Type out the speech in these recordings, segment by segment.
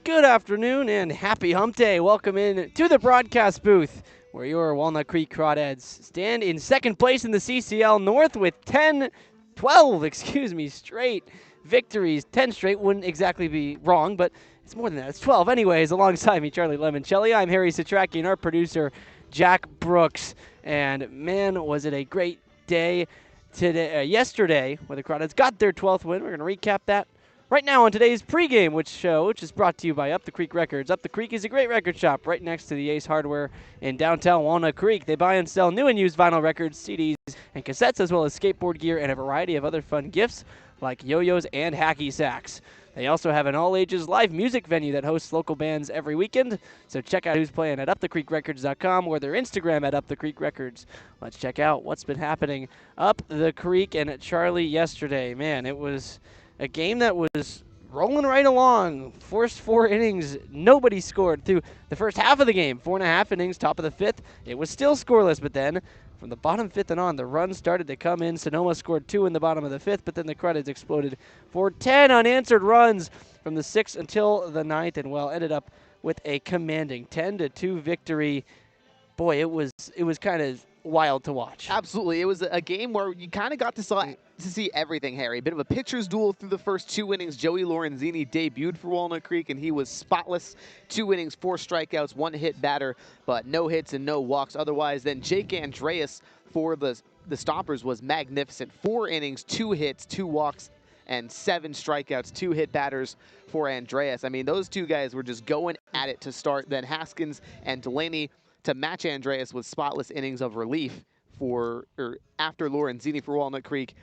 Good afternoon and happy hump day. Welcome in to the broadcast booth where your Walnut Creek Crawdads stand in second place in the CCL North with 12 straight victories. 10 straight wouldn't exactly be wrong, but it's more than that. It's 12 anyways. Alongside me, Charlie Limoncelli. I'm Harry Setrakian, our producer, Jack Brooks. And man, was it a great day yesterday where the Crawdads got their 12th win. We're going to recap that right now on today's pregame, which is brought to you by Up the Creek Records. Up the Creek is a great record shop right next to the Ace Hardware in downtown Walnut Creek. They buy and sell new and used vinyl records, CDs, and cassettes, as well as skateboard gear and a variety of other fun gifts like yo-yos and hacky sacks. They also have an all-ages live music venue that hosts local bands every weekend, so check out who's playing at upthecreekrecords.com or their Instagram at upthecreekrecords. Let's check out what's been happening up the creek and Charlie yesterday. Man, it was a game that was rolling right along. First 4 innings, nobody scored through the first half of the game. 4.5 innings, top of the 5th. It was still scoreless, but then from the bottom 5th and on, the runs started to come in. Sonoma scored 2 in the bottom of the 5th, but then the Crawdads exploded for 10 unanswered runs from the 6th until the 9th, and ended up with a commanding 10-2 victory. Boy, it was kind of wild to watch. Absolutely. It was a game where you kind of got to see everything, Harry. A bit of a pitcher's duel through the first 2 innings. Joey Lorenzini debuted for Walnut Creek, and he was spotless. 2 innings, 4 strikeouts, 1 hit batter, but no hits and no walks otherwise. Then Jake Andreas for the Stompers was magnificent. 4 innings, 2 hits, 2 walks, and 7 strikeouts, 2 hit batters for Andreas. I mean, those 2 guys were just going at it to start. Then Haskins and Delaney to match Andreas with spotless innings of relief after Lorenzini for Walnut Creek.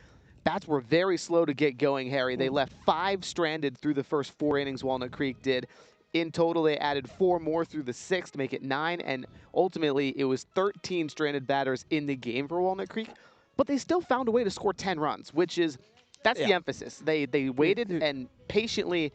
Bats were very slow to get going, Harry. They left 5 stranded through the first 4 innings, Walnut Creek did. In total, they added 4 more through the 6th to make it 9, and ultimately it was 13 stranded batters in the game for Walnut Creek. But they still found a way to score 10 runs, that's the emphasis. They waited and patiently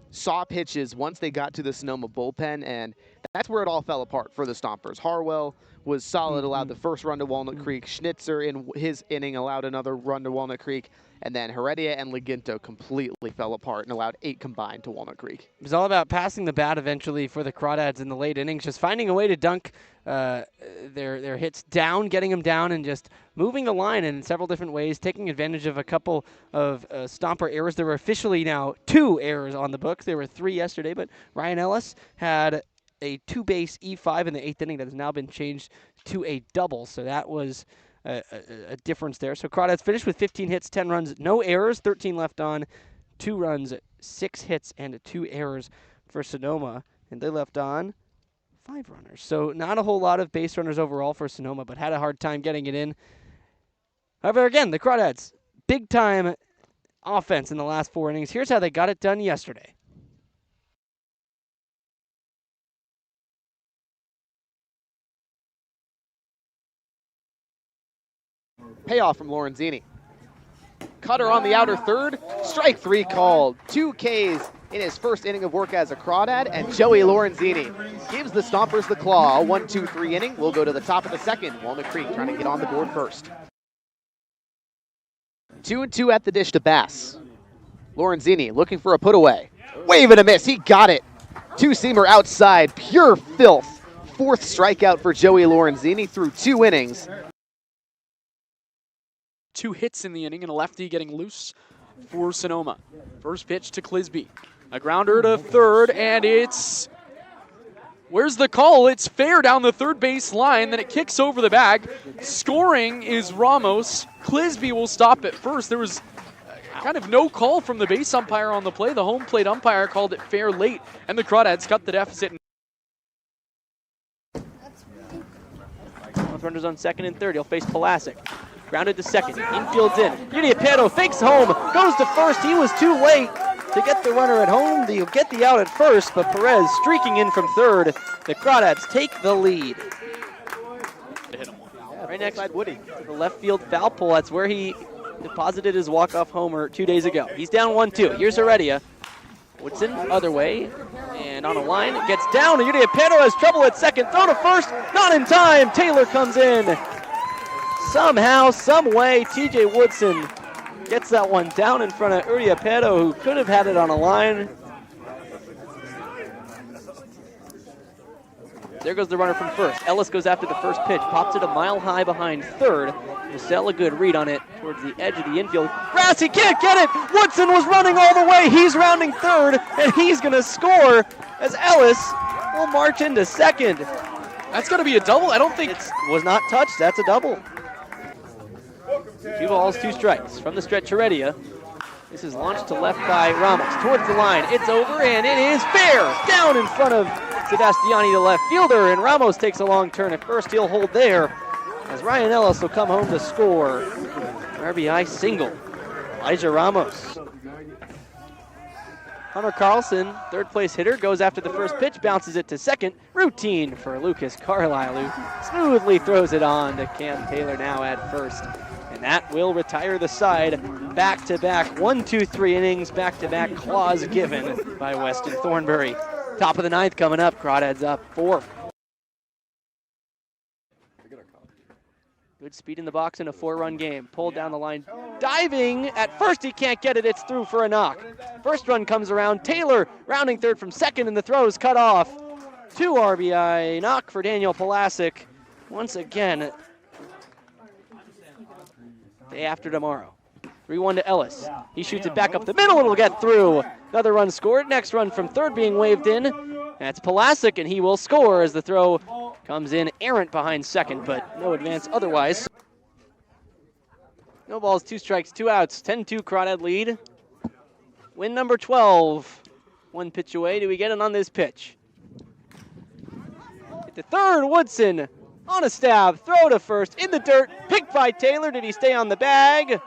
saw pitches once they got to the Sonoma bullpen, and that's where it all fell apart for the Stompers. Harwell was solid, allowed the first run to Walnut Creek. Schnitzer in his inning allowed another run to Walnut Creek, and then Heredia and Leginto completely fell apart and allowed 8 combined to Walnut Creek. It was all about passing the bat eventually for the Crawdads in the late innings, just finding a way to dunk their hits down, getting them down, and just moving the line in several different ways, taking advantage of a couple of Stomper errors. There were officially now 2 errors on the books. There were 3 yesterday, but Ryan Ellis had a 2-base E5 in the 8th inning that has now been changed to a double, so that was a difference there. So Crawdads finished with 15 hits, 10 runs, no errors, 13 left on, 2 runs, 6 hits, and 2 errors for Sonoma, and they left on 5 runners. So not a whole lot of base runners overall for Sonoma, but had a hard time getting it in. However, again, the Crawdads, big-time offense in the last 4 innings. Here's how they got it done yesterday. Payoff from Lorenzini. Cutter on the outer third. Strike 3 called. 2 Ks in his first inning of work as a Crawdad, and Joey Lorenzini gives the Stompers the claw. A 1-2-3 inning. We'll go to the top of the 2nd. Walnut Creek trying to get on the board first. 2-2 at the dish to Bass. Lorenzini looking for a put away. Wave and a miss. He got it. 2-seamer outside. Pure filth. 4th strikeout for Joey Lorenzini through 2 innings. 2 hits in the inning and a lefty getting loose for Sonoma. First pitch to Clisby. A grounder to third, and where's the call? It's fair down the third base line, then it kicks over the bag. Scoring is Ramos. Clisby will stop at first. There was kind of no call from the base umpire on the play. The home plate umpire called it fair late, and the Crawdads cut the deficit. Runners on 2nd and 3rd. He'll face Pulasic. Grounded to 2nd. Infield's in. Idiapieto fakes home. Goes to first. He was too late to get the runner at home. He'll get the out at first, but Perez streaking in from 3rd. The Crawdads take the lead. Right next to Woody. To the left field foul pole. That's where he deposited his walk-off homer 2 days ago. He's down 1-2. Here's Heredia. Woodson, other way, and on a line, gets down. Idiapieto has trouble at 2nd. Throw to first. Not in time. Taylor comes in. Somehow, some way, TJ Woodson gets that one down in front of Idiapieto, who could have had it on a line. There goes the runner from first. Ellis goes after the first pitch, pops it a mile high behind third. Marcel a good read on it towards the edge of the infield. Grass, he can't get it! Woodson was running all the way. He's rounding third, and he's going to score as Ellis will march into second. That's going to be a double. I don't think it was not touched. That's a double. 2 balls, 2 strikes from the stretch. Heredia. This is launched to left by Ramos. Towards the line. It's over, and it is fair. Down in front of Sebastiani, the left fielder, and Ramos takes a long turn at first. He'll hold there as Ryan Ellis will come home to score. RBI single. Elijah Ramos. Hunter Carlson, third place hitter, goes after the first pitch, bounces it to second. Routine for Lucas Carlisle, who smoothly throws it on to Cam Taylor now at first. And that will retire the side. Back-to-back 1, 2, 3 innings, back-to-back claws given by Weston Thornbury. Top of the 9th coming up. Crawdads up 4. Good speed in the box in a 4-run game. Pulled down the line. Diving at first. He can't get it. It's through for a knock. First run comes around. Taylor rounding third from second, and the throw is cut off. 2 RBI knock for Daniel Polasic. Once again, day after tomorrow. 3-1 to Ellis. He shoots it back up the middle. It'll get through. Another run scored. Next run from third being waved in. That's Polasic, and he will score as the throw comes in errant behind second, but no advance otherwise. No balls, 2 strikes, 2 outs. 10-2 Crawdad lead. Win number 12. 1 pitch away. Do we get it on this pitch? At the third, Woodson on a stab. Throw to first. In the dirt. Picked by Taylor. Did he stay on the bag?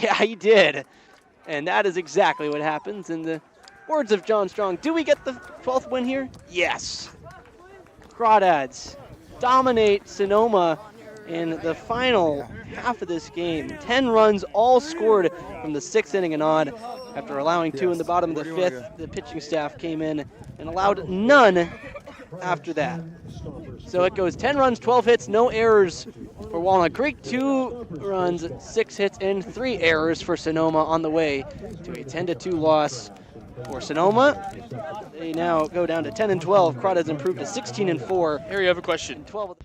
Yeah, he did. And that is exactly what happens. In the words of John Strong, do we get the 12th win here? Yes. Crawdads dominate Sonoma in the final half of this game. 10 runs all scored from the 6th inning and on. After allowing 2 in the bottom of the 5th, the pitching staff came in and allowed none after that. So it goes 10 runs, 12 hits, no errors for Walnut Creek, 2 runs, 6 hits, and 3 errors for Sonoma on the way to a 10-2 loss for Sonoma. They now go down to 10-12. Crawdads improved to 16-4. Harry, I have a question. 12.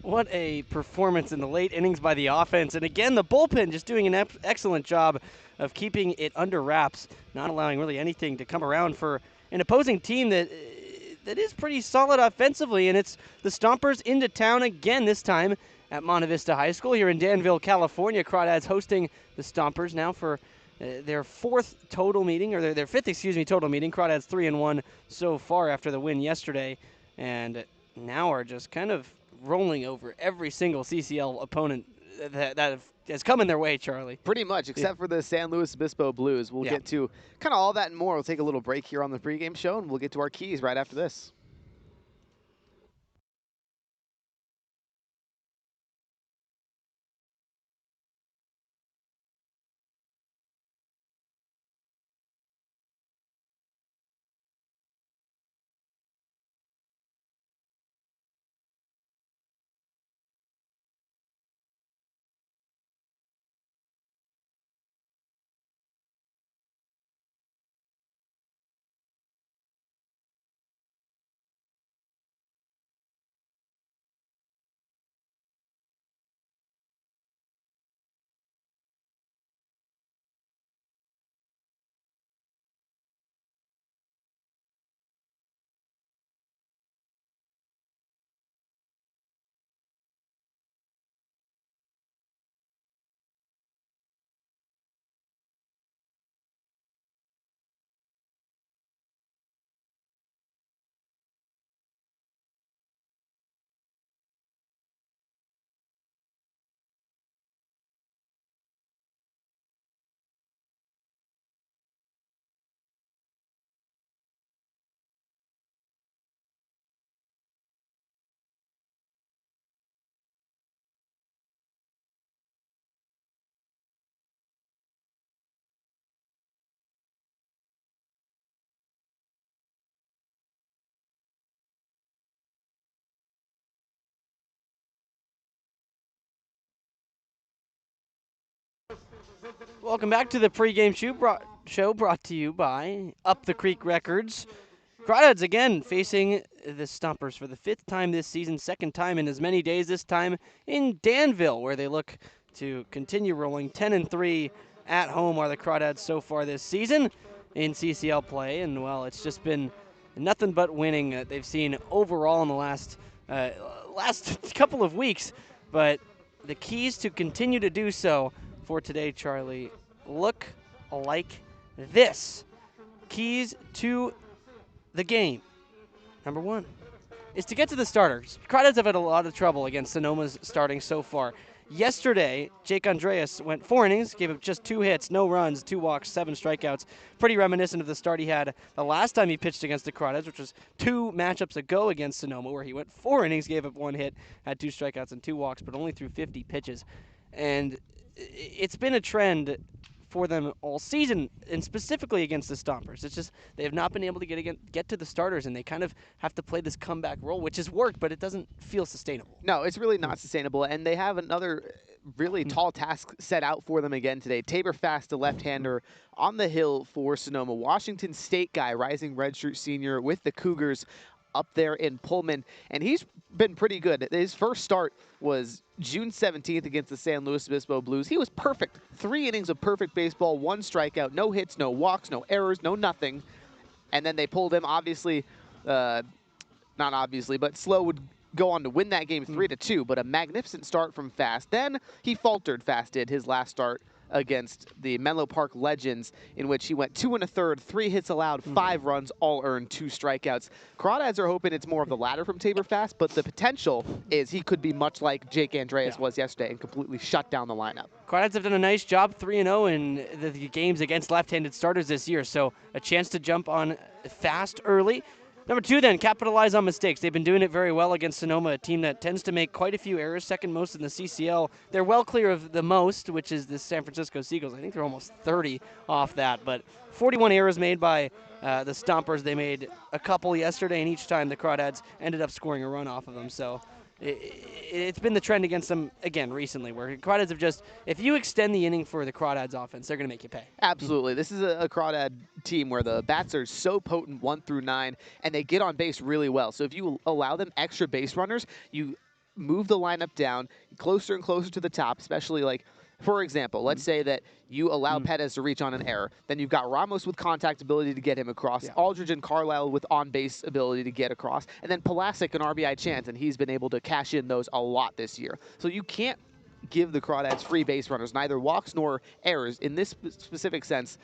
What a performance in the late innings by the offense. And again, the bullpen just doing an excellent job of keeping it under wraps, not allowing really anything to come around for an opposing team that is pretty solid offensively. And it's the Stompers into town again, this time at Monte Vista High School here in Danville, California. Crawdads hosting the Stompers now for their 4th total meeting, or their 5th, total meeting. Crawdads 3-1 so far after the win yesterday, and now are just kind of rolling over every single CCL opponent that has come in their way, Charlie. Pretty much, except for the San Luis Obispo Blues. We'll get to kind of all that and more. We'll take a little break here on the pregame show, and we'll get to our keys right after this. Welcome back to the pregame show brought to you by Up the Creek Records. Crawdads again facing the Stompers for the 5th time this season, 2nd time in as many days, this time in Danville, where they look to continue rolling. 10-3 at home are the Crawdads so far this season in CCL play, and well, it's just been nothing but winning they've seen overall in the last couple of weeks. But the keys to continue to do so for today, Charlie, look like this. Keys to the game. Number 1 is to get to the starters. Crawdads have had a lot of trouble against Sonoma's starting so far. Yesterday, Jake Andreas went 4 innings, gave up just 2 hits, no runs, 2 walks, 7 strikeouts. Pretty reminiscent of the start he had the last time he pitched against the Crawdads, which was 2 matchups ago against Sonoma, where he went 4 innings, gave up 1 hit, had 2 strikeouts and 2 walks, but only threw 50 pitches. And it's been a trend for them all season, and specifically against the Stompers. It's just they have not been able to get to the starters, and they kind of have to play this comeback role, which has worked, but it doesn't feel sustainable. No, it's really not sustainable, and they have another really tall task set out for them again today. Tabor Fast, the left-hander, on the hill for Sonoma. Washington State guy, rising redshirt senior with the Cougars up there in Pullman, and he's been pretty good. His first start was June 17th against the San Luis Obispo Blues. He was perfect. 3 innings of perfect baseball, 1 strikeout, no hits, no walks, no errors, no nothing. And then they pulled him, obviously, not obviously, but Slow would go on to win that game 3-2, but a magnificent start from Fast. Then he faltered, Fast did, his last start against the Menlo Park Legends, in which he went 2 1/3, 3 hits allowed, 5 runs, all earned, 2 strikeouts. Crawdads are hoping it's more of the latter from Tabor Fast, but the potential is he could be much like Jake Andreas was yesterday and completely shut down the lineup. Crawdads have done a nice job, 3-0 in the games against left-handed starters this year, so a chance to jump on Fast early. Number 2, then, capitalize on mistakes. They've been doing it very well against Sonoma, a team that tends to make quite a few errors, 2nd most in the CCL. They're well clear of the most, which is the San Francisco Seagulls. I think they're almost 30 off that, but 41 errors made by the Stompers. They made a couple yesterday, and each time the Crawdads ended up scoring a run off of them. So it's been the trend against them, again, recently, where Crawdads have just, if you extend the inning for the Crawdads offense, they're going to make you pay. Absolutely. This is a Crawdad team where the bats are so potent 1 through 9, and they get on base really well. So if you allow them extra base runners, you move the lineup down closer and closer to the top, especially like, for example, let's say that you allow Pettis to reach on an error. Then you've got Ramos with contact ability to get him across, Aldridge and Carlisle with on-base ability to get across, and then Pulasic an RBI chance, and he's been able to cash in those a lot this year. So you can't give the Crawdads free base runners, neither walks nor errors. In this specific sense,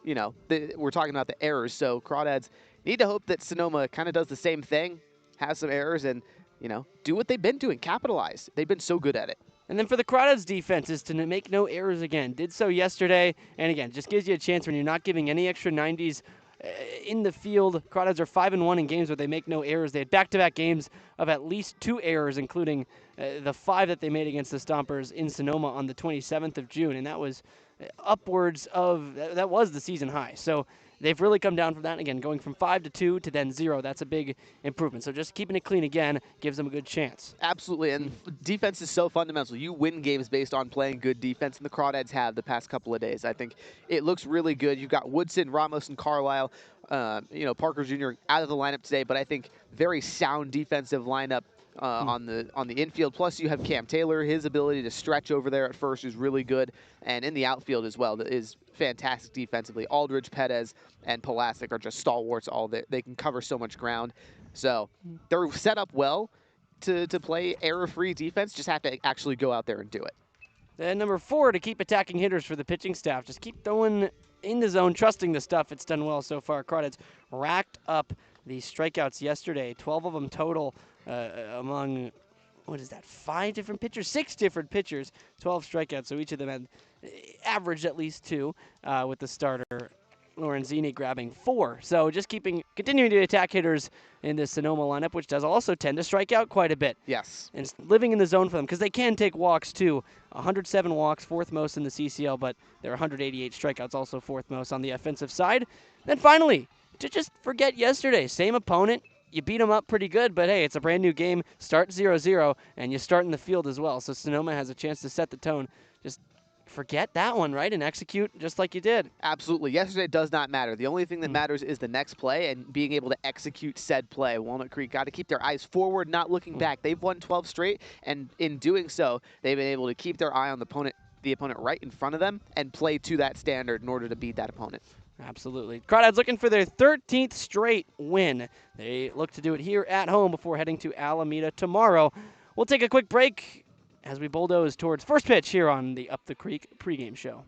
you know, we're talking about the errors, so Crawdads need to hope that Sonoma kind of does the same thing, has some errors, and, you know, do what they've been doing, capitalize. They've been so good at it. And then for the Crawdads defense is to make no errors again. Did so yesterday, and again, just gives you a chance when you're not giving any extra 90s in the field. Crawdads are 5-1 in games where they make no errors. They had back-to-back games of at least 2 errors, including the 5 that they made against the Stompers in Sonoma on the 27th of June, and that was upwards of, that was the season high. So they've really come down from that. Again, going from 5-2 to then 0, that's a big improvement. So just keeping it clean again gives them a good chance. Absolutely, and defense is so fundamental. You win games based on playing good defense, and the Crawdads have the past couple of days. I think it looks really good. You've got Woodson, Ramos, and Carlisle. You know, Parker Jr. out of the lineup today, but I think very sound defensive lineup on the infield. Plus, you have Cam Taylor. His ability to stretch over there at first is really good, and in the outfield as well is fantastic defensively. Aldridge, Pettis, and Pulasic are just stalwarts. They can cover so much ground. So they're set up well to play error-free defense. Just have to actually go out there and do it. And number 4, to keep attacking hitters for the pitching staff. Just keep throwing in the zone, trusting the stuff. It's done well so far. Crawdads racked up the strikeouts yesterday, 12 of them total among, what is that, 5 different pitchers? 6 different pitchers, 12 strikeouts. So each of them had averaged at least 2 with the starter, Lorenzini, grabbing 4. So just continuing to attack hitters in the Sonoma lineup, which does also tend to strike out quite a bit. Yes. And living in the zone for them, because they can take walks too. 107 walks, 4th most in the CCL, but there are 188 strikeouts, also 4th most on the offensive side. Then finally, to just forget yesterday, same opponent. You beat them up pretty good, but hey, it's a brand new game. Start 0-0, and you start in the field as well. So Sonoma has a chance to set the tone. Just forget that one, right, and execute just like you did. Absolutely. Yesterday does not matter. The only thing that matters is the next play and being able to execute said play. Walnut Creek got to keep their eyes forward, not looking back. They've won 12 straight, and in doing so, they've been able to keep their eye on the opponent right in front of them and play to that standard in order to beat that opponent. Absolutely. Crawdads looking for their 13th straight win. They look to do it here at home before heading to Alameda tomorrow. We'll take a quick break as we bulldoze towards first pitch here on the Up the Creek pregame show.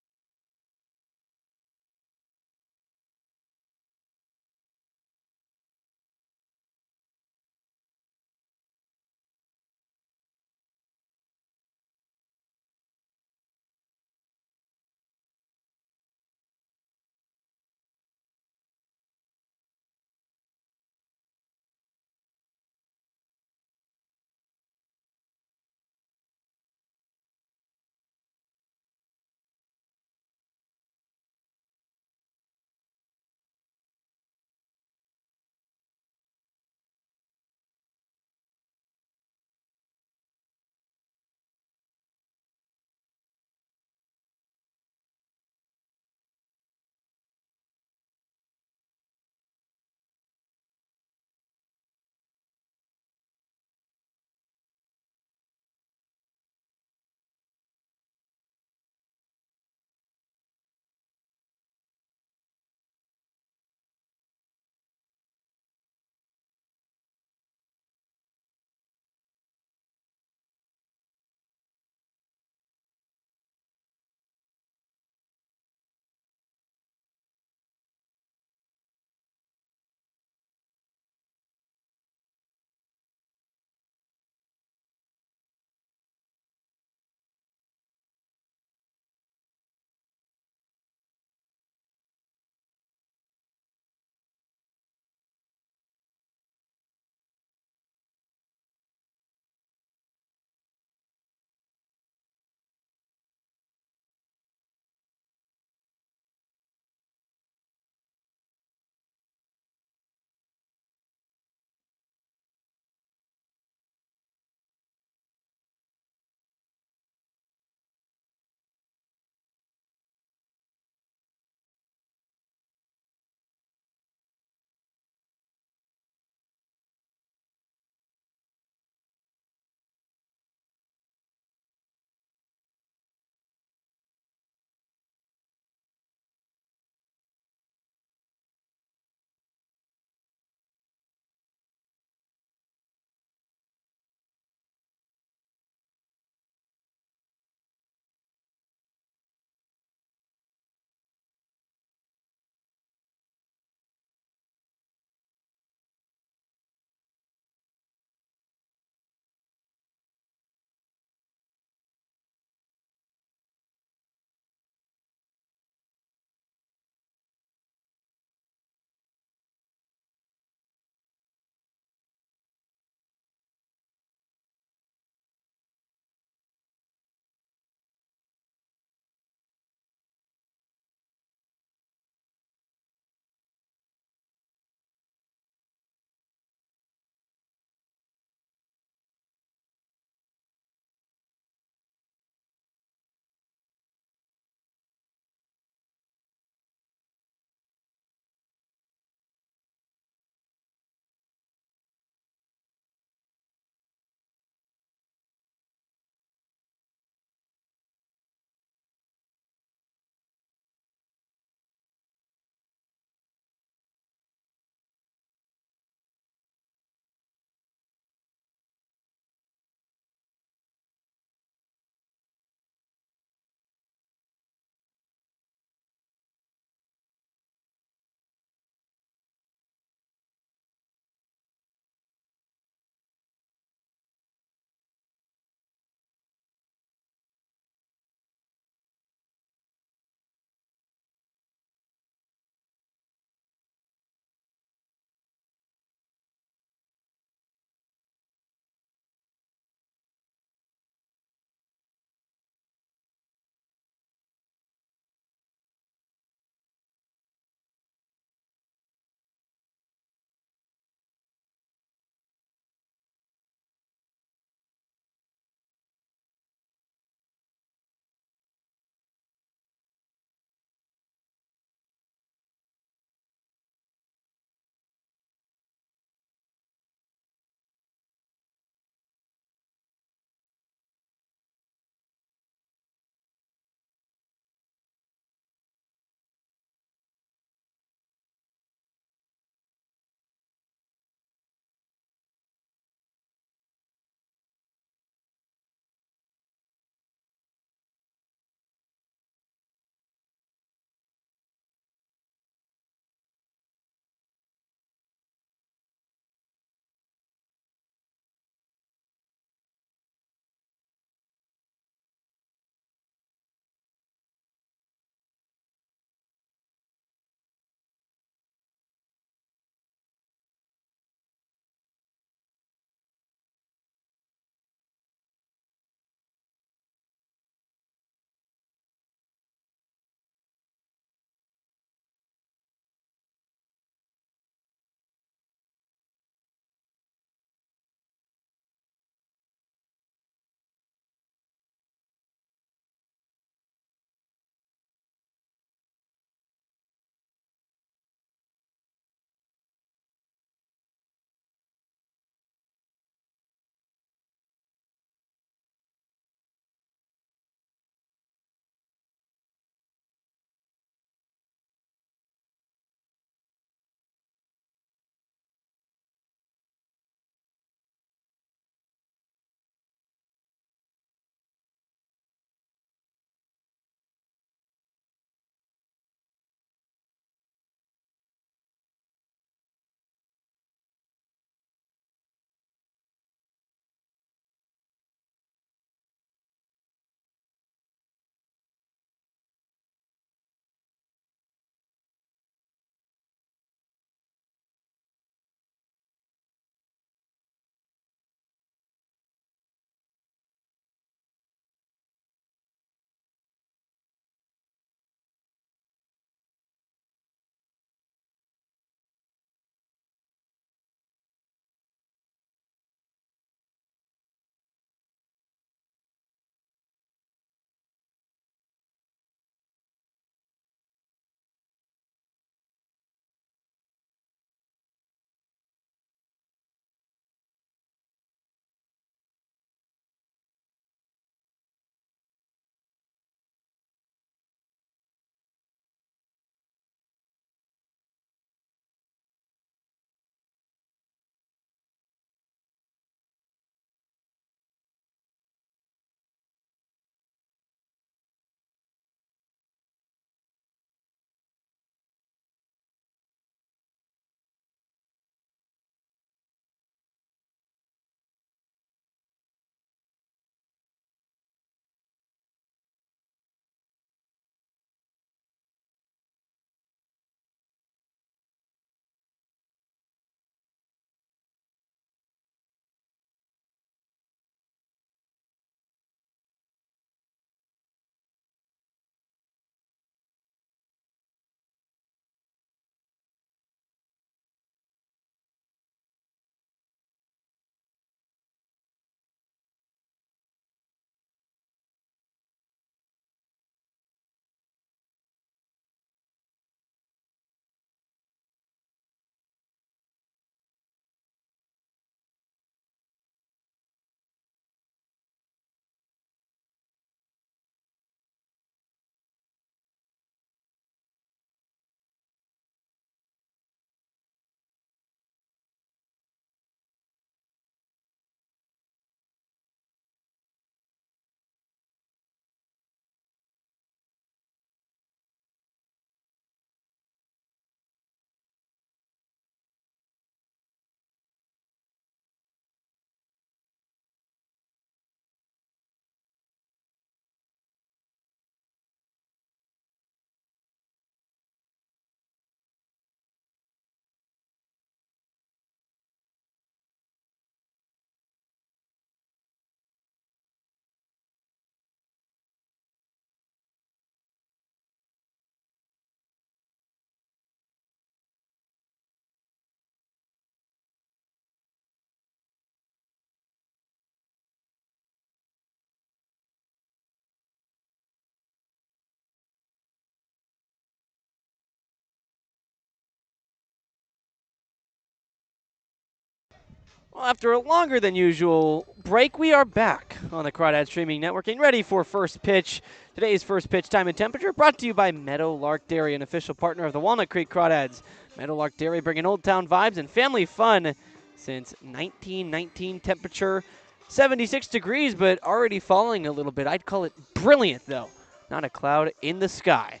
Well, after a longer than usual break, we are back on the Crawdad Streaming Network and ready for first pitch. Today's first pitch time and temperature brought to you by Meadowlark Dairy, an official partner of the Walnut Creek Crawdads. Meadowlark Dairy bringing Old Town vibes and family fun since 1919. Temperature 76 degrees, but already falling a little bit. I'd call it brilliant, though. Not a cloud in the sky.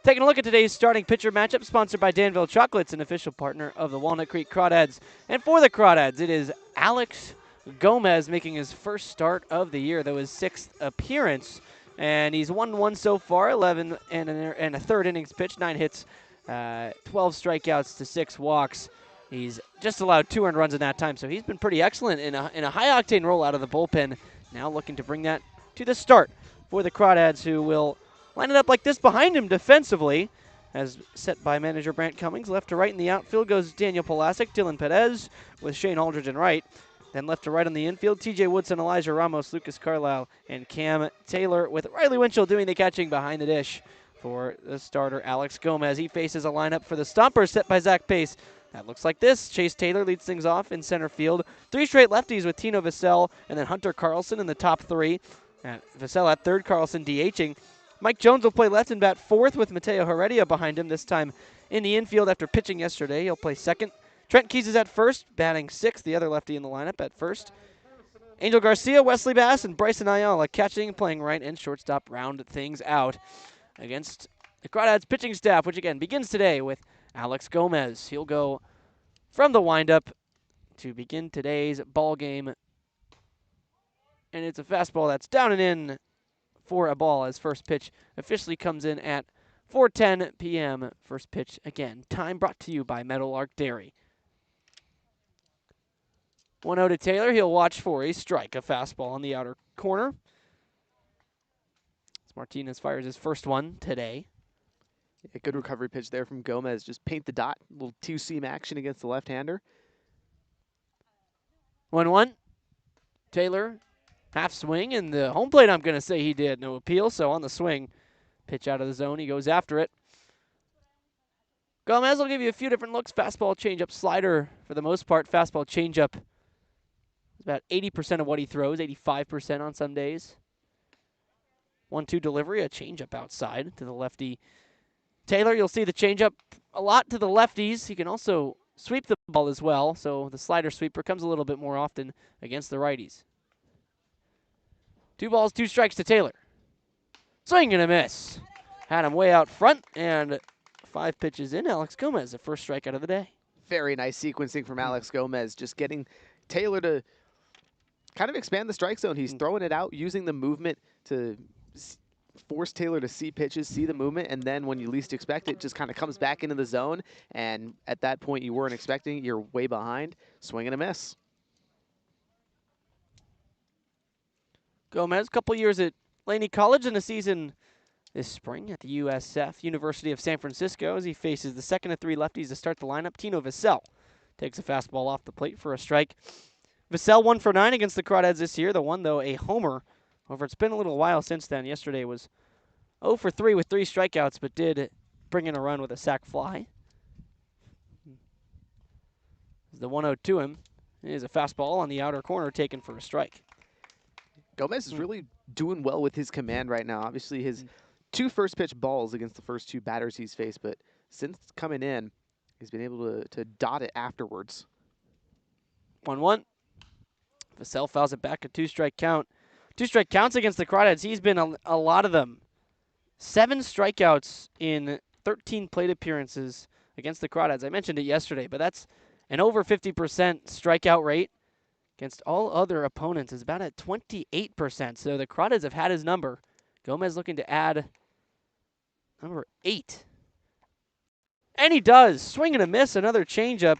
Taking a look at today's starting pitcher matchup, sponsored by Danville Chocolates, an official partner of the Walnut Creek Crawdads. And for the Crawdads, it is Alex Gomez making his first start of the year, though his sixth appearance. And he's 1-1 so far, 11 and a third innings pitched, 9 hits, 12 strikeouts to 6 walks. He's just allowed 2 earned runs in that time, so he's been pretty excellent in a high-octane roll out of the bullpen. Now looking to bring that to the start for the Crawdads, who will line it up like this behind him defensively, as set by manager Brant Cummings. Left to right in the outfield goes Daniel Polasic, Dylan Perez with Shane Aldridge in right. Then left to right on the infield, TJ Woodson, Elijah Ramos, Lucas Carlisle, and Cam Taylor, with Riley Winchell doing the catching behind the dish for the starter Alex Gomez. He faces a lineup for the Stompers set by Zach Pace. That looks like this. Chase Taylor leads things off in center field. 3 straight lefties with Tino Vassell and then Hunter Carlson in the top 3. Vassell at third, Carlson DHing. Mike Jones will play left and bat fourth with Mateo Heredia behind him, this time in the infield after pitching yesterday. He'll play second. Trent Keys is at first, batting sixth, the other lefty in the lineup at first. Angel Garcia, Wesley Bass, and Bryson Ayala catching and playing right and shortstop round things out against the Crawdads pitching staff, which again begins today with Alex Gomez. He'll go from the windup to begin today's ball game. And it's a fastball that's down and in for a ball, as first pitch officially comes in at 4:10 p.m. First pitch again. Time brought to you by Meadowlark Dairy. 1-0 to Taylor. He'll watch for a strike, a fastball on the outer corner. As Martinez fires his first one today. A good recovery pitch there from Gomez. Just paint the dot. A little two-seam action against the left-hander. 1-1. Taylor, half swing, and the home plate, I'm going to say he did. No appeal, so on the swing. Pitch out of the zone. He goes after it. Gomez will give you a few different looks. Fastball, changeup, slider for the most part. Fastball, changeup is about 80% of what he throws, 85% on some days. 1-2 delivery, a changeup outside to the lefty Taylor. You'll see the changeup a lot to the lefties. He can also sweep the ball as well, so the slider sweeper comes a little bit more often against the righties. 2 balls, 2 strikes to Taylor. Swing and a miss. Had him way out front, and 5 pitches in. Alex Gomez, the first strikeout of the day. Very nice sequencing from Alex Gomez, just getting Taylor to kind of expand the strike zone. He's throwing it out, using the movement to force Taylor to see pitches, see the movement, and then when you least expect it, just kind of comes back into the zone, and at that point you weren't expecting, you're way behind. Swing and a miss. Gomez, a couple years at Laney College and a season this spring at the USF, University of San Francisco, as he faces the second of 3 lefties to start the lineup. Tino Vassell takes a fastball off the plate for a strike. Vassell 1 for 9 against the Crawdads this year. The one, though, a homer. However, it's been a little while since then. Yesterday was 0 for 3 with 3 strikeouts, but did bring in a run with a sac fly. The 1-0 to him is a fastball on the outer corner taken for a strike. Gomez is really doing well with his command right now. Obviously, his 2 first pitch balls against the first 2 batters he's faced, but since coming in, he's been able to dot it afterwards. 1-1. Vassell fouls it back, a 2-strike count. 2-strike counts against the Crawdads. He's been a lot of them. 7 strikeouts in 13 plate appearances against the Crawdads. I mentioned it yesterday, but that's an over 50% strikeout rate. Against all other opponents is about at 28%. So the Crawdads have had his number. Gomez looking to add number 8. And he does. Swing and a miss, another changeup.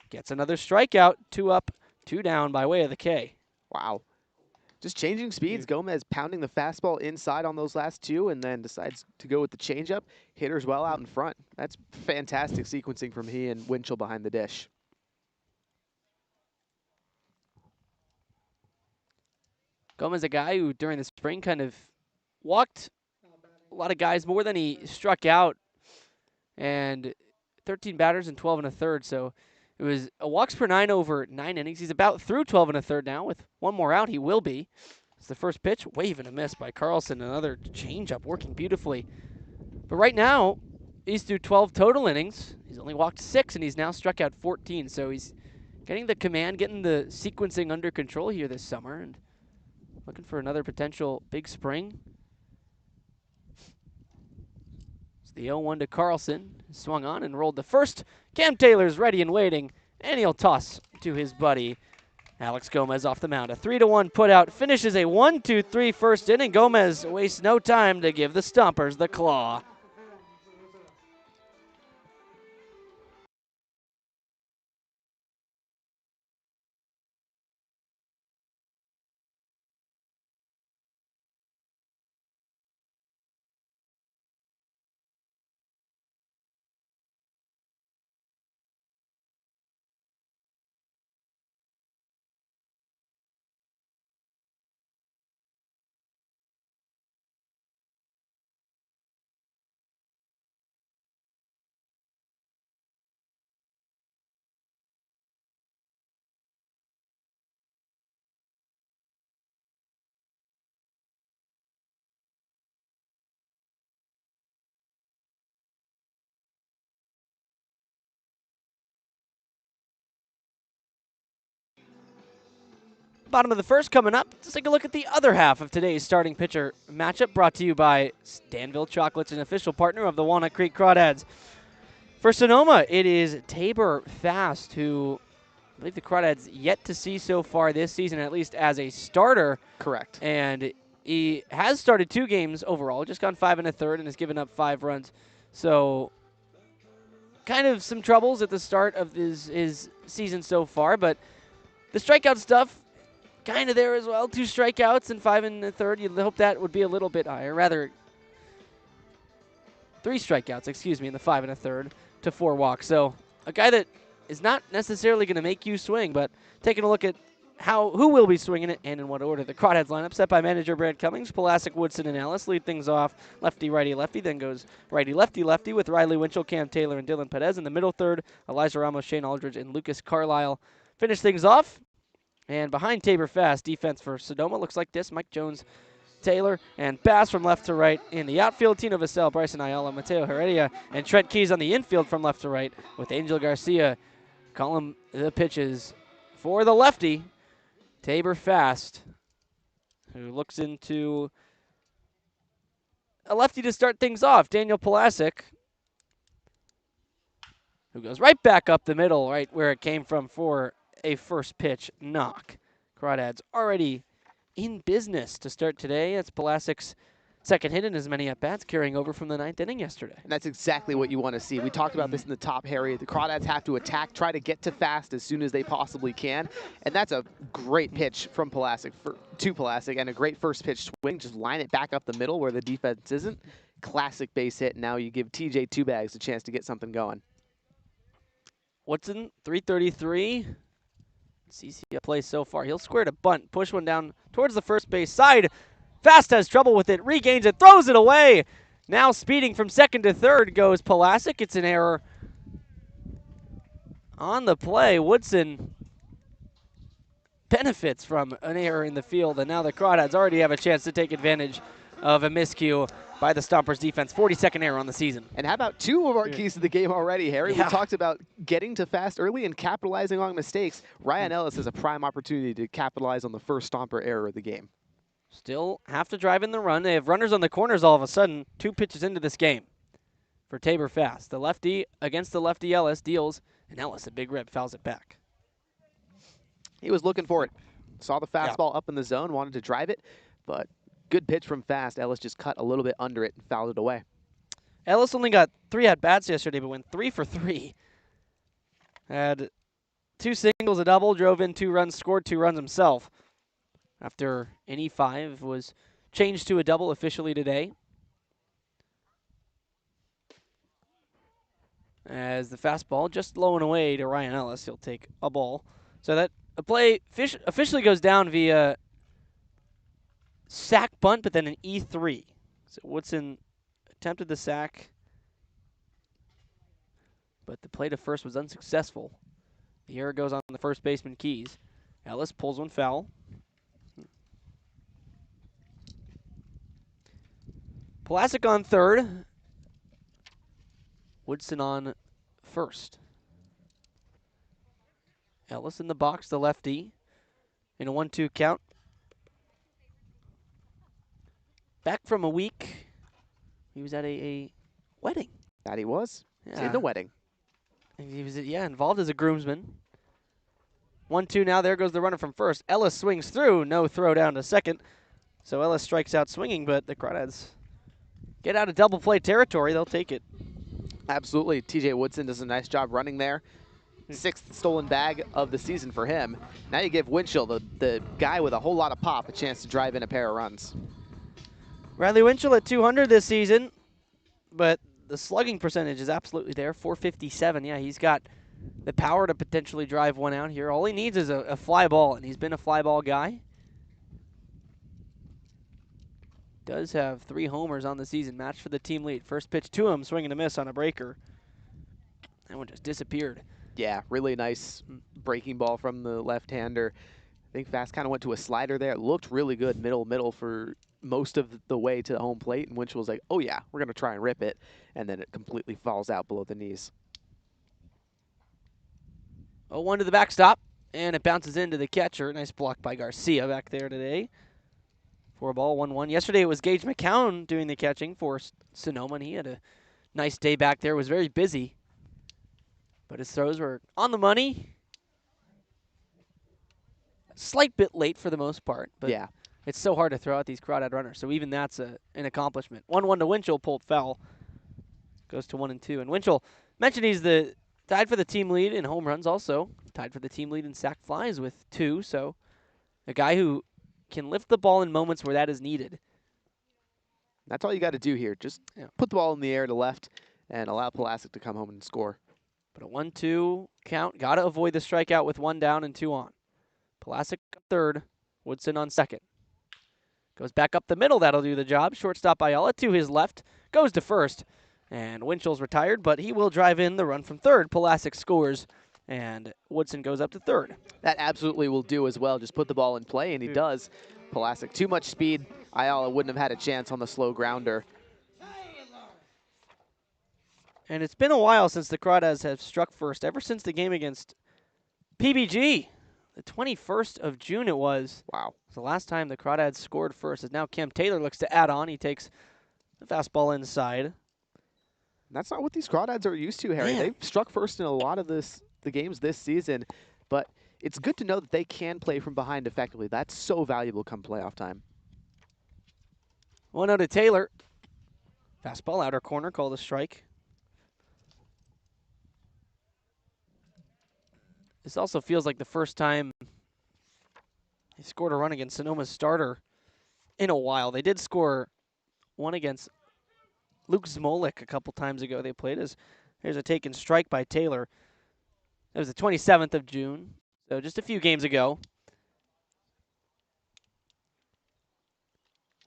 Gets another strikeout. 2 up, 2 down by way of the K. Wow. Just changing speeds. Gomez pounding the fastball inside on those last 2 and then decides to go with the changeup. Hitters well out in front. That's fantastic sequencing from he and Winchell behind the dish. Gomez, a guy who during the spring kind of walked a lot of guys more than he struck out. And 13 batters and 12 1/3. So It was a walks per 9 over 9 innings. He's about through 12 and a third now. With one more out, he will be. It's the first pitch, wave and a miss by Carlson. Another changeup working beautifully. But right now, he's through 12 total innings. He's only walked 6, and he's now struck out 14. So he's getting the command, getting the sequencing under control here this summer, and looking for another potential big spring. It's the 0-1 to Carlson. Swung on and rolled the first. Cam Taylor's ready and waiting, and he'll toss to his buddy Alex Gomez off the mound. A 3-1 putout finishes a 1-2-3 first inning. Gomez wastes no time to give the Stompers the claw. Bottom of the first coming up. Let's take a look at the other half of today's starting pitcher matchup, brought to you by Danville Chocolates, an official partner of the Walnut Creek Crawdads. For Sonoma, it is Tabor Fast, who I believe the Crawdads yet to see so far this season, at least as a starter. Correct. And he has started 2 games overall, just gone 5 1/3 and has given up 5 runs. So kind of some troubles at the start of his season so far, but the strikeout stuff kind of there as well. 2 strikeouts and 5 1/3. You'd hope that would be a little bit higher. Rather, 3 strikeouts, in the 5 1/3 to 4 walks. So a guy that is not necessarily going to make you swing, but taking a look at who will be swinging it and in what order. The Crawdads lineup set by manager Brad Cummings, Pulaski, Woodson, and Ellis lead things off lefty, righty, lefty. Then goes righty, lefty, lefty with Riley Winchell, Cam Taylor, and Dylan Perez. In the middle third, Elijah Ramos, Shane Aldridge, and Lucas Carlisle finish things off. And behind Tabor Fast, defense for Sonoma looks like this: Mike Jones, Taylor, and Bass from left to right. In the outfield, Tino Vassell, Bryson Ayala, Mateo Heredia, and Trent Keys on the infield from left to right, with Angel Garcia calling the pitches for the lefty, Tabor Fast, who looks into a lefty to start things off. Daniel Pulasic, who goes right back up the middle, right where it came from for a first pitch knock. Crawdads already in business to start today. It's Pulasic's second hit in as many at-bats, carrying over from the 9th inning yesterday. And that's exactly what you want to see. We talked about this in the top, Harry. The Crawdads have to attack, try to get to Fast as soon as they possibly can. And that's a great pitch from Pulasic to Pulasic, and a great first pitch swing. Just line it back up the middle where the defense isn't. Classic base hit. Now you give TJ Two Bags a chance to get something going. Woodson, 333. CCL play so far. He'll square to bunt, push one down towards the first base side. Fast has trouble with it, regains it, throws it away. Now speeding from second to third goes Pulasic. It's an error on the play. Woodson benefits from an error in the field, and now the Crawdads already have a chance to take advantage of a miscue by the Stompers defense. 42nd error on the season. And how about 2 of our keys to the game already, Harry? Yeah. We talked about getting to Fast early and capitalizing on mistakes. Ryan Ellis has a prime opportunity to capitalize on the first Stomper error of the game. Still have to drive in the run. They have runners on the corners all of a sudden, 2 pitches into this game for Tabor Fast. The lefty against the lefty Ellis deals, and Ellis, a big rip, fouls it back. He was looking for it. Saw the fastball up in the zone, wanted to drive it, but good pitch from Fast. Ellis just cut a little bit under it and fouled it away. Ellis only got 3 at-bats yesterday, but went 3 for 3. Had 2 singles, a double, drove in 2 runs, scored 2 runs himself. After an E5 was changed to a double officially today. As the fastball just low and away to Ryan Ellis, he'll take a ball. So that a play officially goes down via sack bunt, but then an E3. So Woodson attempted the sack, but the play to first was unsuccessful. The error goes on the first baseman, Keys. Ellis pulls one foul. Pulaski on third. Woodson on first. Ellis in the box, the lefty. In a 1-2 count. Back from a week. He was at a wedding. That he was. Yeah. In the wedding. He was, involved as a groomsman. 1-2 now. There goes the runner from first. Ellis swings through. No throw down to second. So Ellis strikes out swinging, but the Crawdads get out of double play territory. They'll take it. Absolutely. TJ Woodson does a nice job running there. 6th stolen bag of the season for him. Now you give Winchell, the guy with a whole lot of pop, a chance to drive in a pair of runs. Riley Winchell at 200 this season, but the slugging percentage is absolutely there, 457. Yeah, he's got the power to potentially drive one out here. All he needs is a fly ball, and he's been a fly ball guy. Does have 3 homers on the season, matched for the team lead. First pitch to him, swing and a miss on a breaker. That one just disappeared. Yeah, really nice breaking ball from the left-hander. I think Fast kind of went to a slider there. It looked really good middle for most of the way to the home plate, and Winchell was like, oh yeah, we're going to try and rip it, and then it completely falls out below the knees. 0-1 to the backstop, and it bounces into the catcher. Nice block by Garcia back there today. 4-ball, 1-1. Yesterday it was Gage McCown doing the catching for Sonoma, and he had a nice day back there. Was very busy, but his throws were on the money. A slight bit late for the most part, but yeah, it's so hard to throw out these Crawdad runners, so even that's an accomplishment. 1-1 to Winchell, pulled foul. Goes to 1-2. And Winchell mentioned he's tied for the team lead in home runs also. Tied for the team lead in sac flies with 2, so a guy who can lift the ball in moments where that is needed. that's all you got to do here. Just put the ball in the air to left and allow Pulaski to come home and score. But a 1-2 count. Got to avoid the strikeout with 1 down and 2 on. Pulaski third, Woodson on second. Goes back up the middle. That'll do the job. Shortstop Ayala to his left. Goes to first. And Winchell's retired, but he will drive in the run from third. Pulaski scores, and Woodson goes up to third. That absolutely will do as well. Just put the ball in play, and he does. Pulaski, too much speed. Ayala wouldn't have had a chance on the slow grounder. And it's been a while since the Crawdads have struck first, ever since the game against PBG. The 21st of June it was. Wow. The last time the Crawdads scored first. As now Cam Taylor looks to add on. He takes the fastball inside. That's not what these Crawdads are used to, Harry. Man. They've struck first in a lot of the games this season, but it's good to know that they can play from behind effectively. That's so valuable come playoff time. 1-0 to Taylor. Fastball, outer corner, called a strike. This also feels like the first time he scored a run against Sonoma's starter in a while. They did score one against Luke Zmolik a couple times ago. They played as there's a taken strike by Taylor. It was the 27th of June, so just a few games ago.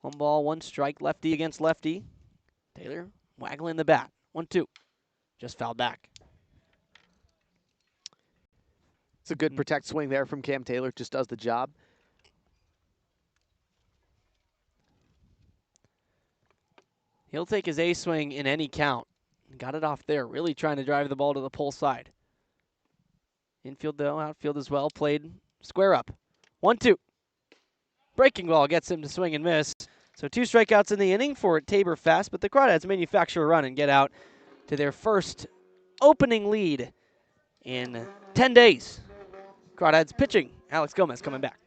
1 ball, 1 strike, lefty against lefty. Taylor waggling the bat. 1-2. Just fouled back. It's a good protect swing there from Cam Taylor. Just does the job. He'll take his A swing in any count. Got it off there, really trying to drive the ball to the pole side. Infield though, outfield as well, played square up. 1-2. Breaking ball gets him to swing and miss. So 2 strikeouts in the inning for Tabor Fast, but the Crawdads manufacture a run and get out to their first opening lead in 10 days. Crawdads pitching. Alex Gomez coming back.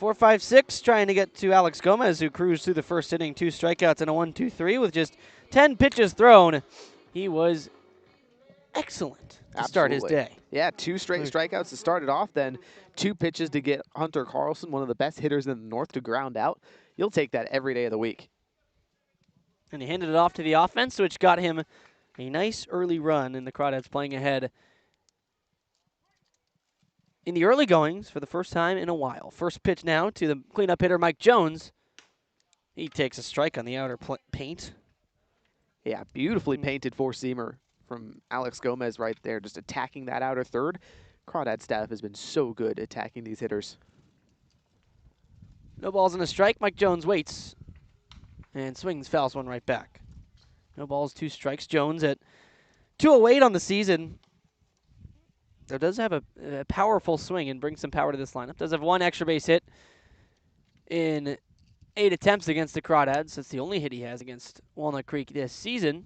4-5-6 trying to get to Alex Gomez, who cruised through the first inning, 2 strikeouts and a 1-2-3 with just 10 pitches thrown. He was excellent to start his day. Yeah, 2 straight strikeouts to start it off, then 2 pitches to get Hunter Carlson, one of the best hitters in the North, to ground out. You'll take that every day of the week. And he handed it off to the offense, which got him a nice early run, and the Crawdads playing ahead in the early goings for the first time in a while. First pitch now to the cleanup hitter, Mike Jones. He takes a strike on the outer paint. Yeah, beautifully painted four-seamer from Alex Gomez right there, just attacking that outer third. Crawdad staff has been so good attacking these hitters. No balls and a strike. Mike Jones waits and swings, fouls one right back. No balls, 2 strikes. Jones at 208 on the season. Though does have a powerful swing and brings some power to this lineup. Does have 1 extra base hit in 8 attempts against the Crawdads. That's the only hit he has against Walnut Creek this season.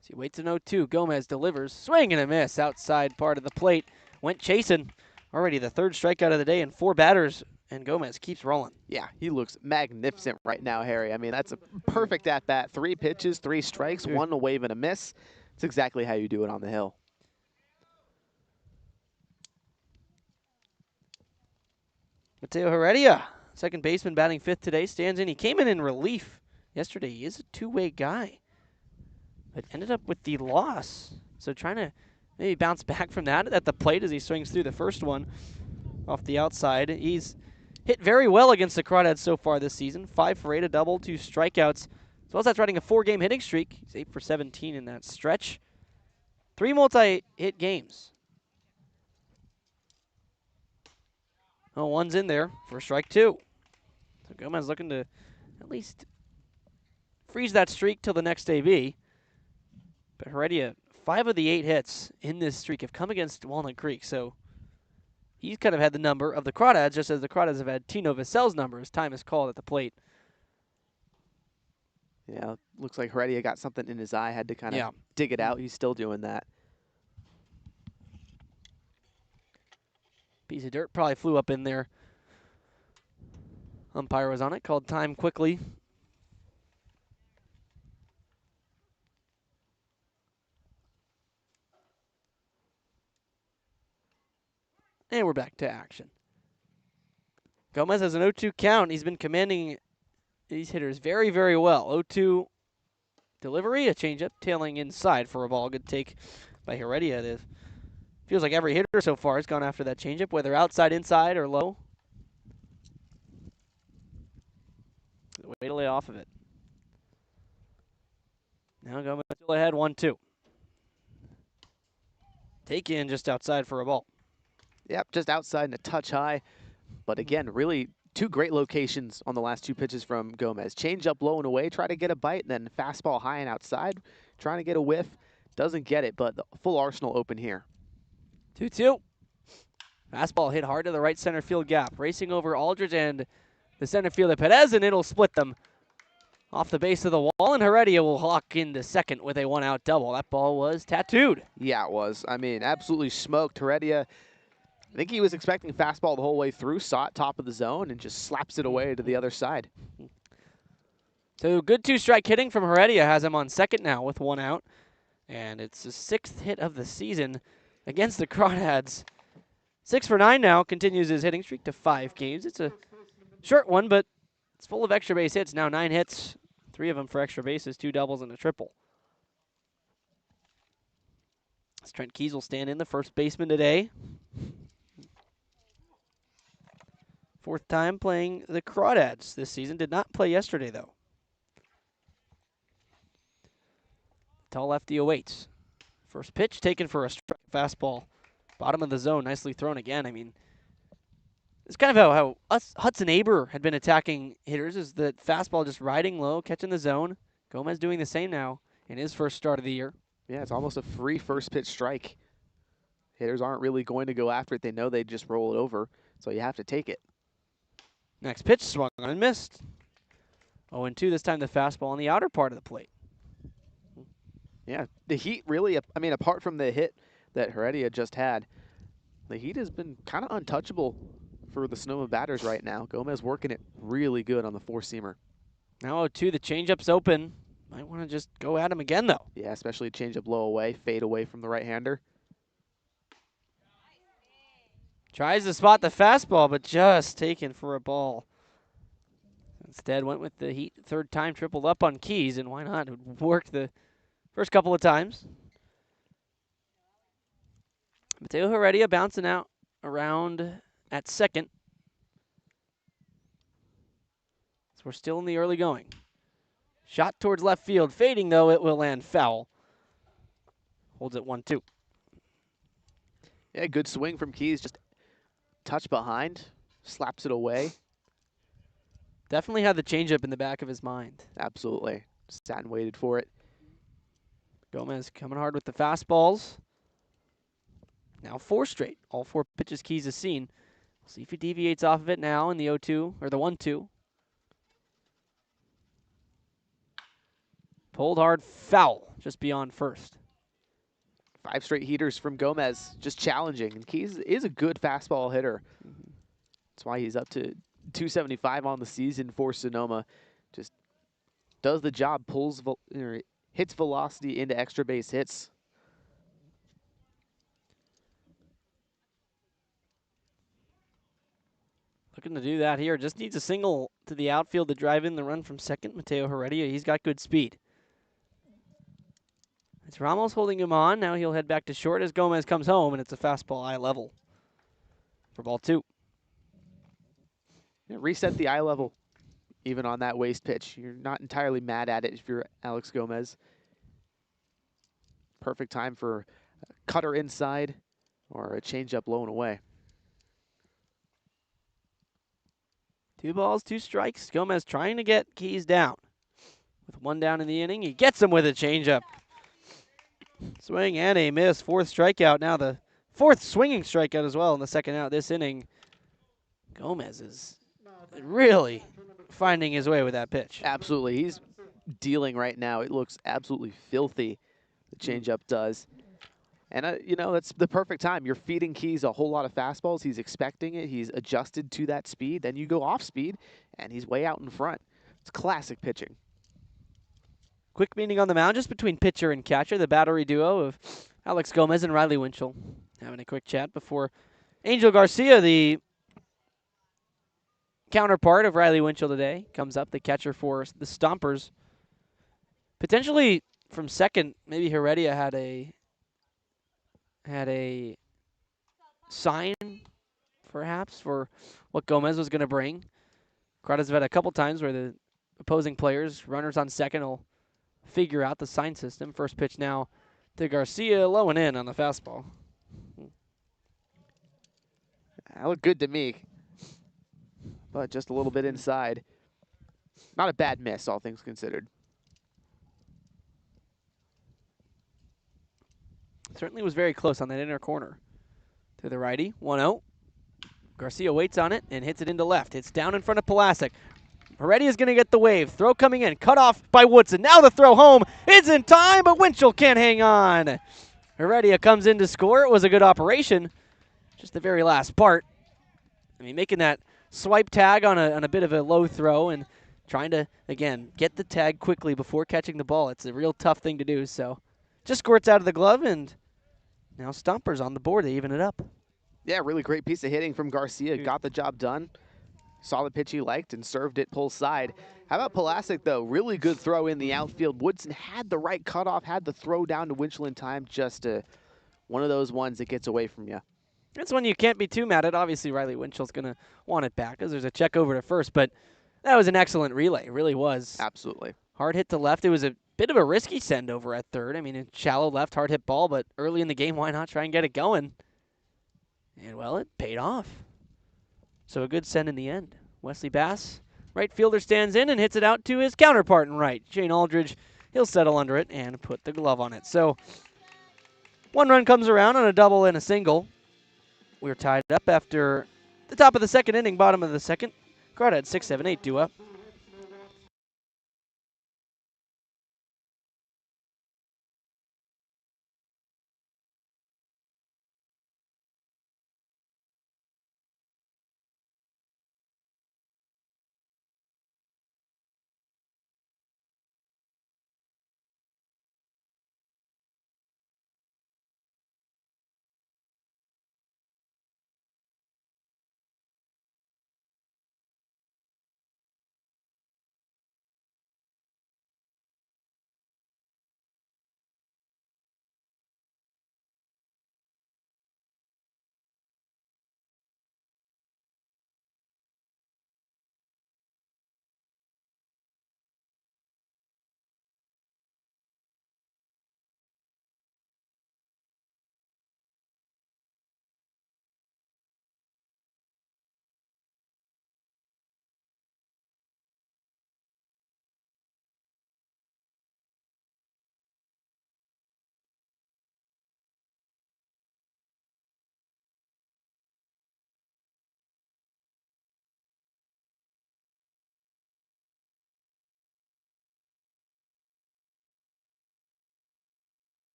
So he waits an 0-2. Gomez delivers. Swing and a miss. Outside part of the plate. Went chasing. Already the 3rd strikeout of the day and 4 batters. And Gomez keeps rolling. Yeah, he looks magnificent right now, Harry. I mean, that's a perfect at-bat. 3 pitches, 3 strikes, 1 a wave and a miss. It's exactly how you do it on the hill. Mateo Heredia, second baseman, batting 5th today, stands in. He came in relief yesterday. He is a two-way guy, but ended up with the loss. So trying to maybe bounce back from that at the plate as he swings through the first one off the outside. He's hit very well against the Crawdads so far this season. 5 for 8, a double, 2 strikeouts. As well as that's riding a 4-game hitting streak. He's 8 for 17 in that stretch. 3 multi-hit games. Oh, 1's in there for strike 2. So Gomez looking to at least freeze that streak till the next AB. But Heredia, 5 of the 8 hits in this streak have come against Walnut Creek. So he's kind of had the number of the Crawdads, just as the Crawdads have had Tino Vasel's number as time is called at the plate. Yeah, looks like Heredia got something in his eye, had to kind of dig it out. He's still doing that. Piece of dirt probably flew up in there. Umpire was on it, called time quickly. And we're back to action. Gomez has an 0-2 count. He's been commanding these hitters very, very well. 0-2 delivery, a changeup, tailing inside for a ball. Good take by Heredia. It feels like every hitter so far has gone after that changeup, whether outside, inside, or low. Way to lay off of it. Now Gomez still ahead, 1-2. Take in just outside for a ball. Yep, just outside and a touch high. But again, really 2 great locations on the last 2 pitches from Gomez. Change up low and away, try to get a bite, and then fastball high and outside, trying to get a whiff. Doesn't get it, but the full arsenal open here. 2-2. Fastball hit hard to the right center field gap. Racing over Aldridge and the center fielder Perez, and it'll split them off the base of the wall, and Heredia will hawk into second with a 1-out double. That ball was tattooed. Yeah, it was. I mean, absolutely smoked. Heredia, I think he was expecting fastball the whole way through, saw it top of the zone, and just slaps it away to the other side. So good 2-strike hitting from Heredia has him on second now with 1 out. And it's his 6th hit of the season against the Crawdads. 6 for 9 now, continues his hitting streak to 5 games. It's a short one, but it's full of extra base hits. Now 9 hits, 3 of them for extra bases, 2 doubles and a triple. As Trent Keys will stand in, the first baseman today. 4th time playing the Crawdads this season. Did not play yesterday, though. Tall lefty awaits. First pitch taken for a strike fastball. Bottom of the zone, nicely thrown again. I mean, it's kind of how Hudson Aber had been attacking hitters, is that fastball just riding low, catching the zone. Gomez doing the same now in his first start of the year. Yeah, it's almost a free first pitch strike. Hitters aren't really going to go after it. They know they just roll it over, so you have to take it. Next pitch swung on and missed. 0-2 this time, the fastball on the outer part of the plate. Yeah, the Heat really, I mean, apart from the hit that Heredia just had, the Heat has been kind of untouchable for the Sonoma batters right now. Gomez working it really good on the four-seamer. Now 0-2, the changeup's open. Might want to just go at him again, though. Yeah, especially change-up low away, fade away from the right-hander. Tries to spot the fastball, but just taken for a ball. Instead, went with the Heat third time, tripled up on Keys, and why not? It worked the first couple of times. Mateo Heredia bouncing out around at second. So we're still in the early going. Shot towards left field. Fading, though, it will land foul. Holds it 1-2. Yeah, good swing from Keys. Just touch behind, slaps it away. Definitely had the changeup in the back of his mind. Absolutely. Sat and waited for it. Gomez coming hard with the fastballs. Now 4 straight. All 4 pitches Keys has seen. We'll see if he deviates off of it now in the 0-2, or the 1-2. Pulled hard, foul, just beyond first. 5 straight heaters from Gomez, just challenging. And Keys is a good fastball hitter. That's why he's up to 275 on the season for Sonoma. Just does the job, hits velocity into extra base hits. Looking to do that here. Just needs a single to the outfield to drive in the run from second. Mateo Heredia, he's got good speed. It's Ramos holding him on. Now he'll head back to short as Gomez comes home, and it's a fastball eye level for ball 2. Yeah, reset the eye level, even on that waste pitch. You're not entirely mad at it if you're Alex Gomez. Perfect time for a cutter inside or a changeup low and away. 2 balls, 2 strikes. Gomez trying to get Keys down. With 1 down in the inning, he gets him with a changeup. Swing and a miss. 4th strikeout. Now the 4th swinging strikeout as well in the second out this inning. Gomez is really finding his way with that pitch. Absolutely. He's dealing right now. It looks absolutely filthy, the changeup does. And, you know, that's the perfect time. You're feeding Keys a whole lot of fastballs. He's expecting it. He's adjusted to that speed. Then you go off speed, and he's way out in front. It's classic pitching. Quick meeting on the mound just between pitcher and catcher, the battery duo of Alex Gomez and Riley Winchell. Having a quick chat before Angel Garcia, the counterpart of Riley Winchell today, comes up, the catcher for the Stompers. Potentially from second, maybe Heredia had a sign, perhaps, for what Gomez was going to bring. Crawdads have had a couple times where the opposing players, runners on second, will figure out the sign system. First pitch now to Garcia, low and in on the fastball. That looked good to me, but just a little bit inside. Not a bad miss, all things considered. Certainly was very close on that inner corner. To the righty, 1-0. Garcia waits on it and hits it into left. It's down in front of Pulasic. Heredia's going to get the wave. Throw coming in, cut off by Woodson. Now the throw home. It's in time, but Winchell can't hang on. Heredia comes in to score. It was a good operation. Just the very last part. I mean, making that swipe tag on a bit of a low throw and trying to, again, get the tag quickly before catching the ball. It's a real tough thing to do, so just squirts out of the glove, and now Stompers on the board. They even it up. Yeah, really great piece of hitting from Garcia. Got the job done. Saw the pitch he liked and served it pull side. How about Pulasic, though? Really good throw in the outfield. Woodson had the right cutoff, had the throw down to Winchell in time. Just one of those ones that gets away from you. That's one you can't be too mad at. Obviously, Riley Winchell's going to want it back because there's a check over to first, but that was an excellent relay. It really was. Absolutely. Hard hit to left. It was a bit of a risky send over at third. I mean, a shallow left, hard hit ball, but early in the game, why not try and get it going? And, well, it paid off. So a good send in the end. Wesley Bass, right fielder, stands in and hits it out to his counterpart in right. Shane Aldridge, he'll settle under it and put the glove on it. So 1 run comes around on a double and a single. We're tied up after the top of the second inning, bottom of the second. Crawdads 6-7-8 due up.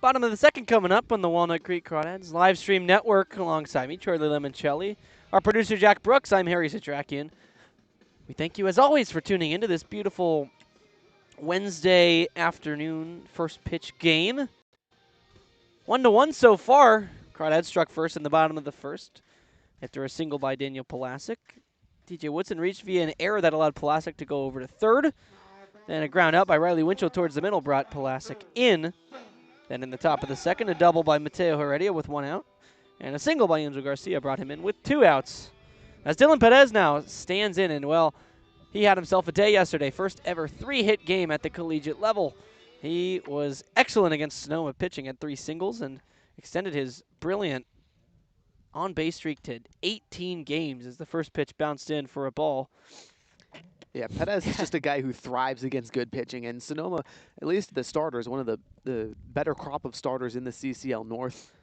Bottom of the second coming up on the Walnut Creek Crawdads live stream network. Alongside me, Charlie Limoncelli. Our producer, Jack Brooks. I'm Harry Setrakian. We thank you, as always, for tuning into this beautiful Wednesday afternoon first pitch game. 1-1 so far. Crawdads struck first in the bottom of the first after a single by Daniel Pulasic. TJ Woodson reached via an error that allowed Pulasic to go over to third. Then a ground out by Riley Winchell towards the middle brought Pulasic in. Then in the top of the second, a double by Mateo Heredia with 1 out. And a single by Angel Garcia brought him in with 2 outs. As Dylan Perez now stands in, and well, he had himself a day yesterday. First ever 3-hit game at the collegiate level. He was excellent against Sonoma, pitching at 3 singles and extended his brilliant on-base streak to 18 games as the first pitch bounced in for a ball. Yeah, Perez is just a guy who thrives against good pitching, and Sonoma, at least the starters, one of the better crop of starters in the CCL North,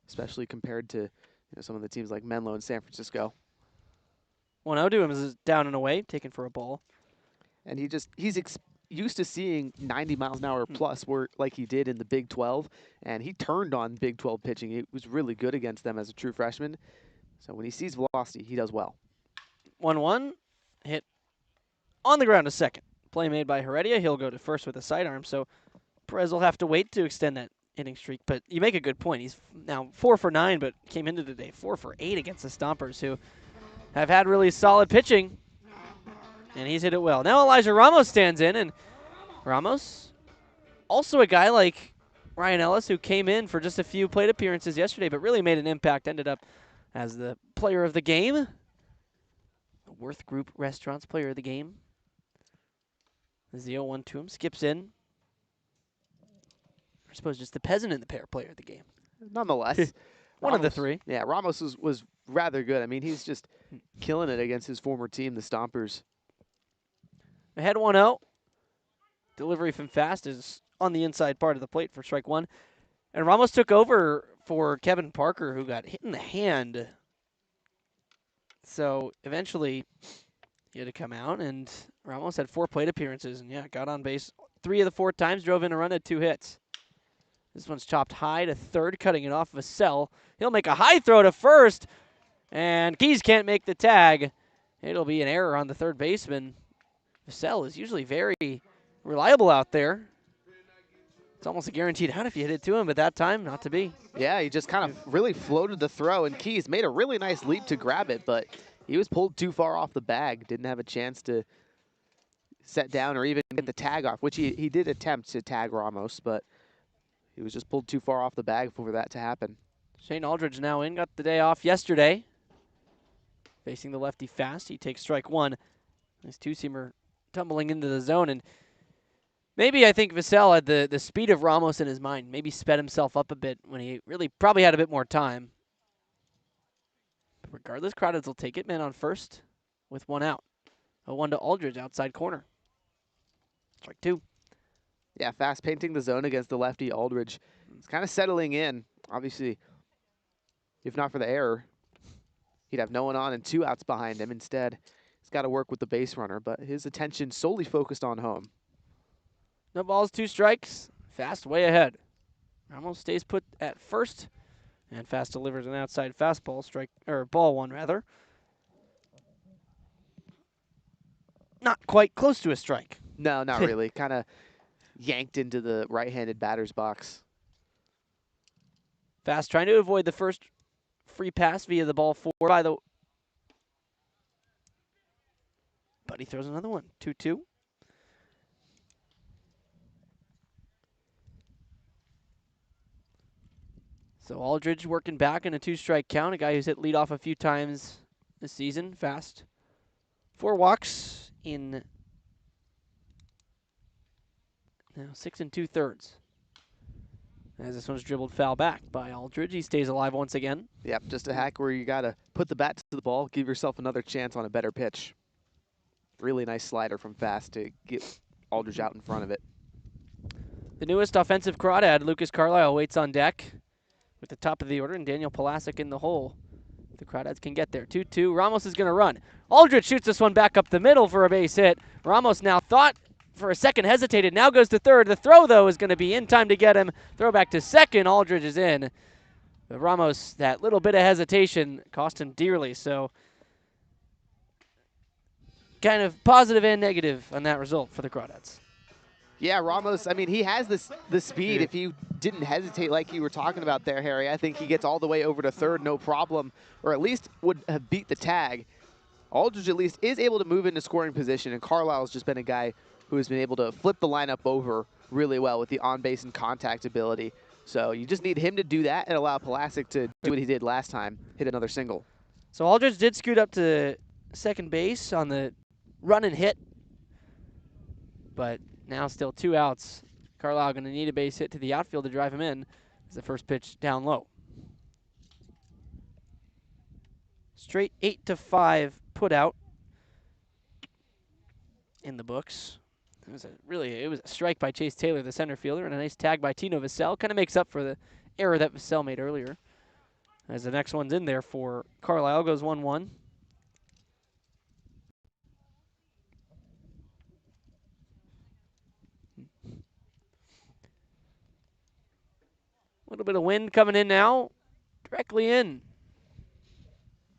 especially compared to some of the teams like Menlo and San Francisco. 1-0 to him is down and away, taken for a ball. And he's used to seeing 90 miles an hour plus, like he did in the Big 12, and he turned on Big 12 pitching. He was really good against them as a true freshman. So when he sees velocity, he does well. 1-1, hit on the ground to second. Play made by Heredia. He'll go to first with a sidearm, so Perez will have to wait to extend that hitting streak. But you make a good point. He's now 4 for 9, but came into today 4 for 8 against the Stompers, who have had really solid pitching, and he's hit it well. Now Elijah Ramos stands in, and Ramos, also a guy like Ryan Ellis, who came in for just a few plate appearances yesterday, but really made an impact, ended up as the player of the game. The Worth Group Restaurants player of the game. There's the 0-1 to him, skips in. I suppose just the peasant in the pair player of the game. Nonetheless. One of the three. Yeah, Ramos was rather good. I mean, he's just killing it against his former team, the Stompers. Ahead 1-0. Delivery from Fast is on the inside part of the plate for strike 1. And Ramos took over for Kevin Parker, who got hit in the hand. So eventually he had to come out, and Ramos had 4 plate appearances, and yeah, got on base 3 of the 4 times, drove in a run, had 2 hits. This one's chopped high to third, cutting it off Vassell. He'll make a high throw to first, and Keys can't make the tag. It'll be an error on the third baseman. Vassell is usually very reliable out there. It's almost a guaranteed out if you hit it to him, but that time, not to be. Yeah, he just kind of really floated the throw, and Keys made a really nice leap to grab it, but he was pulled too far off the bag. Didn't have a chance to set down or even get the tag off, which he did attempt to tag Ramos, but he was just pulled too far off the bag for that to happen. Shane Aldridge now in, got the day off yesterday. Facing the lefty Fast, he takes strike 1. Nice 2-seamer tumbling into the zone, and maybe I think Vassell had the speed of Ramos in his mind. Maybe sped himself up a bit when he really probably had a bit more time. But regardless, Crawdads will take it, man on first with 1 out. 0-1 to Aldridge, outside corner. Strike 2. Yeah, Fast painting the zone against the lefty Aldridge. He's kind of settling in. Obviously, if not for the error, he'd have no one on and 2 outs behind him. Instead, he's got to work with the base runner, but his attention solely focused on home. No balls, 2 strikes. Fast way ahead. Ramos stays put at first, and Fast delivers an outside fastball, ball 1 rather. Not quite close to a strike. No, not really. Kind of yanked into the right-handed batter's box. Fast trying to avoid the first free pass via the ball 4 by the... But he throws another one. 2-2. So Aldridge working back in a 2-strike count. A guy who's hit leadoff a few times this season. Fast. 4 walks in now 6 2/3. As this one's dribbled foul back by Aldridge. He stays alive once again. Yep, just a hack where you got to put the bat to the ball, give yourself another chance on a better pitch. Really nice slider from Fast to get Aldridge out in front of it. The newest offensive crawdad, Lucas Carlisle, waits on deck with the top of the order, and Daniel Pulasic in the hole. The Crawdads can get there. 2-2. Ramos is going to run. Aldridge shoots this one back up the middle for a base hit. Ramos now thought for a second hesitated, now goes to third. The throw, though, is going to be in time to get him. Throw back to second. Aldridge is in. But Ramos, that little bit of hesitation cost him dearly. So kind of positive and negative on that result for the Crawdads. Yeah, Ramos, I mean, he has the speed. If he didn't hesitate like you were talking about there, Harry, I think he gets all the way over to third, no problem, or at least would have beat the tag. Aldridge at least is able to move into scoring position, and Carlisle's just been a guy who has been able to flip the lineup over really well with the on-base and contact ability. So you just need him to do that and allow Pulasic to do what he did last time, hit another single. So Aldridge did scoot up to second base on the run and hit, but now still 2 outs. Carlisle going to need a base hit to the outfield to drive him in as the first pitch down low. Straight 8-5 put out in the books. It was a strike by Chase Taylor, the center fielder, and a nice tag by Tino Vassell. Kind of makes up for the error that Vassell made earlier. As the next one's in there for Carlisle, goes 1-1. A little bit of wind coming in now, directly in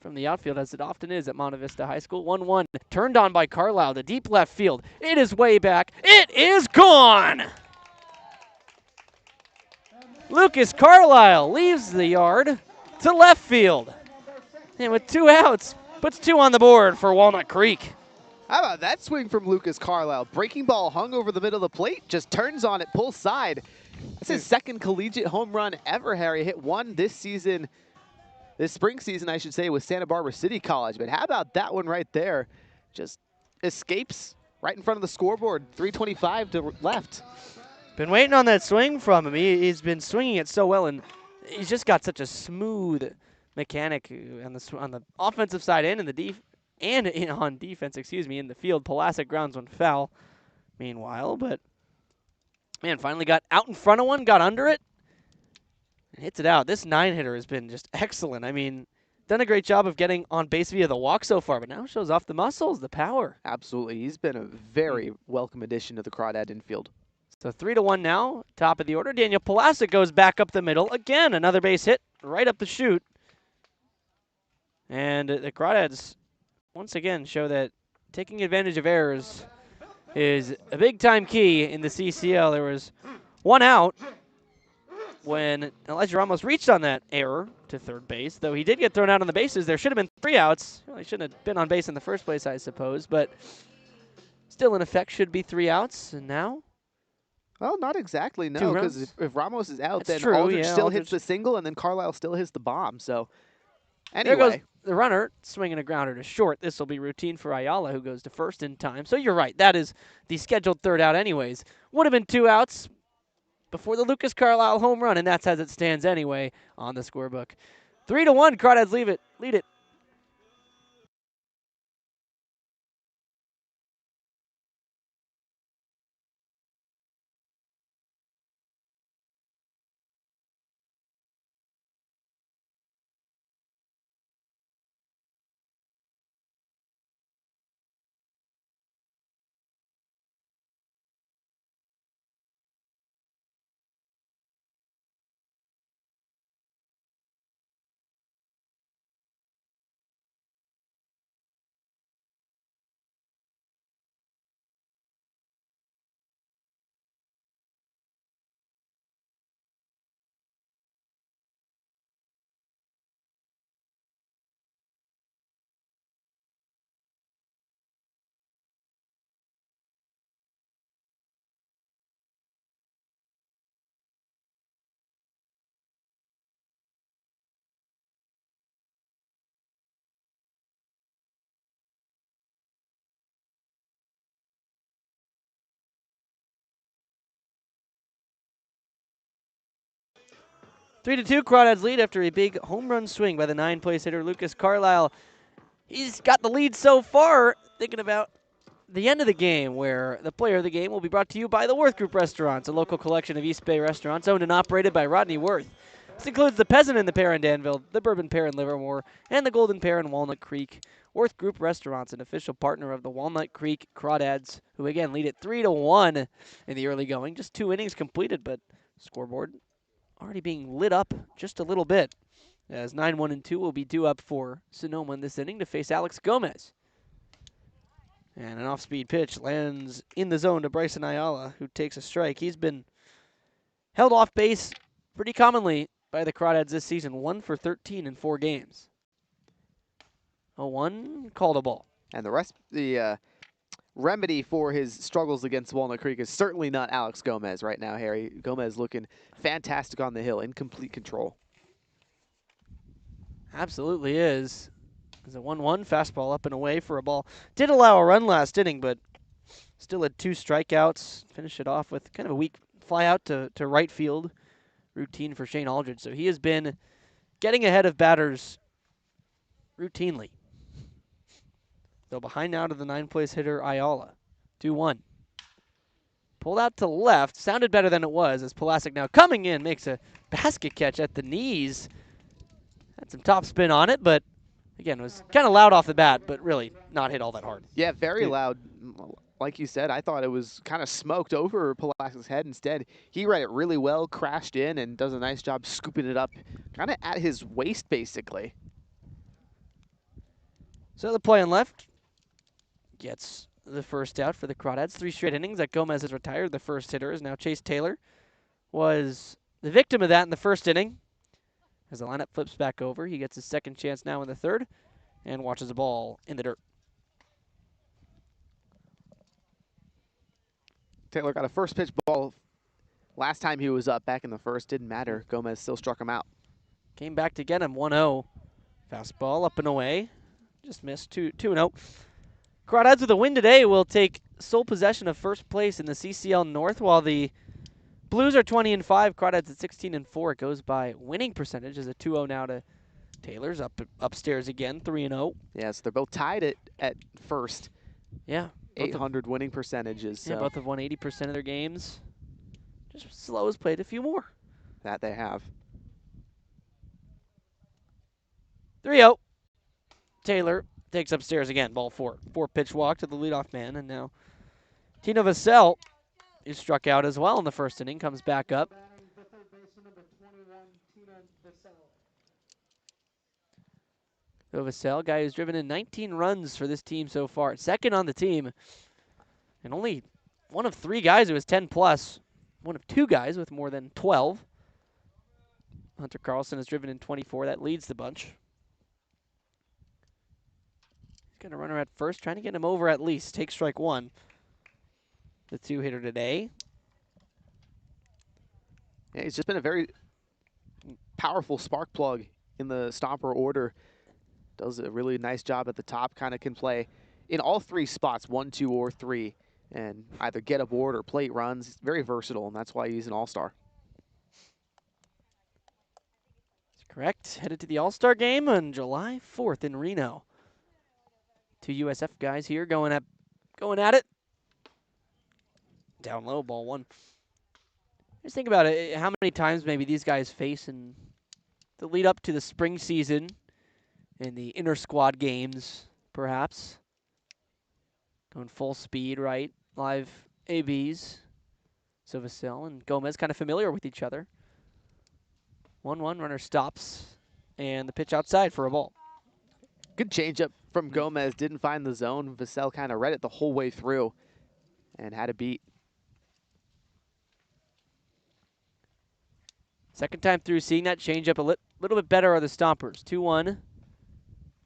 from the outfield, as it often is at Monte Vista High School. 1-1, turned on by Carlisle to deep left field. It is way back. It is gone! Lucas Carlisle leaves the yard to left field. And with 2 outs, puts 2 on the board for Walnut Creek. How about that swing from Lucas Carlisle? Breaking ball hung over the middle of the plate, just turns on it, pulls side. That's his second collegiate home run ever, Harry. Hit 1 this season, this spring season, I should say, with Santa Barbara City College. But how about that one right there? Just escapes right in front of the scoreboard, 325 to left. Been waiting on that swing from him. He's been swinging it so well, and he's just got such a smooth mechanic on the offensive side and in the on defense, in the field. Pulasic grounds one foul. Meanwhile, but man, finally got out in front of one, got under it, and hits it out. This 9-hitter has been just excellent. I mean, done a great job of getting on base via the walk so far, but now shows off the muscles, the power. Absolutely. He's been a very welcome addition to the Crawdad infield. So 3-1 now, top of the order. Daniel Pulasic goes back up the middle. Again, another base hit right up the chute. And the Crawdads, once again, show that taking advantage of errors is a big-time key in the CCL. There was 1 out when Elijah Ramos reached on that error to third base, though he did get thrown out on the bases. There should have been 3 outs. Well, he shouldn't have been on base in the first place, I suppose, but still in effect should be 3 outs, and now? Well, not exactly, no, 2 because runs. if Ramos is out, That's then true, Aldridge yeah, still Aldridge hits the single, and then Carlisle still hits the bomb, so There goes anyway. the runner, swinging a grounder to short. This will be routine for Ayala, who goes to first in time. So you're right, that is the scheduled 3rd out anyways. Would have been 2 outs before the Lucas Carlisle home run, and that's as it stands anyway on the scorebook. 3-1, Crawdads lead it. Three to 2, Crawdads lead after a big home run swing by the 9th-place hitter Lucas Carlisle. He's got the lead so far. Thinking about the end of the game, where the player of the game will be brought to you by the Worth Group Restaurants, a local collection of East Bay restaurants owned and operated by Rodney Worth. This includes the Peasant in the Pear in Danville, the Bourbon Pear in Livermore, and the Golden Pear in Walnut Creek. Worth Group Restaurants, an official partner of the Walnut Creek Crawdads, who again lead it 3-1 in the early going. Just 2 innings completed, but scoreboard already being lit up just a little bit, as 9-1-2 will be due up for Sonoma in this inning to face Alex Gomez. And an off-speed pitch lands in the zone to Bryson Ayala, who takes a strike. He's been held off base pretty commonly by the Crawdads this season, 1 for 13 in 4 games. 0-1, called a ball. And the remedy for his struggles against Walnut Creek is certainly not Alex Gomez right now, Harry. Gomez looking fantastic on the hill, in complete control. Absolutely is. It's a 1-1 fastball up and away for a ball. Did allow a run last inning, but still had 2 strikeouts. Finished it off with kind of a weak fly out to right field. Routine for Shane Aldridge. So he has been getting ahead of batters routinely. So behind now to the 9th-place hitter, Ayala. 2-1. Pulled out to left. Sounded better than it was as Pulasic now coming in makes a basket catch at the knees. Had some top spin on it, but again, was kind of loud off the bat, but really not hit all that hard. Yeah, very loud. Like you said, I thought it was kind of smoked over Pulasic's head. Instead, he read it really well, crashed in, and does a nice job scooping it up kind of at his waist, basically. So the play on left gets the first out for the Crawdads. 3 straight innings that Gomez has retired. The first hitter is now Chase Taylor. Was the victim of that in the first inning. As the lineup flips back over, he gets his second chance now in the third and watches the ball in the dirt. Taylor got a first pitch ball last time he was up back in the first. Didn't matter. Gomez still struck him out. Came back to get him 1-0. Fastball up and away. Just missed 2-0. Crawdads with a win today will take sole possession of first place in the CCL North, while the Blues are 20-5. Crawdads at 16-4. It goes by winning percentage as a 2-0 now to Taylor's upstairs again, 3-0. Yeah, so they're both tied at first. Yeah. 800 winning percentages. Yeah, both have won 80% of their games. Just Slow has played a few more. That they have. 3-0. Taylor takes upstairs again, ball 4. 4-pitch walk to the leadoff man, and now Tino Vassell is struck out as well in the first inning, comes back up. Vassell, guy who's driven in 19 runs for this team so far. Second on the team, and only one of 3 guys who has 10+. One of 2 guys with more than 12. Hunter Carlson has driven in 24. That leads the bunch. He's going to run her at first, trying to get him over at least. Take strike 1. The 2-hitter today. Yeah, he's just been a very powerful spark plug in the Stomper order. Does a really nice job at the top, kind of can play in all 3 spots, 1, 2, or 3, and either get aboard or plate runs. He's very versatile, and that's why he's an all-star. That's correct. Headed to the All-Star game on July 4th in Reno. 2 USF guys here going at it. Down low, ball 1. Just think about it, how many times maybe these guys face in the lead up to the spring season in the inter-squad games, perhaps. Going full speed, right? Live ABs. So Vassell and Gomez kind of familiar with each other. 1-1, runner stops, and the pitch outside for a ball. Good changeup from Gomez, didn't find the zone. Vassell kind of read it the whole way through and had a beat. Second time through seeing that changeup a little bit better are the Stompers. 2-1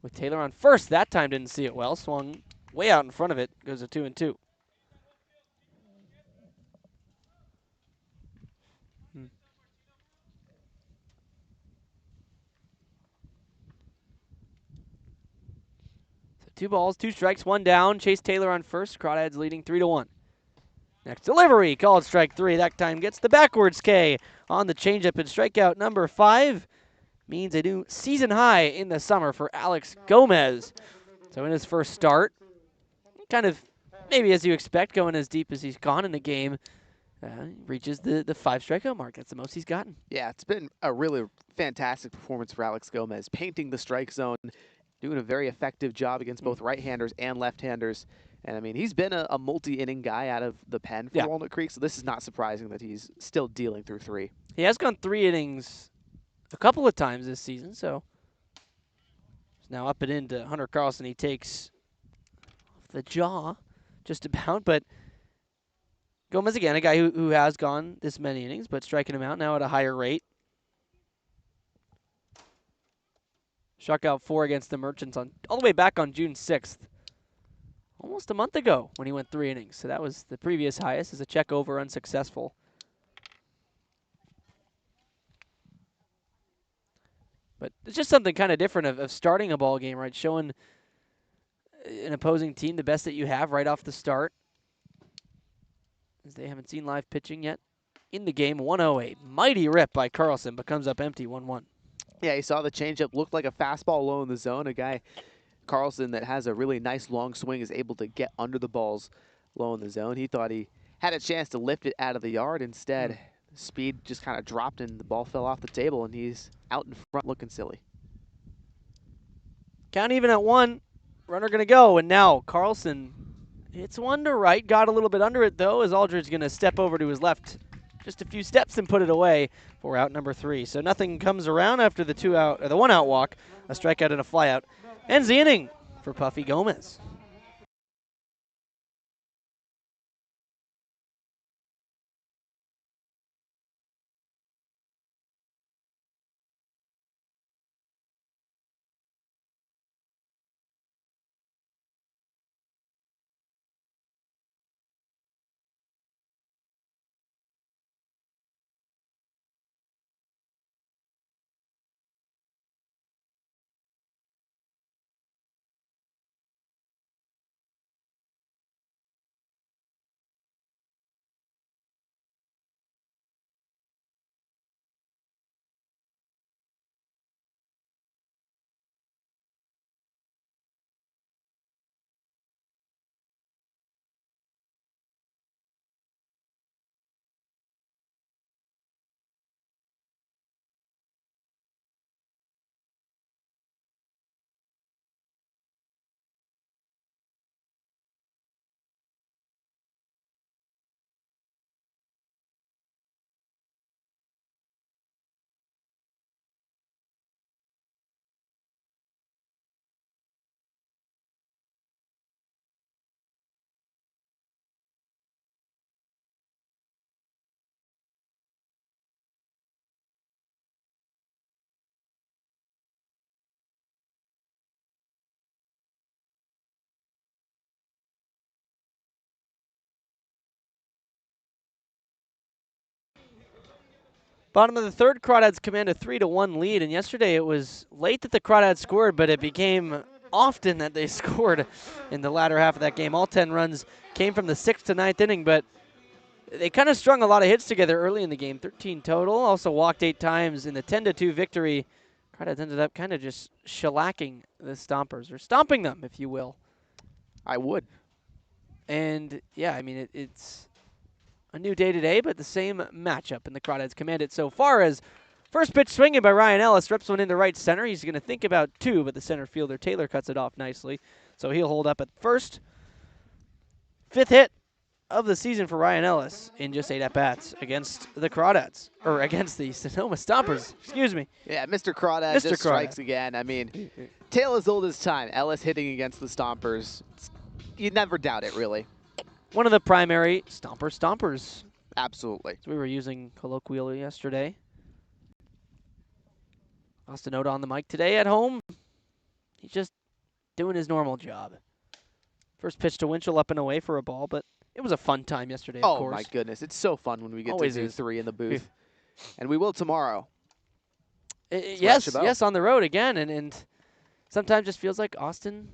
with Taylor on first. That time didn't see it well. Swung way out in front of it. Goes to 2-2. So 2 balls, 2 strikes, 1 down. Chase Taylor on first. Crawdads leading 3-1. Next delivery, called strike 3. That time gets the backwards K on the changeup, and strikeout number 5 means a new season high in the summer for Alex Gomez. So in his first start, kind of maybe as you expect, going as deep as he's gone in the game, reaches the 5 strikeout mark. That's the most he's gotten. Yeah, it's been a really fantastic performance for Alex Gomez, painting the strike zone, doing a very effective job against both right-handers and left-handers. And, I mean, he's been a multi-inning guy out of the pen for Walnut Creek, so this is not surprising that he's still dealing through 3. He has gone 3 innings a couple of times this season, so he's now up and into Hunter Carlson. He takes the jaw just about, but Gomez, again, a guy who has gone this many innings, but striking him out now at a higher rate. Struck out 4 against the Merchants all the way back on June 6th. Almost a month ago when he went 3 innings. So that was the previous highest as a check over unsuccessful. But it's just something kind of different of starting a ball game, right? Showing an opposing team the best that you have right off the start. As they haven't seen live pitching yet in the game. 1-0, a mighty rip by Carlson, but comes up empty 1-1. Yeah, he saw the changeup, looked like a fastball low in the zone. A guy, Carlson, that has a really nice long swing, is able to get under the balls low in the zone. He thought he had a chance to lift it out of the yard. Instead, speed just kind of dropped and the ball fell off the table, and he's out in front looking silly. Count even at 1. Runner going to go, and now Carlson hits one to right. Got a little bit under it, though, as Aldridge going to step over to his left just a few steps and put it away for out number 3. So nothing comes around after the 1-out walk, a strikeout and a flyout. Ends the inning for Puffy Gomez. Bottom of the 3rd, Crawdads command a 3-1 lead, and yesterday it was late that the Crawdads scored, but it became often that they scored in the latter half of that game. All 10 runs came from the 6th to 9th inning, but they kind of strung a lot of hits together early in the game, 13 total. Also walked 8 times in the 10-2 victory. Crawdads ended up kind of just shellacking the Stompers, or stomping them, if you will. I would. And, yeah, I mean, it's a new day today, but the same matchup, and the Crawdads command it so far as first pitch swinging by Ryan Ellis, rips one into right center. He's going to think about 2, but the center fielder Taylor cuts it off nicely, so he'll hold up at first. 5th hit of the season for Ryan Ellis in just 8 at-bats against the Crawdads, or against the Sonoma Stompers, excuse me. Yeah, Mr. Crawdad just strikes again. I mean, tale as old as time. Ellis hitting against the Stompers. You'd never doubt it, really. One of the primary stompers. Absolutely. So we were using colloquially yesterday. Austin Oda on the mic today at home. He's just doing his normal job. First pitch to Winchell up and away for a ball, but it was a fun time yesterday, of course. Oh, my goodness. It's so fun when we get Always to do is. 3 in the booth. And we will tomorrow. Yes, on the road again. And sometimes just feels like Austin,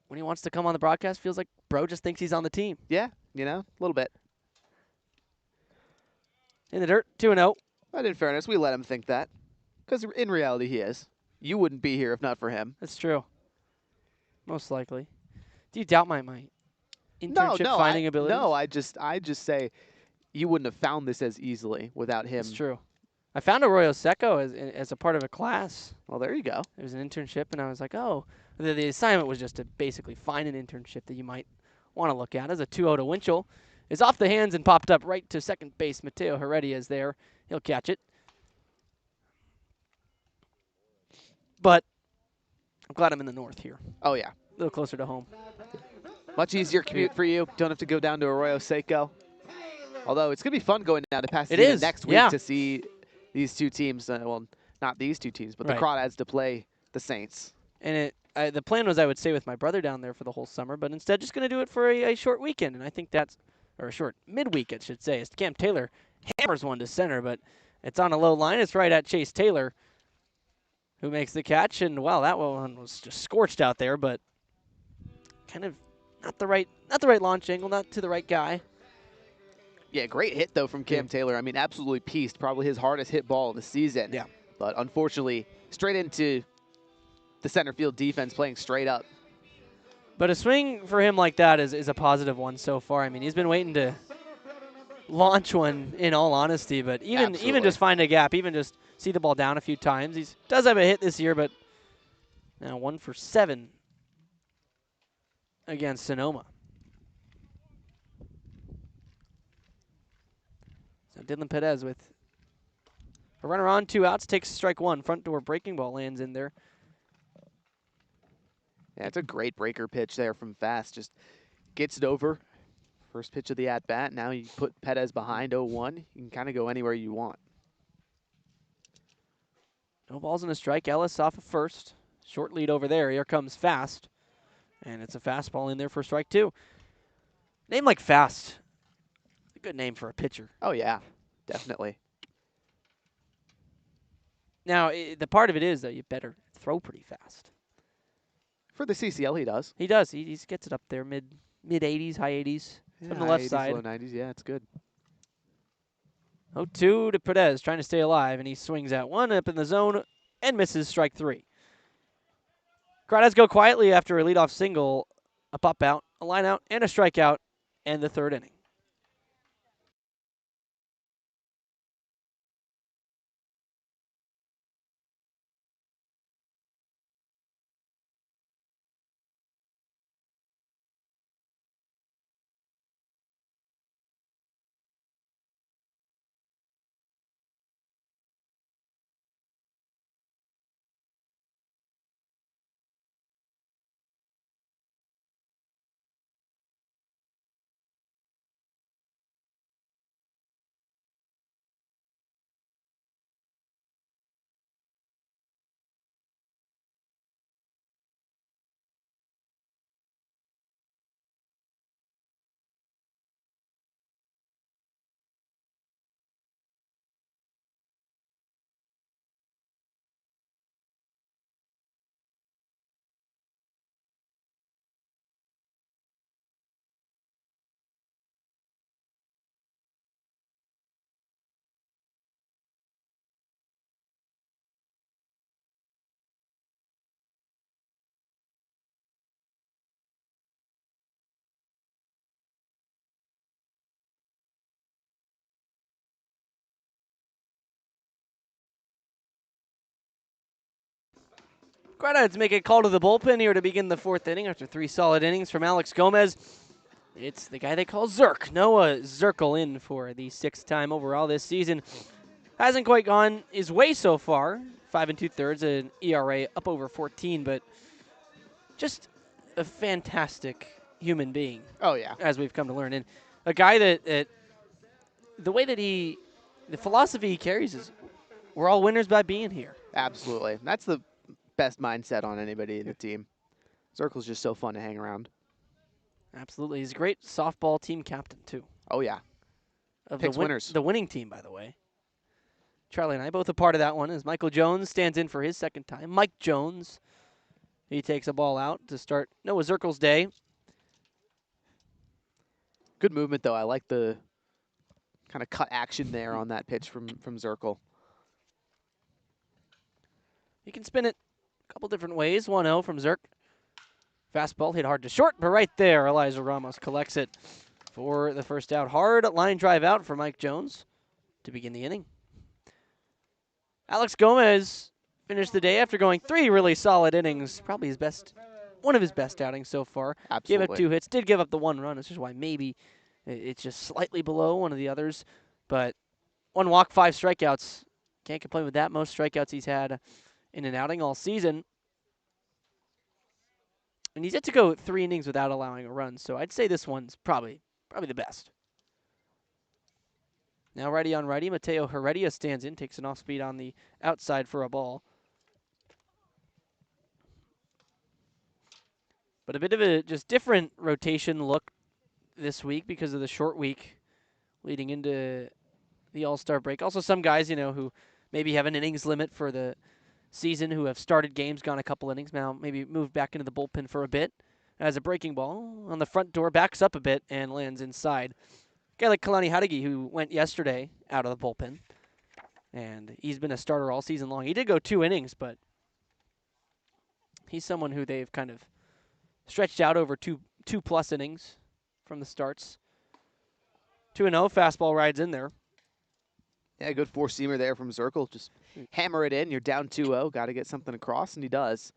when he wants to come on the broadcast, feels like bro just thinks he's on the team. Yeah, you know, a little bit. In the dirt, 2-0. But in fairness, we let him think that. Because in reality, he is. You wouldn't be here if not for him. That's true. Most likely. Do you doubt my internship finding ability? No, I just say you wouldn't have found this as easily without him. That's true. I found Arroyo Seco as a part of a class. Well, there you go. It was an internship, and I was like, oh. The assignment was just to basically find an internship that you might want to look at. As a 2-0 to Winchell is off the hands and popped up right to second base. Mateo Heredia is there. He'll catch it. But I'm glad I'm in the north here. Oh, yeah. A little closer to home. Much easier commute for you. Don't have to go down to Arroyo Seco. Although it's going to be fun going down to Pasadena next week to see these two teams. Well, not these two teams, but the Crawdads to play the Saints. And the plan was I would stay with my brother down there for the whole summer, but instead just going to do it for a short weekend. And I think that's, or a short midweek, I should say. As Cam Taylor hammers one to center, but it's on a low line. It's right at Chase Taylor, who makes the catch. And, wow, that one was just scorched out there, but kind of not the right launch angle, not to the right guy. Yeah, great hit, though, from Cam Taylor. I mean, absolutely pieced. Probably his hardest hit ball of the season. Yeah. But unfortunately, straight into the center field defense playing straight up. But a swing for him like that is a positive one so far. I mean, he's been waiting to launch one, in all honesty. But even just find a gap, even just see the ball down a few times. He does have a hit this year, but now 1 for 7 against Sonoma. So Dylan Perez with a runner on, 2 outs, takes strike 1. Front door breaking ball lands in there. Yeah, it's a great breaker pitch there from Fast. Just gets it over. First pitch of the at-bat. Now you put Perez behind 0-1. You can kind of go anywhere you want. No balls and a strike. Ellis off of first. Short lead over there. Here comes Fast. And it's a fastball in there for strike 2. Name like Fast. A good name for a pitcher. Oh, yeah. Definitely. Now, the part of it is that you better throw pretty fast. For the CCL, he does. He does. He gets it up there, mid 80s, high 80s. Yeah, from the left 80s, side. low 90s. Yeah, it's good. 0-2 to Perez, trying to stay alive, and he swings at one up in the zone and misses strike 3. Crawdads go quietly after a leadoff single, a pop out, a line out, and a strikeout, and the 3rd inning. Crawdads make a call to the bullpen here to begin the 4th inning after 3 solid innings from Alex Gomez. It's the guy they call Zirk. Noah Zirkle in for the 6th time overall this season. Hasn't quite gone his way so far. 5 2/3, an ERA up over 14, but just a fantastic human being. Oh, yeah. As we've come to learn. And a guy that the way that the philosophy he carries is we're all winners by being here. Absolutely. That's the best mindset on anybody in the team. Zirkle's just so fun to hang around. Absolutely. He's a great softball team captain, too. Oh, yeah. Picks winners. The winning team, by the way. Charlie and I both a part of that one as Michael Jones stands in for his 2nd time. Mike Jones, he takes a ball out to start Noah Zirkle's day. Good movement, though. I like the kind of cut action there on that pitch from Zirkle. He can spin it a couple different ways. 1-0 from Zirk. Fastball hit hard to short, but right there, Elijah Ramos collects it. for the first out. Hard line drive out for Mike Jones to begin the inning. Alex Gomez finished the day after going 3 really solid innings. Probably his best, one of his best outings so far. Absolutely. Gave up 2 hits, did give up the 1 run. This is why maybe it's just slightly below one of the others. But 1 walk, 5 strikeouts. Can't complain with that. Most strikeouts he's had in an outing all season. And he's yet to go 3 innings without allowing a run. So I'd say this one's probably the best. Now righty on righty, Mateo Heredia stands in, takes an off speed on the outside for a ball. But a bit of a just different rotation look this week because of the short week leading into the All-Star break. Also some guys, who maybe have an innings limit for the season, who have started games, gone a couple innings, now maybe moved back into the bullpen for a bit. As a breaking ball on the front door, backs up a bit and lands inside. A guy like Kalani Hadagi, who went yesterday out of the bullpen, and he's been a starter all season long. He did go 2 innings, but he's someone who they've kind of stretched out over two plus innings from the starts. 2-0, fastball rides in there. Yeah, good 4-seamer there from Zirkle. Just hammer it in. You're down 2-0. Got to get something across, and he does.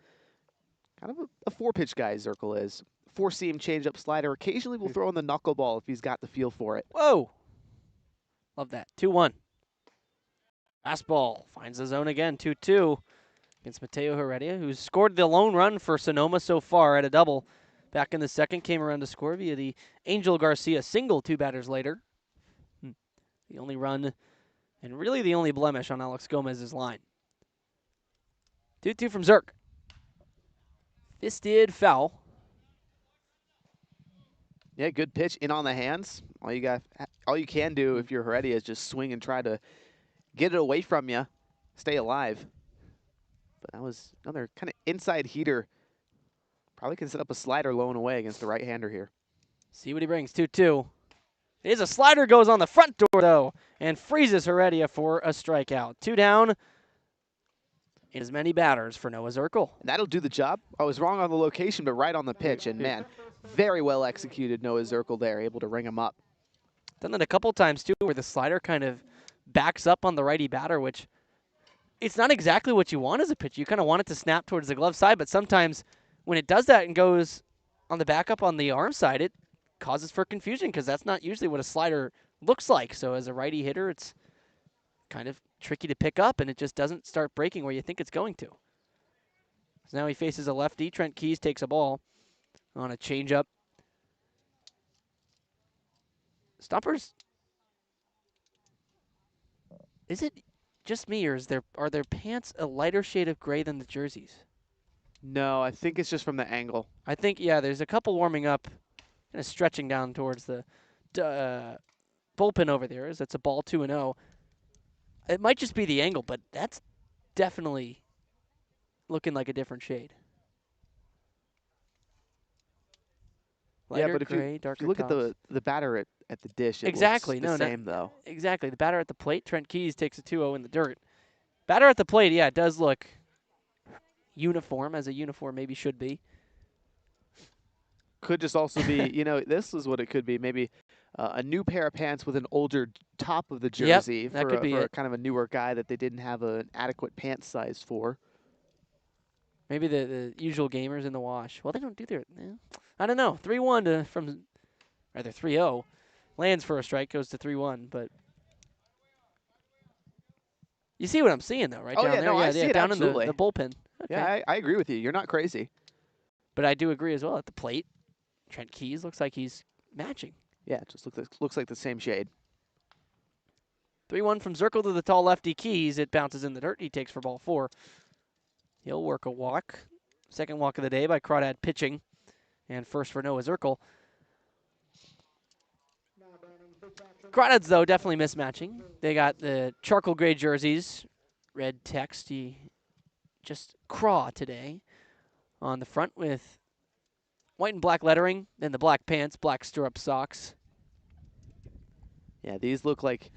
Kind of a 4-pitch guy, Zirkle is. 4-seam, changeup, slider. Occasionally will throw in the knuckleball if he's got the feel for it. Whoa! Love that. 2-1. Fastball finds the zone again. 2-2 against Mateo Heredia, who's scored the lone run for Sonoma so far at a double. Back in the second, came around to score via the Angel Garcia single 2 batters later. The only run and really the only blemish on Alex Gomez's line. 2-2 from Zirk. Fisted foul. Yeah, good pitch in on the hands. All you can do if you're Heredia is just swing and try to get it away from you, stay alive. But that was another kind of inside heater. Probably can set up a slider low and away against the right-hander here. See what he brings. 2-2. Here's a slider, goes on the front door though, and freezes Heredia for a strikeout. 2 down. As many batters for Noah Zirkle. And that'll do the job. I was wrong on the location, but right on the pitch. And man, very well executed Noah Zirkle there, able to ring him up. Done that a couple times too, where the slider kind of backs up on the righty batter, which it's not exactly what you want as a pitcher. You kind of want it to snap towards the glove side, but sometimes when it does that and goes on the backup on the arm side, it causes for confusion because that's not usually what a slider looks like. So as a righty hitter, it's kind of tricky to pick up, and it just doesn't start breaking where you think it's going to. So now he faces a lefty. Trent Keys takes a ball on a changeup. Stompers, is it just me, or are their pants a lighter shade of gray than the jerseys? No, I think it's just from the angle. I think, yeah, there's a couple warming up, kind of stretching down towards the bullpen over there, as it's a ball 2-0. It might just be the angle, but that's definitely looking like a different shade. Lighter yeah, but gray, if darker you look tops. at the batter at the dish, it Exactly. looks the same, though. Exactly. The batter at the plate, Trent Keys, takes a 2-0 in the dirt. Batter at the plate, yeah, it does look uniform, as a uniform maybe should be. Could just also be, this is what it could be. Maybe a new pair of pants with an older top of the jersey that could be for it. kind of a newer guy that they didn't have an adequate pant size for. Maybe the usual gamers in the wash. Well, they don't do their... I don't know. 3-1 rather 3-0. Lands for a strike, goes to 3-1, but... You see what I'm seeing, though, right? Oh, down yeah, there? no, I see it, down absolutely. in the bullpen. Okay. Yeah, I agree with you. You're not crazy. But I do agree as well. At the plate, Trent Keys looks like he's matching. Yeah, it just looks like the same shade. 3-1 from Zirkle to the tall lefty Keys. It bounces in the dirt. He takes for ball 4. He'll work a walk. Second walk of the day by Crawdad pitching. And first for Noah Zirkle. Crawdads, though, definitely mismatching. They got the charcoal gray jerseys, red text. He just Craw today on the front with white and black lettering, then the black pants, black stirrup socks. Yeah, these look like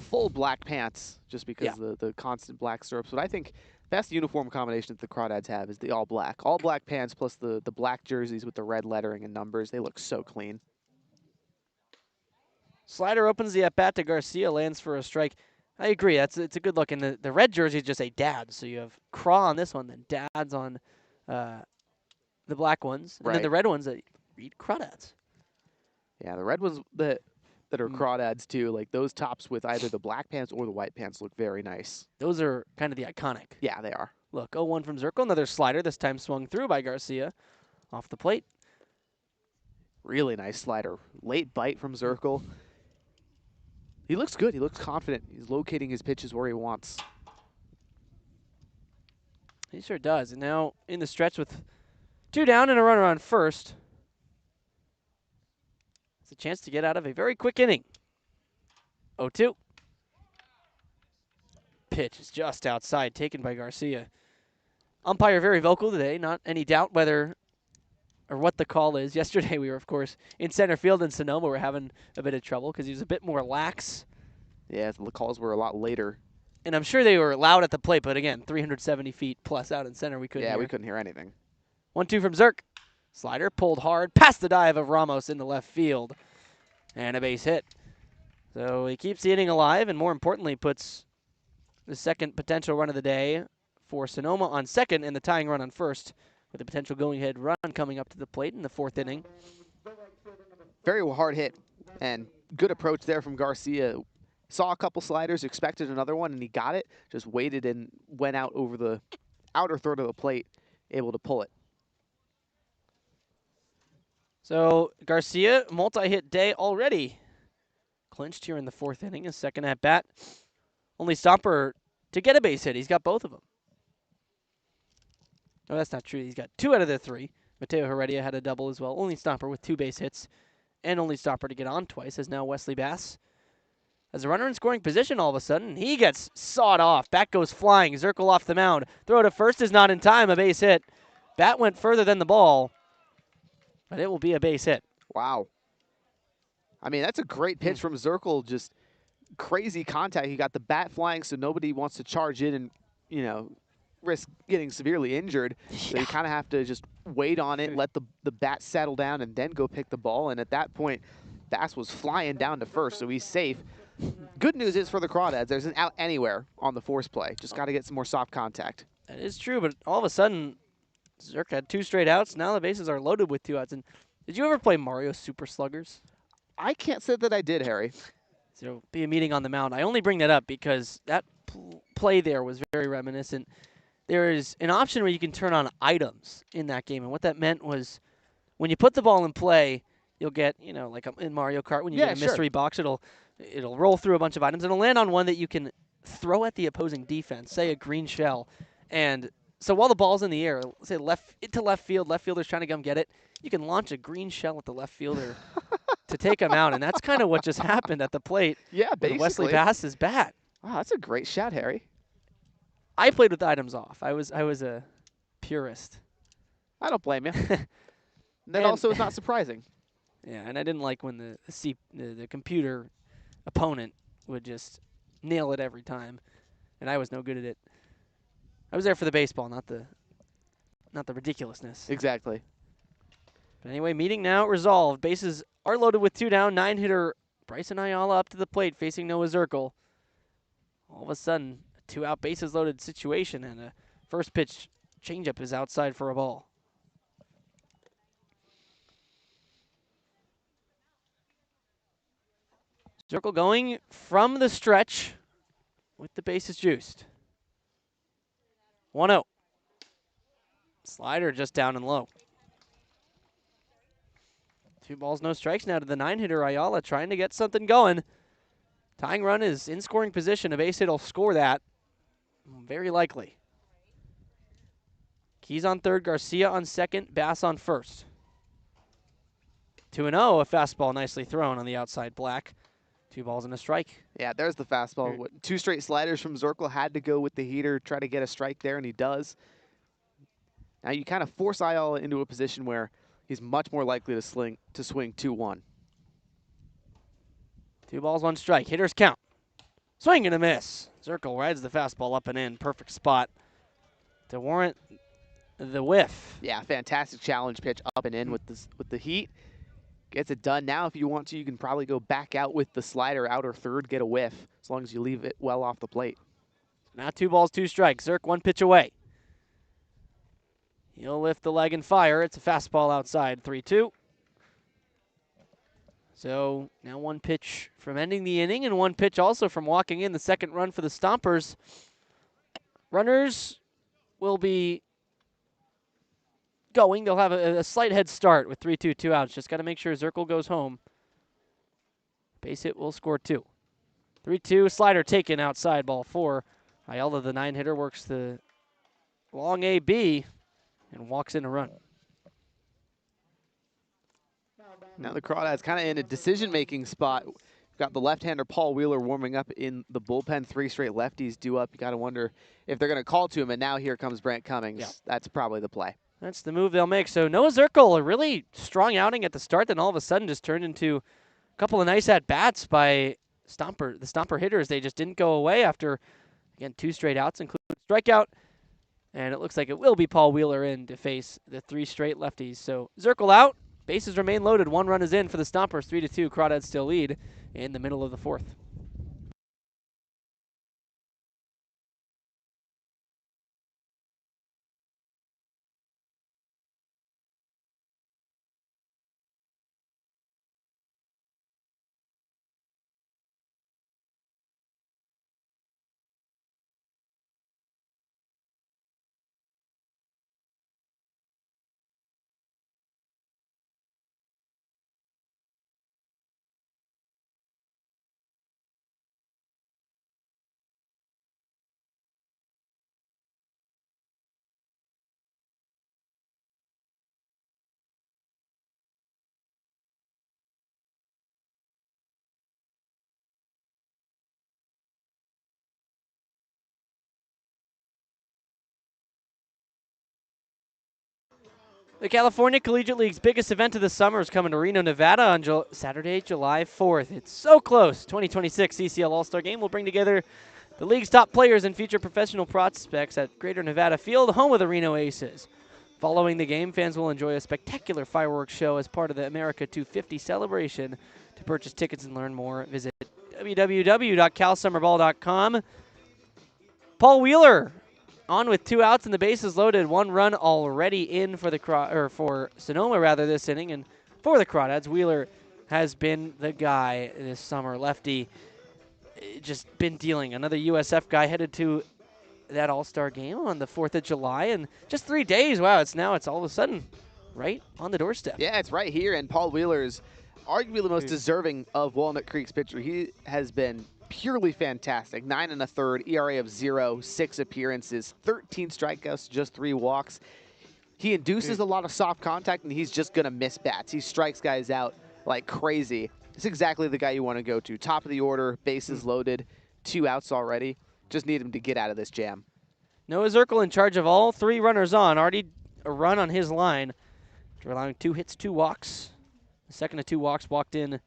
full black pants just because the constant black stirrups. But I think best uniform combination that the Crawdads have is the all black. All black pants plus the black jerseys with the red lettering and numbers. They look so clean. Slider opens the at-bat to Garcia, lands for a strike. I agree. It's a good look. And the red jersey is just a dad. So you have Craw on this one, then dads on the black ones. And then the red ones that read Crawdads. Yeah, the red ones that are Crawdads too, like those tops with either the black pants or the white pants look very nice. Those are kind of the iconic. Yeah, they are. Look, 0-1 from Zirkle. Another slider, this time swung through by Garcia off the plate. Really nice slider. Late bite from Zirkle. He looks good. He looks confident. He's locating his pitches where he wants. He sure does. And now in the stretch with 2 down and a runner on first. It's a chance to get out of a very quick inning. 0-2. Pitch is just outside, taken by Garcia. Umpire very vocal today. Not any doubt whether or what the call is. Yesterday we were, of course, in center field in Sonoma. We're having a bit of trouble because he was a bit more lax. Yeah, the calls were a lot later. And I'm sure they were loud at the plate, but again, 370 feet plus out in center, we couldn't hear. Yeah, we couldn't hear anything. 1-2 from Zirk. Slider pulled hard, past the dive of Ramos into left field. And a base hit. So he keeps the inning alive and, more importantly, puts the second potential run of the day for Sonoma on second and the tying run on first, with a potential going-ahead run coming up to the plate in the 4th inning. Very hard hit and good approach there from Garcia. Saw a couple sliders, expected another one, and he got it. Just waited and went out over the outer third of the plate, able to pull it. So Garcia, multi-hit day already. Clinched here in the 4th inning, his second at-bat. Only Stomper to get a base hit. He's got both of them. No, that's not true. He's got 2 out of the 3. Mateo Heredia had a double as well. Only Stomper with 2 base hits. And only Stomper to get on twice is now Wesley Bass. As a runner in scoring position, all of a sudden, he gets sawed off. Bat goes flying. Zirkle off the mound. Throw to first is not in time. A base hit. Bat went further than the ball, but it will be a base hit. Wow. I mean, that's a great pitch from Zirkle. Just crazy contact. He got the bat flying, so nobody wants to charge in and, you know, risk getting severely injured. So you kind of have to just wait on it, let the bat settle down, and then go pick the ball. And at that point, Bass was flying down to first, so he's safe. Good news is for the Crawdads, there's an out anywhere on the force play. Just got to get some more soft contact. That is true, but all of a sudden, Zirk had 2 straight outs. Now the bases are loaded with 2 outs. And did you ever play Mario Super Sluggers? I can't say that I did, Harry. So there'll be a meeting on the mound. I only bring that up because that play there was very reminiscent. There is an option where you can turn on items in that game, and what that meant was when you put the ball in play, you'll get, you know, like in Mario Kart, when you get a mystery box, it'll roll through a bunch of items, and it'll land on one that you can throw at the opposing defense, say a green shell. And so while the ball's in the air, say left field, left fielder's trying to come get it, you can launch a green shell at the left fielder to take him out, and that's kind of what just happened at the plate. Yeah, basically. With Wesley Bass's bat. Wow, that's a great shot, Harry. I played with items off. I was a purist. I don't blame you. That also is not surprising. Yeah, and I didn't like when the computer opponent would just nail it every time, and I was no good at it. I was there for the baseball, not the ridiculousness. Exactly. But anyway, meeting now resolved. Bases are loaded with 2 down. 9-hitter Bryson Ayala up to the plate, facing Noah Zirkle. All of a sudden, a 2-out bases loaded situation, and a first pitch changeup is outside for a ball. Zirkle going from the stretch with the bases juiced. 1-0. Slider just down and low. 2 balls, no strikes now to the 9-hitter Ayala, trying to get something going. Tying run is in scoring position. A base hit will score that. Very likely. Keys on third, Garcia on second, Bass on first. 2-0, a fastball nicely thrown on the outside black. 2 balls and a strike. Yeah, there's the fastball. 2 straight sliders from Zirkle. Had to go with the heater, try to get a strike there, and he does. Now you kind of force Ayala into a position where he's much more likely to swing 2-1. 2 balls, 1 strike. Hitters count. Swing and a miss. Zirkle rides the fastball up and in. Perfect spot to warrant the whiff. Yeah, fantastic challenge pitch up and in with the heat. Gets it done. Now, if you want to, you can probably go back out with the slider, outer third, get a whiff, as long as you leave it well off the plate. Now 2 balls, 2 strikes. Zerk 1 pitch away. He'll lift the leg and fire. It's a fastball outside, 3-2. So now 1 pitch from ending the inning and 1 pitch also from walking in the second run for the Stompers. Runners will be going. They'll have a slight head start with 3-2, 2 outs. Just got to make sure Zirkle goes home. Base hit will score 2. 3-2, slider taken outside, ball 4. Ayala, the 9-hitter, works the long AB and walks in a run. Now the Crawdads kind of in a decision-making spot. We've got the left-hander Paul Wheeler warming up in the bullpen. 3 straight lefties due up. You got to wonder if they're going to call to him, and now here comes Brant Cummings. Yeah. That's probably the play. That's the move they'll make. So Noah Zirkle, a really strong outing at the start, then all of a sudden just turned into a couple of nice at-bats by the Stomper hitters. They just didn't go away after, again, 2 straight outs, including a strikeout. And it looks like it will be Paul Wheeler in to face the 3 straight lefties. So Zirkle out. Bases remain loaded. 1 run is in for the Stompers. 3-2. Crawdads still lead in the middle of the 4th. The California Collegiate League's biggest event of the summer is coming to Reno, Nevada on Saturday, July 4th. It's so close. 2026 CCL All-Star Game will bring together the league's top players and feature professional prospects at Greater Nevada Field, home of the Reno Aces. Following the game, fans will enjoy a spectacular fireworks show as part of the America 250 celebration. To purchase tickets and learn more, visit www.calsummerball.com. Paul Wheeler on with 2 outs and the bases loaded. 1 run already in for for Sonoma this inning, and for the Crawdads, Wheeler has been the guy this summer. Lefty, just been dealing. Another USF guy headed to that All-Star game on the 4th of July, and just 3 days. Wow, it's all of a sudden right on the doorstep. Yeah, it's right here, and Paul Wheeler's arguably the most deserving of Walnut Creek's pitcher. He has been purely fantastic. 9 1/3, ERA of 0, 6 appearances, 13 strikeouts, just 3 walks. He induces a lot of soft contact, and he's just going to miss bats. He strikes guys out like crazy. It's exactly the guy you want to go to. Top of the order, bases loaded, 2 outs already. Just need him to get out of this jam. Noah Zirkle in charge of all 3 runners on. Already a run on his line, allowing 2 hits, 2 walks. The second of 2 walks walked in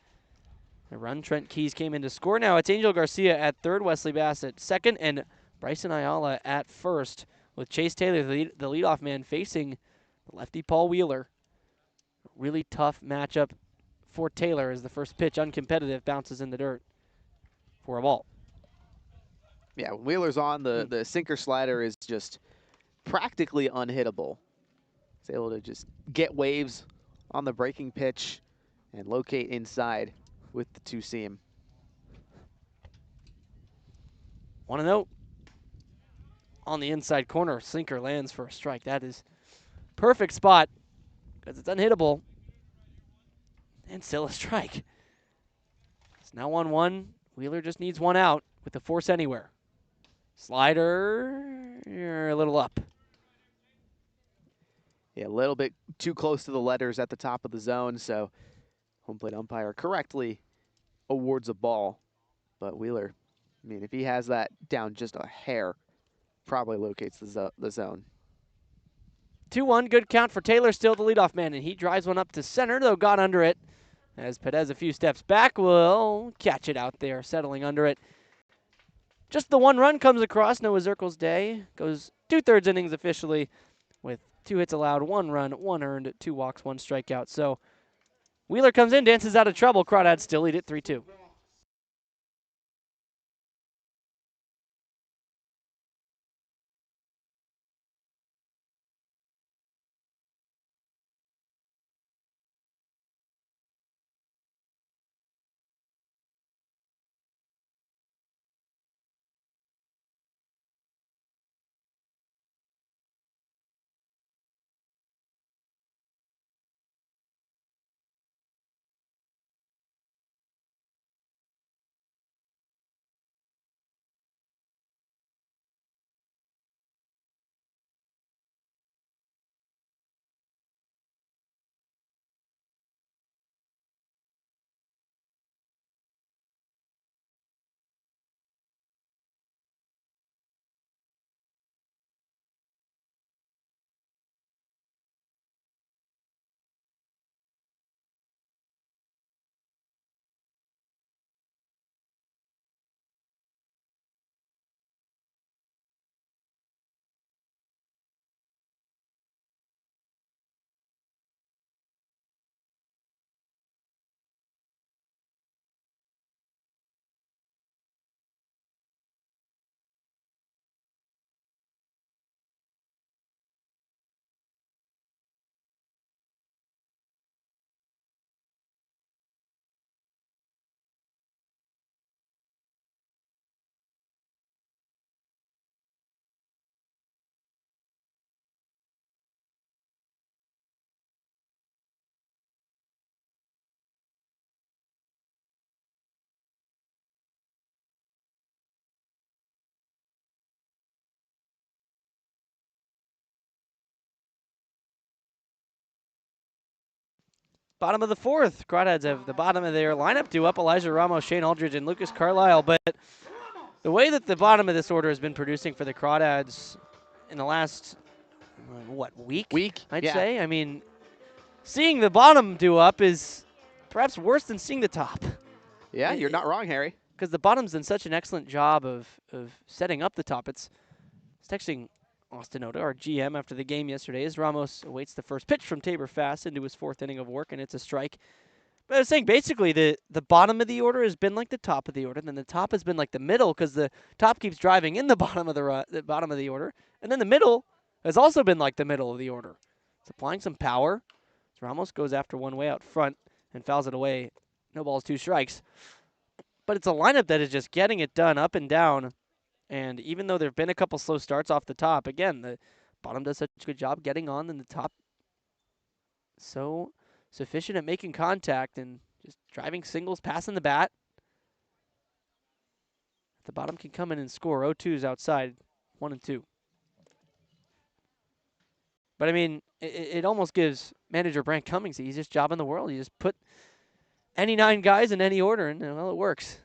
a run. Trent Keys came in to score. Now it's Angel Garcia at third, Wesley Bass at second, and Bryson Ayala at first, with Chase Taylor, the leadoff man, facing the lefty Paul Wheeler. Really tough matchup for Taylor as the first pitch, uncompetitive, bounces in the dirt for a ball. Yeah, when Wheeler's on, the sinker slider is just practically unhittable. He's able to just get waves on the breaking pitch and locate inside with the 2-seam. 1-0 on the inside corner. Sinker lands for a strike. That is perfect spot because it's unhittable. And still a strike. It's now 1-1. Wheeler just needs 1 out with the force anywhere. Slider, you're a little up. Yeah, a little bit too close to the letters at the top of the zone, so home plate umpire correctly awards a ball. But Wheeler, I mean, if he has that down just a hair, probably locates the zone. 2-1, good count for Taylor, still the leadoff man, and he drives one up to center, though got under it. As Perez a few steps back will catch it out there, settling under it. Just the 1 run comes across. Noah Zirkle's day goes 2/3 innings officially with 2 hits allowed, 1 run, 1 earned, 2 walks, 1 strikeout. So Wheeler comes in, dances out of trouble. Crawdads still lead it 3-2. Bottom of the fourth. Crawdads have the bottom of their lineup due up. Elijah Ramos, Shane Aldridge, and Lucas Carlisle. But the way that the bottom of this order has been producing for the Crawdads in the last, week? I'd say. I mean, seeing the bottom due up is perhaps worse than seeing the top. Yeah, you're not wrong, Harry. Because the bottom's done such an excellent job of setting up the top. It's texting Austin Oda, our GM, after the game yesterday, as Ramos awaits the first pitch from Tabor Fast into his fourth inning of work, and it's a strike. But I was saying, basically, the bottom of the order has been like the top of the order, and then the top has been like the middle, because the top keeps driving in the bottom of the bottom of the order, and then the middle has also been like the middle of the order. It's applying some power. So Ramos goes after one way out front and fouls it away. No balls, 2 strikes. But it's a lineup that is just getting it done up and down. And even though there have been a couple slow starts off the top, again, the bottom does such a good job getting on, and the top so sufficient at making contact and just driving singles, passing the bat. The bottom can come in and score. 0-2s outside, 1-2. But, I mean, it almost gives manager Brant Cummings the easiest job in the world. You just put any 9 guys in any order, and, well, it works.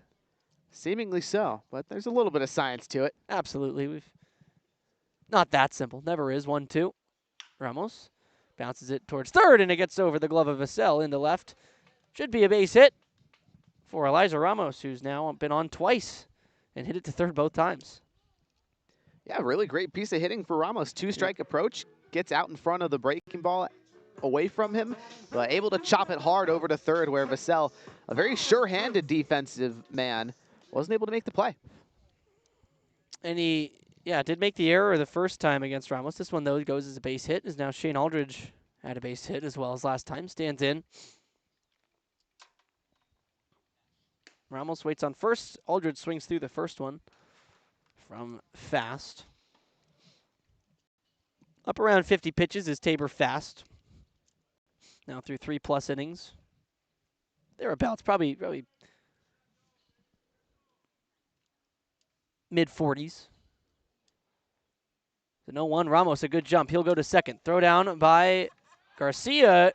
Seemingly so, but there's a little bit of science to it. Absolutely. Not that simple. Never is. 1-2. Ramos bounces it towards third, and it gets over the glove of Vassell into left. Should be a base hit for Elijah Ramos, who's now been on twice and hit it to third both times. Yeah, really great piece of hitting for Ramos. 2-strike approach, gets out in front of the breaking ball away from him, but able to chop it hard over to third, where Vassell, a very sure-handed defensive man, wasn't able to make the play. And he, did make the error the first time against Ramos. This one, though, goes as a base hit, as now Shane Aldridge had a base hit as well as last time. Stands in. Ramos waits on first. Aldridge swings through the first one from Fast. Up around 50 pitches is Tabor Fast. Now through 3+ innings. Thereabouts, probably mid-40s. The 0-1, Ramos, a good jump. He'll go to second. Throw down by Garcia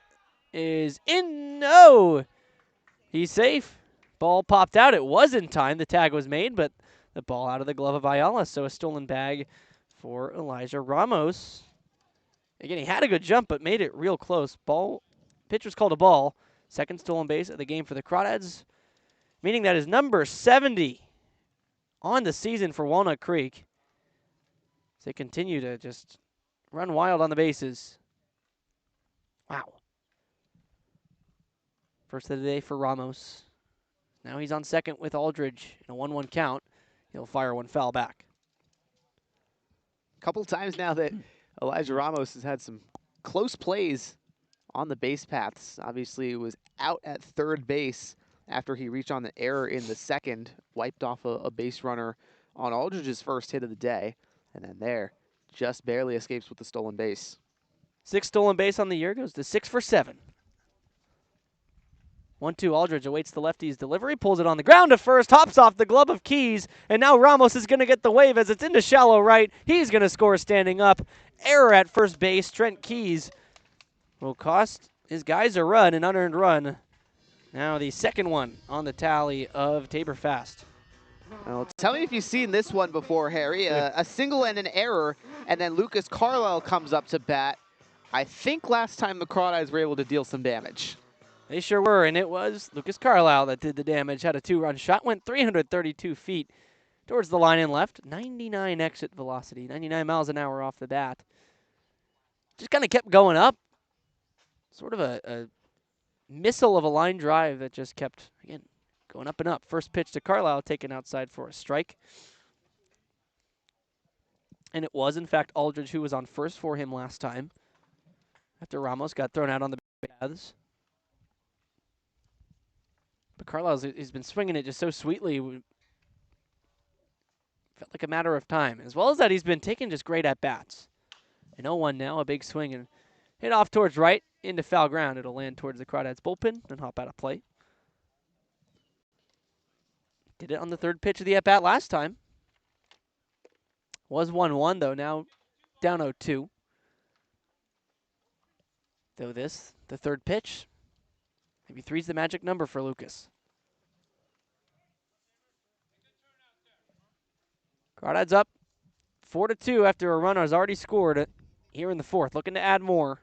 is in. No! He's safe. Ball popped out. It was in time. The tag was made, but the ball out of the glove of Ayala. So a stolen bag for Elijah Ramos. Again, he had a good jump, but made it real close. Pitcher's called a ball. Second stolen base of the game for the Crawdads, meaning that is number 70 on the season for Walnut Creek. As they continue to just run wild on the bases. Wow. First of the day for Ramos. Now he's on second with Aldridge in a 1-1 count. He'll fire one foul back. Couple times now that Elijah Ramos has had some close plays on the base paths. Obviously, he was out at third base after he reached on the error in the second, wiped off a base runner on Aldridge's first hit of the day, and then there, just barely escapes with the stolen base. 6 stolen base on the year, goes to 6 for 7. 1-2, Aldridge awaits the lefty's delivery, pulls it on the ground to first, hops off the glove of Keys, and now Ramos is going to get the wave as it's into shallow right. He's going to score standing up. Error at first base. Trent Keys will cost his guys a run, an unearned run. Now the second one on the tally of Tabor Fast. Well, tell me if you've seen this one before, Harry. A single and an error, and then Lucas Carlisle comes up to bat. I think last time the Crawdads were able to deal some damage. They sure were, and it was Lucas Carlisle that did the damage. Had a 2-run shot, went 332 feet towards the line and left. 99 exit velocity, 99 miles an hour off the bat. Just kind of kept going up. Sort of a missile of a line drive that just kept, again, going up and up. First pitch to Carlisle, taken outside for a strike. And it was, in fact, Aldridge who was on first for him last time, after Ramos got thrown out on the paths. But Carlisle's he's been swinging it just so sweetly. Felt like a matter of time. As well as that, he's been taking just great at-bats. An 0-1 now, a big swing, and hit off towards right into foul ground. It'll land towards the Crawdads bullpen and hop out of play. Did it on the third pitch of the at-bat last time. Was 1-1, though, now down 0-2. Though this, the third pitch, maybe 3's the magic number for Lucas. Crawdads up 4-2 after a runner has already scored here in the fourth. Looking to add more.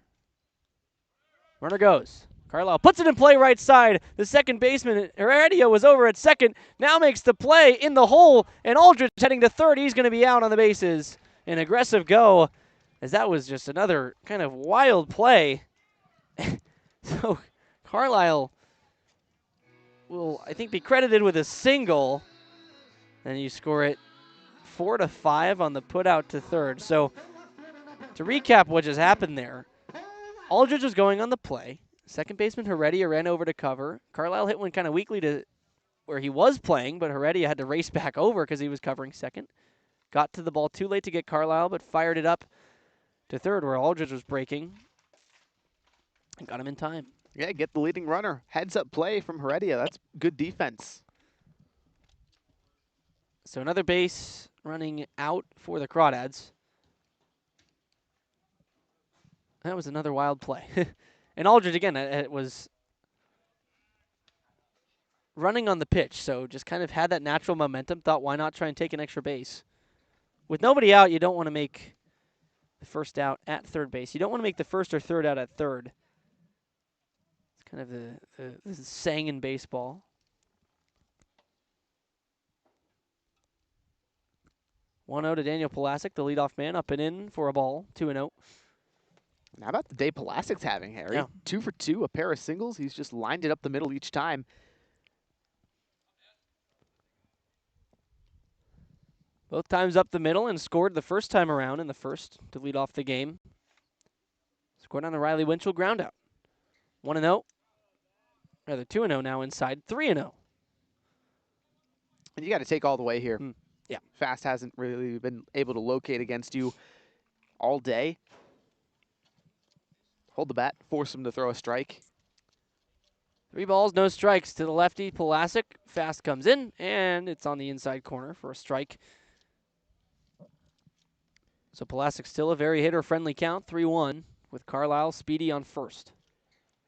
Runner goes. Carlisle puts it in play right side. The second baseman, Heredia, was over at second. Now makes the play in the hole, and Aldridge heading to third. He's going to be out on the bases. An aggressive go, as that was just another kind of wild play. So Carlisle will, I think, be credited with a single, and you score it 4-5 on the put out to third. So to recap what just happened there, Aldridge was going on the play. Second baseman Heredia ran over to cover. Carlisle hit one kind of weakly to where he was playing, but Heredia had to race back over because he was covering second. Got to the ball too late to get Carlisle, but fired it up to third where Aldridge was breaking and got him in time. Yeah, get the leading runner. Heads-up play from Heredia. That's good defense. So another base running out for the Crawdads. That was another wild play. And Aldridge, again, it was running on the pitch, so just kind of had that natural momentum. Thought, why not try and take an extra base? With nobody out, you don't want to make the first out at third base. You don't want to make the first or third out at third. It's kind of the saying in baseball. 1-0 to Daniel Pulasic, the leadoff man, up and in for a ball, 2-0. How about the day Pulasic's having, Harry? Yeah. 2 for 2, a pair of singles. He's just lined it up the middle each time. Both times up the middle and scored the first time around in the first to lead off the game. Scored on the Riley Winchell ground out. 1-0. Rather 2-0 now inside, 3-0. And you got to take all the way here. Yeah. Fast hasn't really been able to locate against you all day. Hold the bat, force him to throw a strike. 3 balls, no strikes to the lefty, Pulasic. Fast comes in, and it's on the inside corner for a strike. So Pulasic still a very hitter-friendly count, 3-1, with Carlisle speedy on first.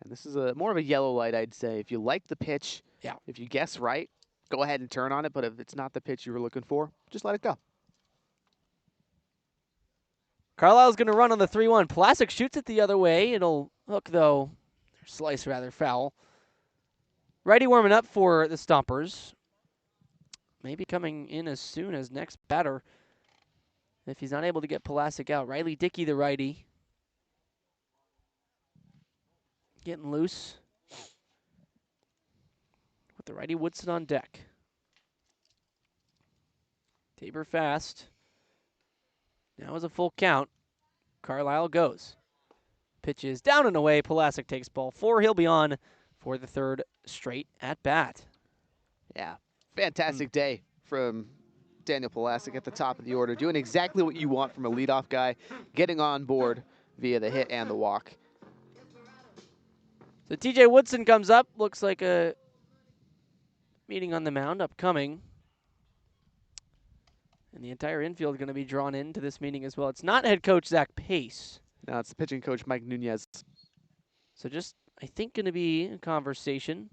And this is more of a yellow light, I'd say. If you like the pitch, yeah, if you guess right, go ahead and turn on it. But if it's not the pitch you were looking for, just let it go. Carlisle's going to run on the 3-1. Pulasic shoots it the other way. It'll hook, though, or slice rather, foul. Righty warming up for the Stompers. Maybe coming in as soon as next batter if he's not able to get Pulasic out. Riley Dickey, the righty. Getting loose. the righty Woodson on deck. Tabor fast. Now is a full count. Carlisle goes. Pitch is down and away. Pulaski takes ball 4. He'll be on for the 3rd straight at bat. Yeah, fantastic day from Daniel Pulaski at the top of the order, doing exactly what you want from a leadoff guy, getting on board via the hit and the walk. So TJ Woodson comes up. Looks like a meeting on the mound upcoming. And the entire infield going to be drawn into this meeting as well. It's not head coach Zach Pace. Now it's the pitching coach Mike Nunez. So just, I think, going to be a conversation.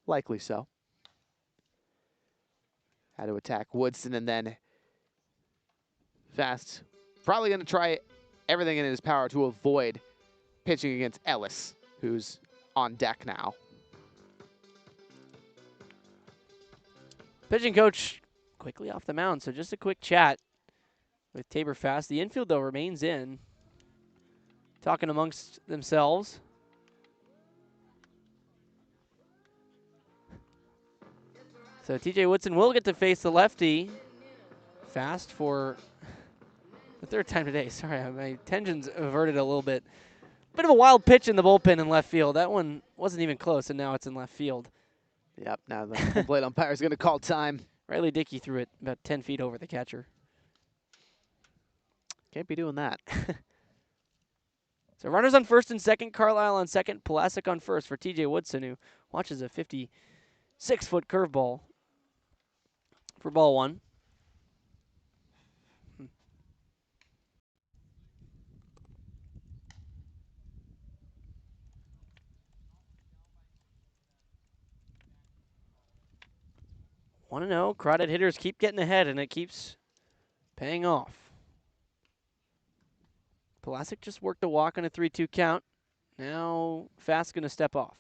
Likely so. Had to attack Woodson and then fast. Probably going to try everything in his power to avoid pitching against Ellis, who's on deck now. Pitching coach quickly off the mound, so just a quick chat with Tabor Fast. The infield, though, remains in. Talking amongst themselves. So TJ Woodson will get to face the lefty. Fast for the 3rd time today. Sorry, my attention's averted a little bit. Bit of a wild pitch in the bullpen in left field. That one wasn't even close, and now it's in left field. Yep, now the plate umpire is going to call time. Riley Dickey threw it about 10 feet over the catcher. Can't be doing that. So runners on first and second, Carlisle on second, Pulaski on first for TJ Woodson, who watches a 56-foot curveball for ball 1. Want to know, Crawdad hitters keep getting ahead, and it keeps paying off. Pulaski just worked a walk on a 3-2 count. Now Fast going to step off.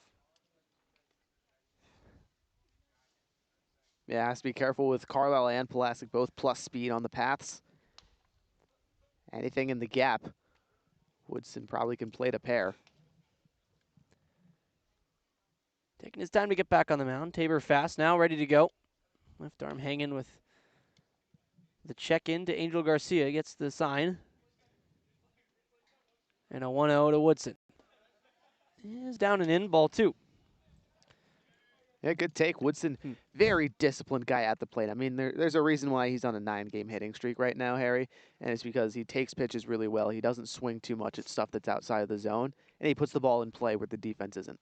Yeah, has to be careful with Carlisle and Pulaski, both plus speed on the paths. Anything in the gap, Woodson probably can plate a pair. Taking his time to get back on the mound. Tabor Fast now ready to go. Left arm hanging with the check-in to Angel Garcia. Gets the sign. And a 1-0 to Woodson. Is down and in, ball 2. Yeah, good take. Woodson, very disciplined guy at the plate. I mean, there's a reason why he's on a 9-game hitting streak right now, Harry, and it's because he takes pitches really well. He doesn't swing too much at stuff that's outside of the zone, and he puts the ball in play where the defense isn't.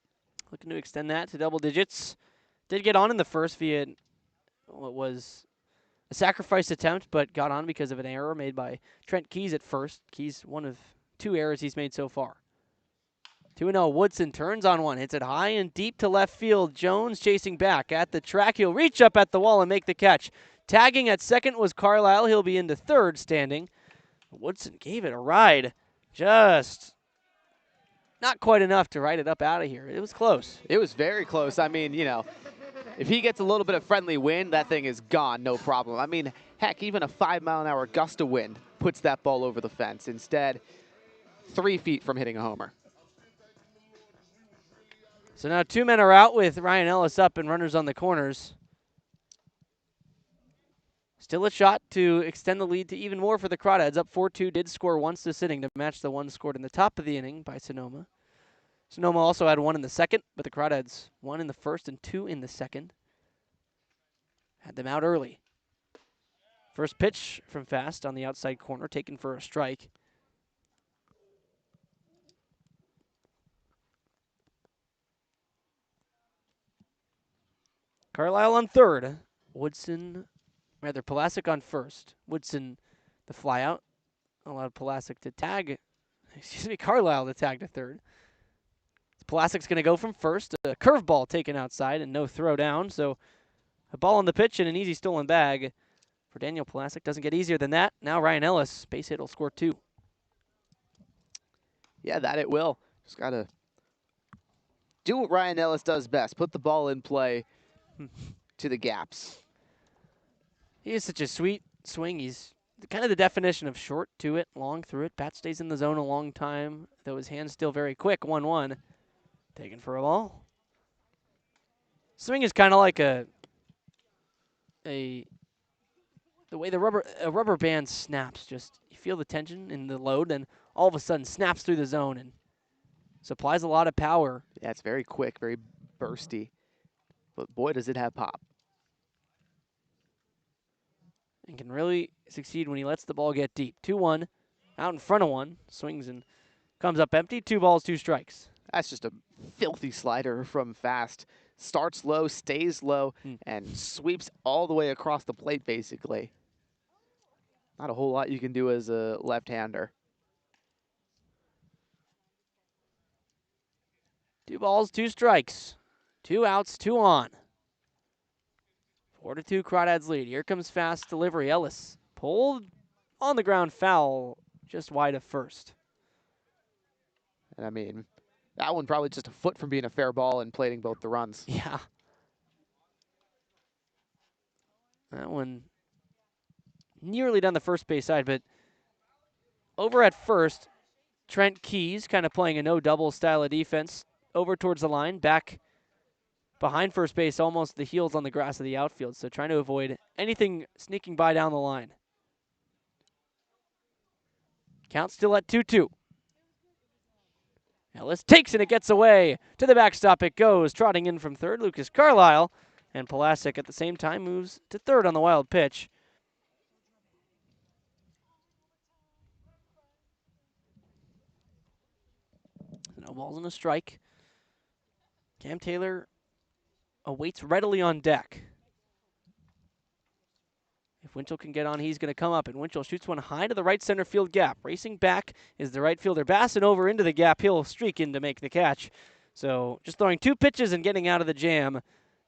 Looking to extend that to double digits. Did get on in the first via what was a sacrifice attempt, but got on because of an error made by Trent Keys at first. Keys, one of 2 errors he's made so far. 2-0, Woodson turns on one, hits it high and deep to left field. Jones chasing back at the track. He'll reach up at the wall and make the catch. Tagging at second was Carlisle. He'll be into third standing. Woodson gave it a ride. Just not quite enough to ride it up out of here. It was close. It was very close. I mean, you know, if he gets a little bit of friendly wind, that thing is gone, no problem. I mean, heck, even a 5-mile-an-hour gust of wind puts that ball over the fence. Instead, 3 feet from hitting a homer. So now 2 men are out with Ryan Ellis up and runners on the corners. Still a shot to extend the lead to even more for the Crawdads. Up 4-2, did score once this inning to match the one scored in the top of the inning by Sonoma. Sonoma also had 1 in the second, but the Crawdads 1 in the first and 2 in the second. Had them out early. First pitch from Fast on the outside corner, taken for a strike. Carlisle on third. Pulaski on first. Woodson, the fly out, allowed Pulaski to tag, Carlisle to tag to third. Pulaski's going to go from first. A curveball taken outside and no throw down. So a ball on the pitch and an easy stolen bag for Daniel Pulaski. Doesn't get easier than that. Now Ryan Ellis, base hit, will score 2. Yeah, that it will. Just got to do what Ryan Ellis does best. Put the ball in play to the gaps. He is such a sweet swing. He's kind of the definition of short to it, long through it. Bat stays in the zone a long time, though his hand's still very quick. 1-1. Taken for a ball. Swing is kind of like the way a rubber band snaps. Just you feel the tension in the load, then all of a sudden snaps through the zone and supplies a lot of power. Yeah, it's very quick, very bursty. But boy, does it have pop. And can really succeed when he lets the ball get deep. 2-1, out in front of one, swings and comes up empty. 2 balls, 2 strikes. That's just a filthy slider from Fast. Starts low, stays low, and sweeps all the way across the plate, basically. Not a whole lot you can do as a left-hander. 2 balls, 2 strikes. 2 outs, 2 on. 4-2 Crawdads lead. Here comes Fast delivery. Ellis pulled on the ground, foul just wide of first. And I mean, that one probably just a foot from being a fair ball and plating both the runs. Yeah. That one nearly down the first base side, but over at first, Trent Keys kind of playing a no-double style of defense. Over towards the line, back behind first base, almost the heels on the grass of the outfield, so trying to avoid anything sneaking by down the line. Count still at 2-2. Ellis takes and it gets away. To the backstop it goes. Trotting in from third, Lucas Carlisle. And Pulasic at the same time moves to third on the wild pitch. No balls and a strike. Cam Taylor awaits readily on deck. If Winchell can get on, he's going to come up, and Winchell shoots one high to the right center field gap. Racing back is the right fielder Bassin over into the gap. He'll streak in to make the catch. So just throwing 2 pitches and getting out of the jam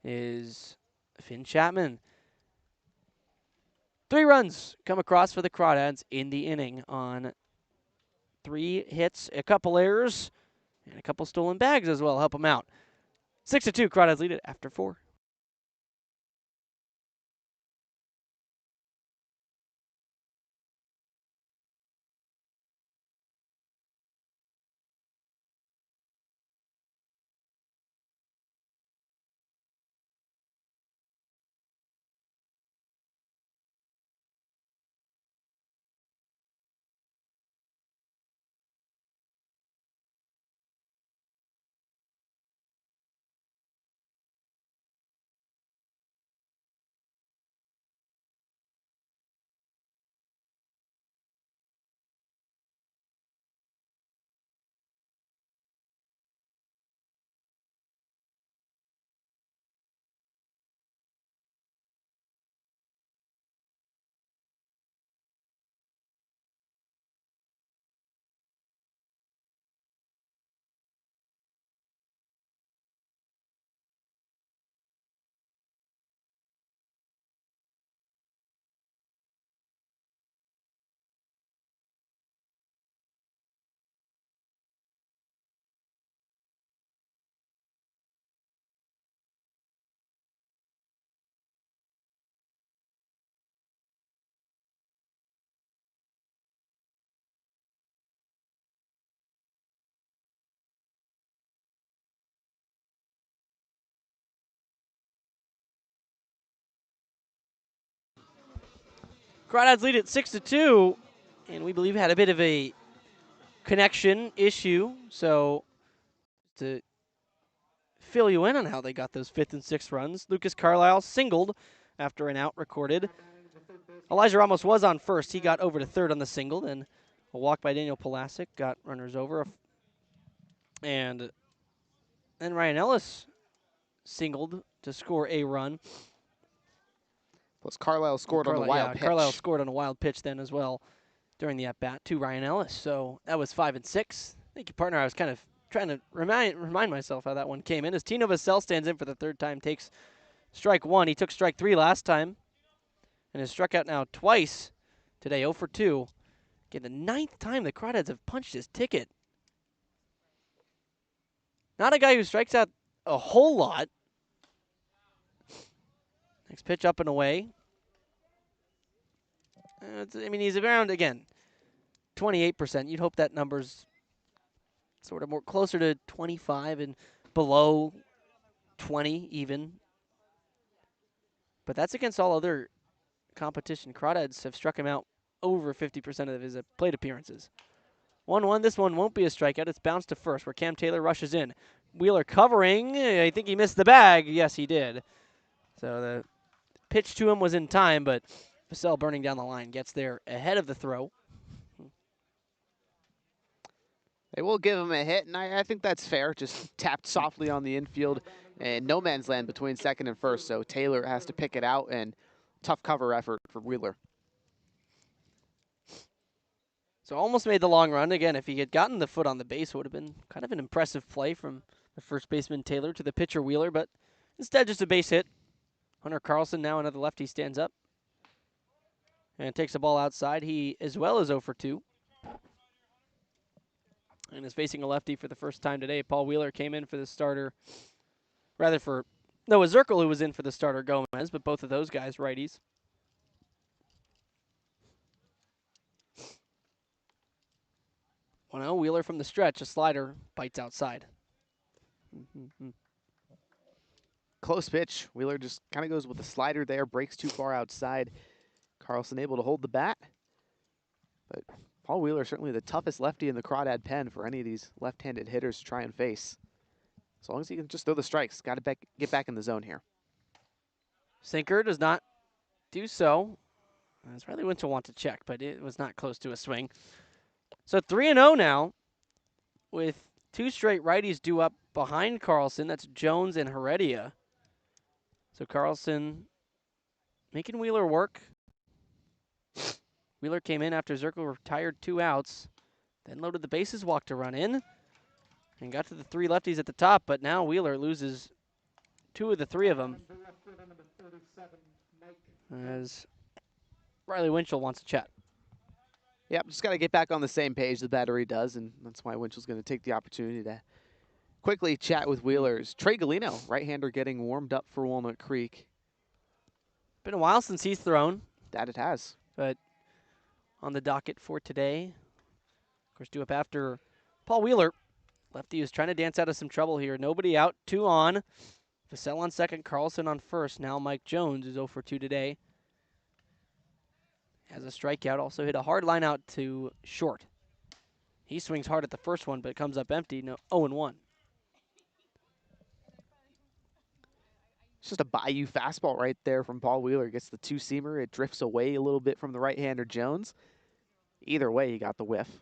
is Finn Chapman. 3 runs come across for the Crawdads in the inning on 3 hits, a couple errors, and a couple stolen bags as well. Help them out. 6-2, Crawdads lead it after 4. Crawdads lead at 6-2, and we believe had a bit of a connection issue. So to fill you in on how they got those 5th and 6th runs, Lucas Carlisle singled after an out recorded. Elijah Ramos was on first. He got over to third on the single, then a walk by Daniel Pulasic got runners over. And then Ryan Ellis singled to score a run. Plus Carlisle scored on the wild pitch. Carlisle scored on a wild pitch then as well during the at-bat to Ryan Ellis. So that was 5 and 6. Thank you, partner. I was kind of trying to remind myself how that one came in. As Tino Vassell stands in for the 3rd time, takes strike 1. He took strike 3 last time and has struck out now twice today, 0 for 2. Again, the 9th time the Crawdads have punched his ticket. Not a guy who strikes out a whole lot. Next pitch up and away. I mean, he's around, again, 28%. You'd hope that number's sort of more closer to 25 and below 20 even But that's against all other competition. Crawdads have struck him out over 50% of his plate appearances. 1-1. This one won't be a strikeout. It's bounced to first where Cam Taylor rushes in. Wheeler covering. I think he missed the bag. Yes, he did. So the pitch to him was in time, but Vassell burning down the line gets there ahead of the throw. They will give him a hit, and I think that's fair. Just tapped softly on the infield, and no man's land between second and first, so Taylor has to pick it out, and tough cover effort for Wheeler. So almost made the long run. Again, if he had gotten the foot on the base, it would have been kind of an impressive play from the first baseman Taylor to the pitcher Wheeler, but instead just a base hit. Hunter Carlson, now another lefty, stands up and takes the ball outside. He as well is 0 for 2. And is facing a lefty for the first time today. Paul Wheeler came in for the starter. Rather for Noah Zirkle, who was in for the starter Gomez, but both of those guys righties. Well, Wheeler from the stretch, a slider, bites outside. Close pitch. Wheeler just kind of goes with the slider there, breaks too far outside. Carlson able to hold the bat. But Paul Wheeler certainly the toughest lefty in the Crawdad pen for any of these left-handed hitters to try and face. As long as he can just throw the strikes, got to get back in the zone here. Sinker does not do so. That's Riley Winchell want to check, but it was not close to a swing. So 3-0 now, with 2 straight righties due up behind Carlson. That's Jones and Heredia. So Carlson making Wheeler work. Wheeler came in after Zirkle retired 2 outs, then loaded the bases, walked a run in, and got to the 3 lefties at the top, but now Wheeler loses 2 of the 3 of them. As Riley Winchell wants to chat. Yep, just got to get back on the same page, the battery does, and that's why Winchell's going to take the opportunity to quickly chat with Wheelers. Trey Galino, right-hander, getting warmed up for Walnut Creek. Been a while since he's thrown. That it has. But on the docket for today, of course, due up after Paul Wheeler. Lefty is trying to dance out of some trouble here. Nobody out, 2 on. Vassell on second, Carlson on first. Now Mike Jones is 0 for 2 today. Has a strikeout, also hit a hard line out to short. He swings hard at the first one, but it comes up empty. No, 0-1. It's just a Bayou fastball right there from Paul Wheeler. Gets the 2-seamer. It drifts away a little bit from the right-hander Jones. Either way, he got the whiff.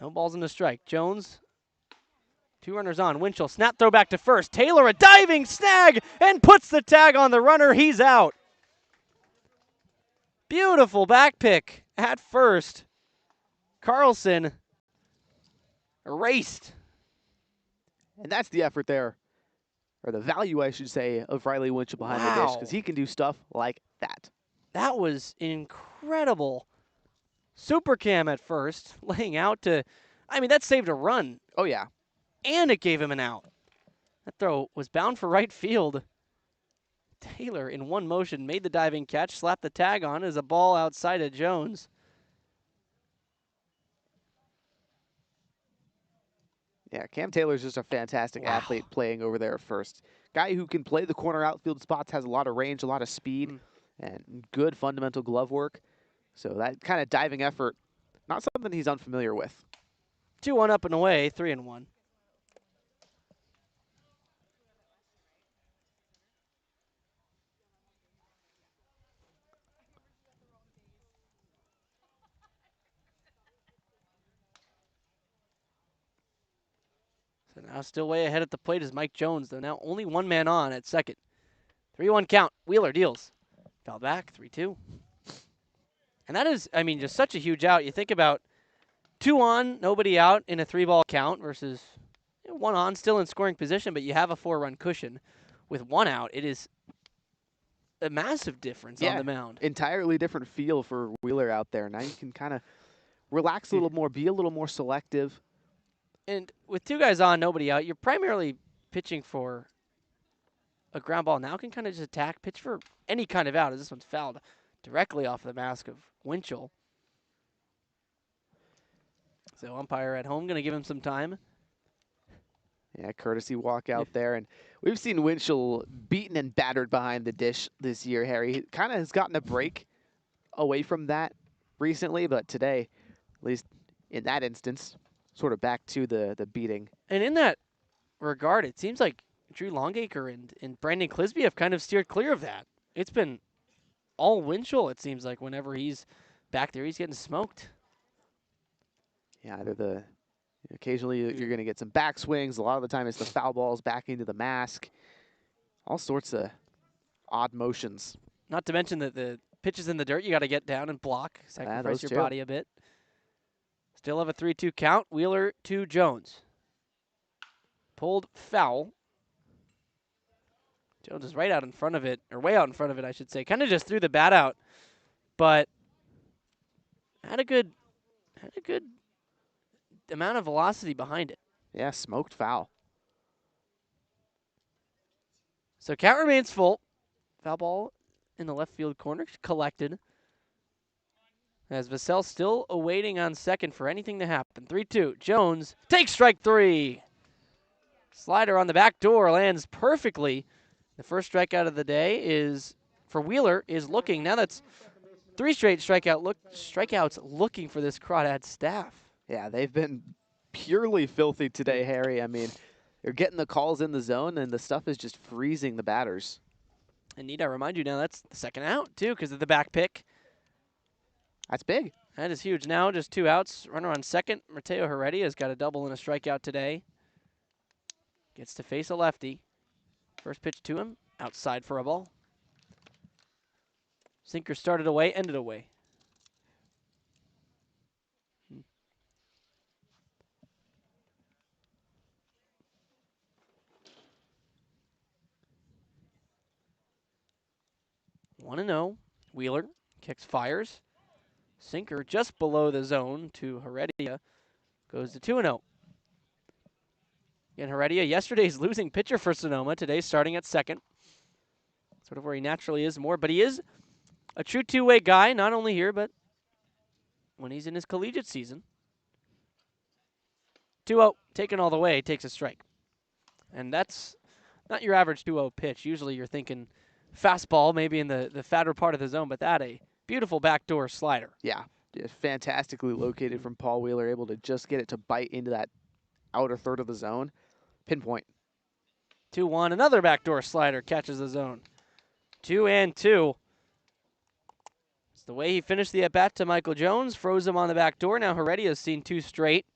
No balls in the strike. Jones, 2 runners on. Winchell, snap throw back to first. Taylor, a diving snag, and puts the tag on the runner. He's out. Beautiful back pick at first. Carlson erased. And that's the effort there, or the value, I should say, of Riley Winchell behind the dish, because he can do stuff like that. That was incredible. Super Cam at first, laying out to, I mean, that saved a run. Oh, yeah. And it gave him an out. That throw was bound for right field. Taylor, in one motion, made the diving catch, slapped the tag on as a ball outside of Jones. Yeah, Cam Taylor's just a fantastic athlete playing over there at first. Guy who can play the corner outfield spots, has a lot of range, a lot of speed, and good fundamental glove work. So that kind of diving effort, not something he's unfamiliar with. 2-1 up and away, 3-1. So now still way ahead at the plate is Mike Jones, though now only 1 man on at second. 3-1 count. Wheeler deals. Fell back, 3-2. And that is, I mean, just such a huge out. You think about 2 on, nobody out in a 3-ball count versus 1 on, still in scoring position, but you have a 4-run cushion. With 1 out, it is a massive difference on the mound. Entirely different feel for Wheeler out there. Now you can kind of relax a little more, be a little more selective. And with 2 guys on, nobody out, you're primarily pitching for a ground ball. Now can kind of just attack, pitch for any kind of out, as this one's fouled directly off the mask of Winchell. So umpire at home going to give him some time. Yeah, courtesy walk out there. And we've seen Winchell beaten and battered behind the dish this year, Harry. He kind of has gotten a break away from that recently, but today, at least in that instance, sort of back to the beating. And in that regard, it seems like Drew Longacre and Brandon Clisby have kind of steered clear of that. It's been all Winchell, it seems like. Whenever he's back there, he's getting smoked. Yeah, either occasionally you're going to get some back swings. A lot of the time it's the foul balls back into the mask. All sorts of odd motions. Not to mention that the pitches in the dirt, you got to get down and block, sacrifice your body a bit. Still have a 3-2 count. Wheeler to Jones. Pulled foul. Jones is right out in front of it, or way out in front of it, I should say. Kind of just threw the bat out, but had a good amount of velocity behind it. Yeah, smoked foul. So count remains full. Foul ball in the left field corner, collected. As Vassell still awaiting on second for anything to happen. 3-2. Jones takes strike 3. Slider on the back door lands perfectly. The first strikeout of the day is for Wheeler is looking. Now that's 3 straight strikeouts looking for this Crawdad staff. Yeah, they've been purely filthy today, Harry. I mean, they're getting the calls in the zone, and the stuff is just freezing the batters. And need I remind you now, that's the second out, too, because of the back pick. That's big. That is huge. Now just 2 outs. Runner on second. Mateo Heredia has got a double and a strikeout today. Gets to face a lefty. First pitch to him. Outside for a ball. Sinker started away, ended away. One and 0. Wheeler kicks, fires. Sinker just below the zone to Heredia. Goes to 2-0. Again, Heredia, yesterday's losing pitcher for Sonoma. Today starting at second. Sort of where he naturally is more. But he is a true two-way guy, not only here, but when he's in his collegiate season. 2-0, taken all the way, takes a strike. And that's not your average 2-0 pitch. Usually you're thinking fastball, maybe in the fatter part of the zone, but that a beautiful backdoor slider. Yeah, fantastically located from Paul Wheeler, able to just get it to bite into that outer third of the zone. Pinpoint. 2-1, another backdoor slider catches the zone. 2-2. It's the way he finished the at-bat to Michael Jones, froze him on the back door. Now Heredia's seen 2 straight.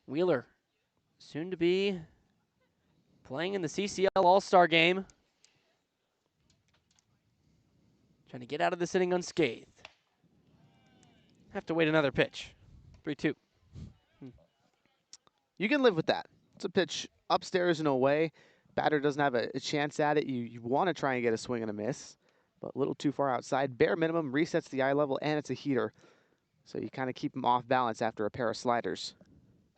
Wheeler, soon to be playing in the CCL All-Star game. Trying to get out of this inning unscathed. Have to wait another pitch. 3-2. You can live with that. It's a pitch upstairs and away. Batter doesn't have a chance at it. You want to try and get a swing and a miss, but a little too far outside. Bare minimum, resets the eye level, and it's a heater. So you kind of keep him off balance after a pair of sliders.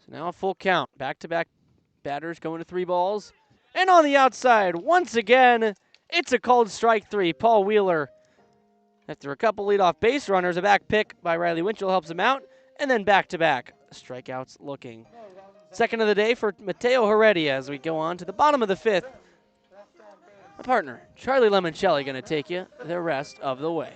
So now a full count. Back-to-back batters going to 3 balls. And on the outside, once again, it's a called strike 3. Paul Wheeler, after a couple leadoff base runners, a back pick by Riley Winchell helps him out, and then back-to-back strikeouts looking. Second of the day for Mateo Heredia as we go on to the bottom of the 5th. A partner, Charlie Limoncelli, going to take you the rest of the way.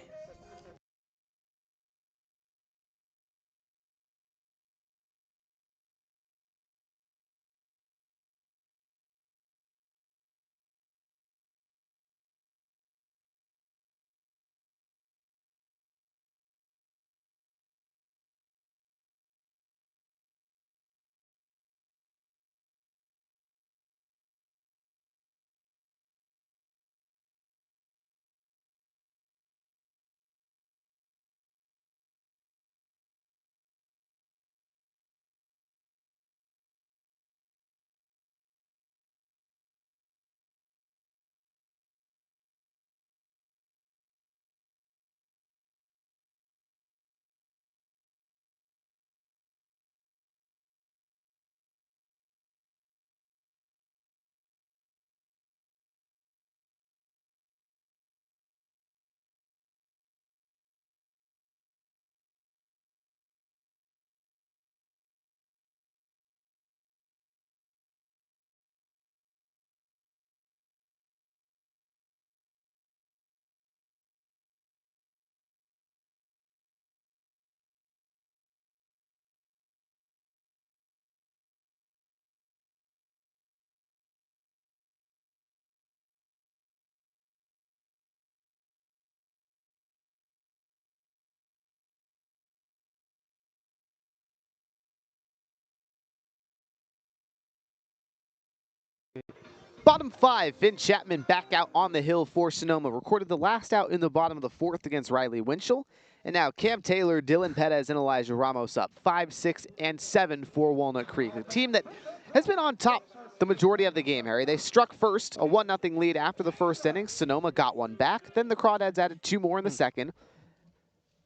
Bottom 5, Finn Chapman back out on the hill for Sonoma. Recorded the last out in the bottom of the 4th against Riley Winchell. And now Cam Taylor, Dylan Perez, and Elijah Ramos up 5, 6, and 7 for Walnut Creek. A team that has been on top the majority of the game, Harry. They struck first, a 1-0 lead after the first inning. Sonoma got one back. Then the Crawdads added 2 more in the second.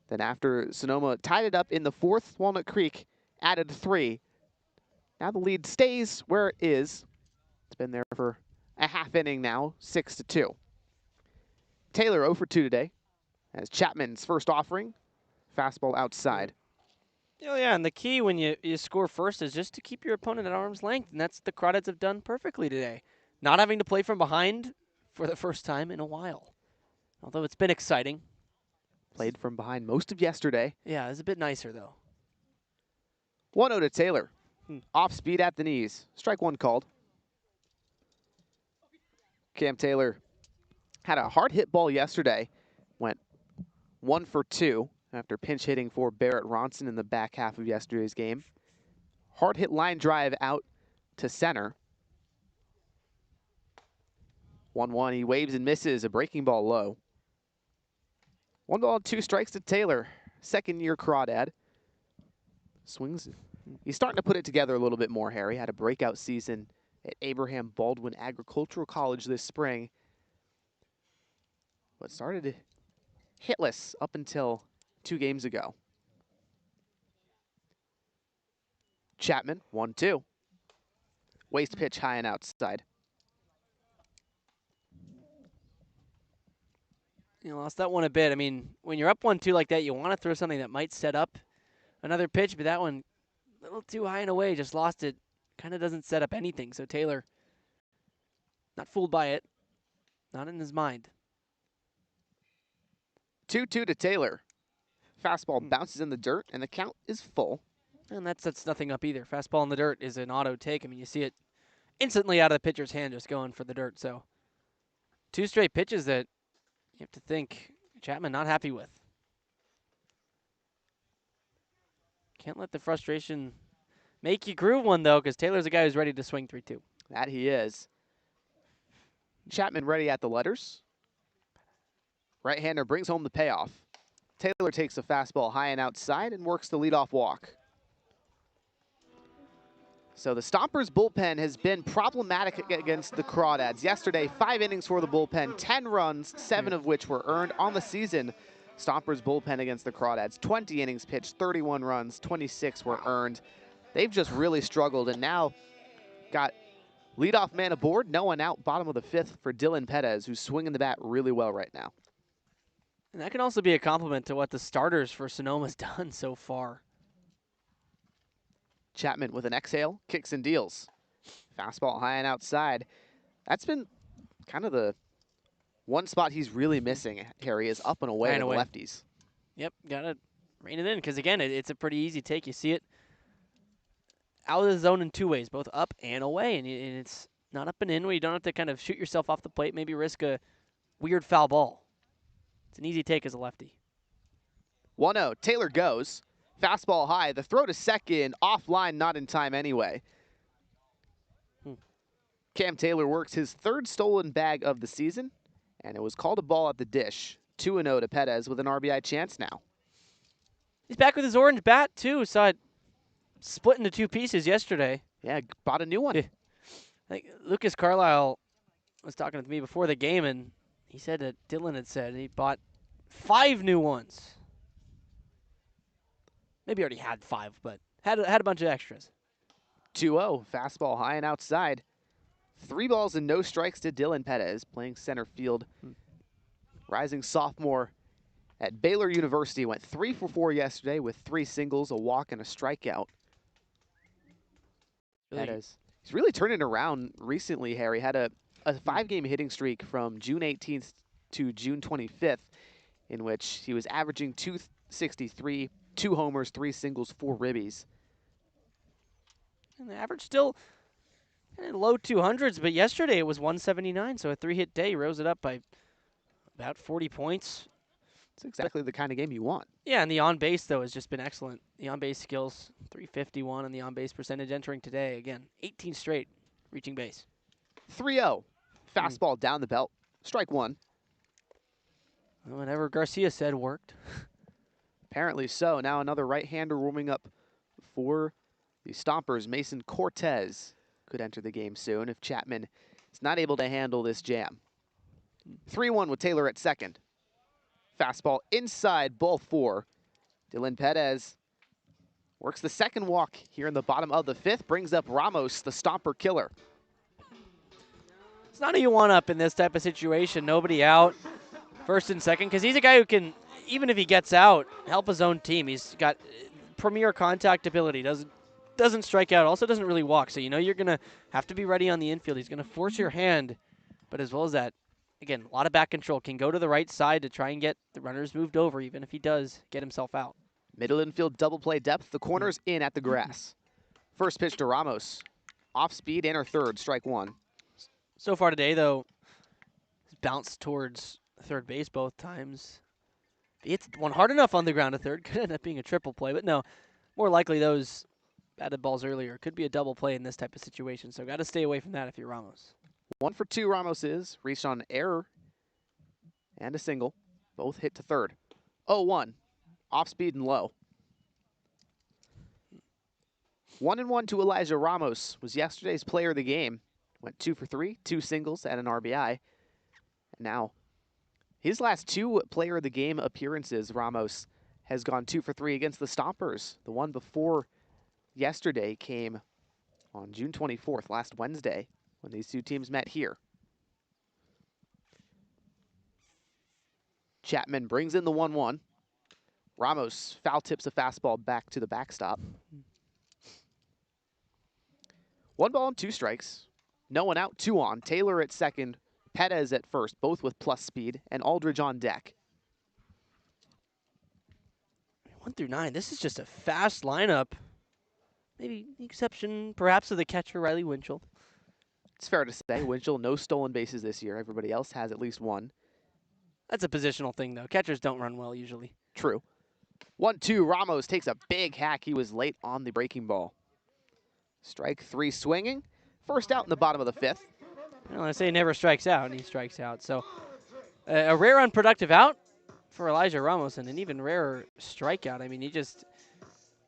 Then after Sonoma tied it up in the 4th, Walnut Creek added 3. Now the lead stays where it is. It's been there for a half inning now, 6-2. Taylor 0 for 2 today as Chapman's first offering, fastball outside. Oh, yeah, and the key when you score first is just to keep your opponent at arm's length, and that's the Crawdads have done perfectly today. Not having to play from behind for the first time in a while, although it's been exciting. Played from behind most of yesterday. Yeah, it's a bit nicer, though. 1-0 to Taylor. Off speed at the knees. Strike 1 called. Cam Taylor had a hard hit ball yesterday. Went 1 for 2 after pinch hitting for Barrett Ronson in the back half of yesterday's game. Hard hit line drive out to center. 1-1. He waves and misses a breaking ball low. 1 ball, 2 strikes to Taylor. Second-year Crawdad. Swings. He's starting to put it together a little bit more, Harry. Had a breakout season at Abraham Baldwin Agricultural College this spring. But started hitless up until 2 games ago. Chapman, 1-2. Waste pitch high and outside. You lost that one a bit. I mean, when you're up 1-2 like that, you want to throw something that might set up another pitch, but that one a little too high and away, just lost it. Kind of doesn't set up anything. So Taylor, not fooled by it, not in his mind. 2-2 to Taylor. Fastball bounces in the dirt, and the count is full. And that sets nothing up either. Fastball in the dirt is an auto take. I mean, you see it instantly out of the pitcher's hand just going for the dirt. So 2 straight pitches that you have to think Chapman not happy with. Can't let the frustration make you groove one, though, because Taylor's a guy who's ready to swing 3-2. That he is. Chapman ready at the letters. Right-hander brings home the payoff. Taylor takes a fastball high and outside and works the leadoff walk. So the Stompers bullpen has been problematic against the Crawdads. Yesterday, 5 innings for the bullpen, 10 runs, 7 of which were earned on the season. Stompers bullpen against the Crawdads, 20 innings pitched, 31 runs, 26 were earned. They've just really struggled, and now got leadoff man aboard, no one out, bottom of the 5th for Dylan Perez, who's swinging the bat really well right now. And that can also be a compliment to what the starters for Sonoma's done so far. Chapman with an exhale, kicks and deals. Fastball high and outside. That's been kind of the one spot he's really missing, Harry, is up and away to the lefties. Yep, got to rein it in, because, again, it's a pretty easy take. You see it out of the zone in 2 ways, both up and away, and it's not up and in where you don't have to kind of shoot yourself off the plate, maybe risk a weird foul ball. It's an easy take as a lefty. 1-0, Taylor goes. Fastball high, the throw to second, offline, not in time anyway. Cam Taylor works his 3rd stolen bag of the season, and it was called a ball at the dish. 2-0 to Perez with an RBI chance now. He's back with his orange bat, too. Saw it split into 2 pieces yesterday. Yeah, bought a new one. Like Lucas Carlisle was talking to me before the game, and he said that Dylan had said he bought 5 new ones. Maybe already had 5, but had a bunch of extras. 2-0, fastball high and outside. 3 balls and no strikes to Dylan Perez, playing center field. Rising sophomore at Baylor University, went 3 for 4 yesterday with 3 singles, a walk, and a strikeout. Perez, he's really turning around recently, Harry. Had a 5-game hitting streak from June 18th to June 25th, in which he was averaging 263, 2 homers, 3 singles, 4 ribbies. And the average still in low 200s, but yesterday it was 179, so a 3-hit day rose it up by about 40 points. It's exactly the kind of game you want. Yeah, and the on-base, though, has just been excellent. The on-base skills, 351, and the on-base percentage entering today. Again, 18 straight reaching base. 3-0. Fastball down the belt. Strike one. Whatever Garcia said worked. Apparently so. Now another right-hander warming up for the Stompers. Mason Cortez could enter the game soon if Chapman is not able to handle this jam. 3-1 with Taylor at second. Fastball inside, ball four. Dylan Perez works the second walk here in the bottom of the fifth, brings up Ramos, the Stomper killer. It's not who you want up in this type of situation. Nobody out, first and second, because he's a guy who can, even if he gets out, help his own team. He's got premier contact ability, doesn't strike out, also doesn't really walk. So you know you're going to have to be ready on the infield. He's going to force your hand, but as well as that, again, a lot of back control. Can go to the right side to try and get the runners moved over, even if he does get himself out. Middle infield double play depth. The corner's in at the grass. First pitch to Ramos. Off speed, inner third, strike one. So far today, though, he's bounced towards third base both times. He hits one hard enough on the ground to third. Could end up being a triple play, but no. More likely those batted balls earlier could be a double play in this type of situation. So got to stay away from that if you're Ramos. 1 for 2 Ramos is. Reached on an error and a single. Both hit to third. 0-1. Off speed and low. 1-1 to Elijah Ramos. Was yesterday's player of the game. Went 2 for 3. 2 singles and an RBI. And now, his last 2 player of the game appearances, Ramos has gone 2 for 3 against the Stompers. The one before yesterday came on June 24th, last Wednesday, when these two teams met here. Chapman brings in the 1-1. Ramos foul tips a fastball back to the backstop. 1 ball and 2 strikes. No one out, 2 on. Taylor at second, Perez at first, both with plus speed, and Aldridge on deck. 1 through 9. This is just a fast lineup. Maybe the exception, perhaps, of the catcher, Riley Winchell. It's fair to say, Winchell, no stolen bases this year. Everybody else has at least one. That's a positional thing, though. Catchers don't run well usually. True. 1-2, Ramos takes a big hack. He was late on the breaking ball. Strike 3 swinging. First out in the bottom of the fifth. Well, I say never strikes out, and he strikes out. So a rare unproductive out for Elijah Ramos, and an even rarer strikeout. I mean, he just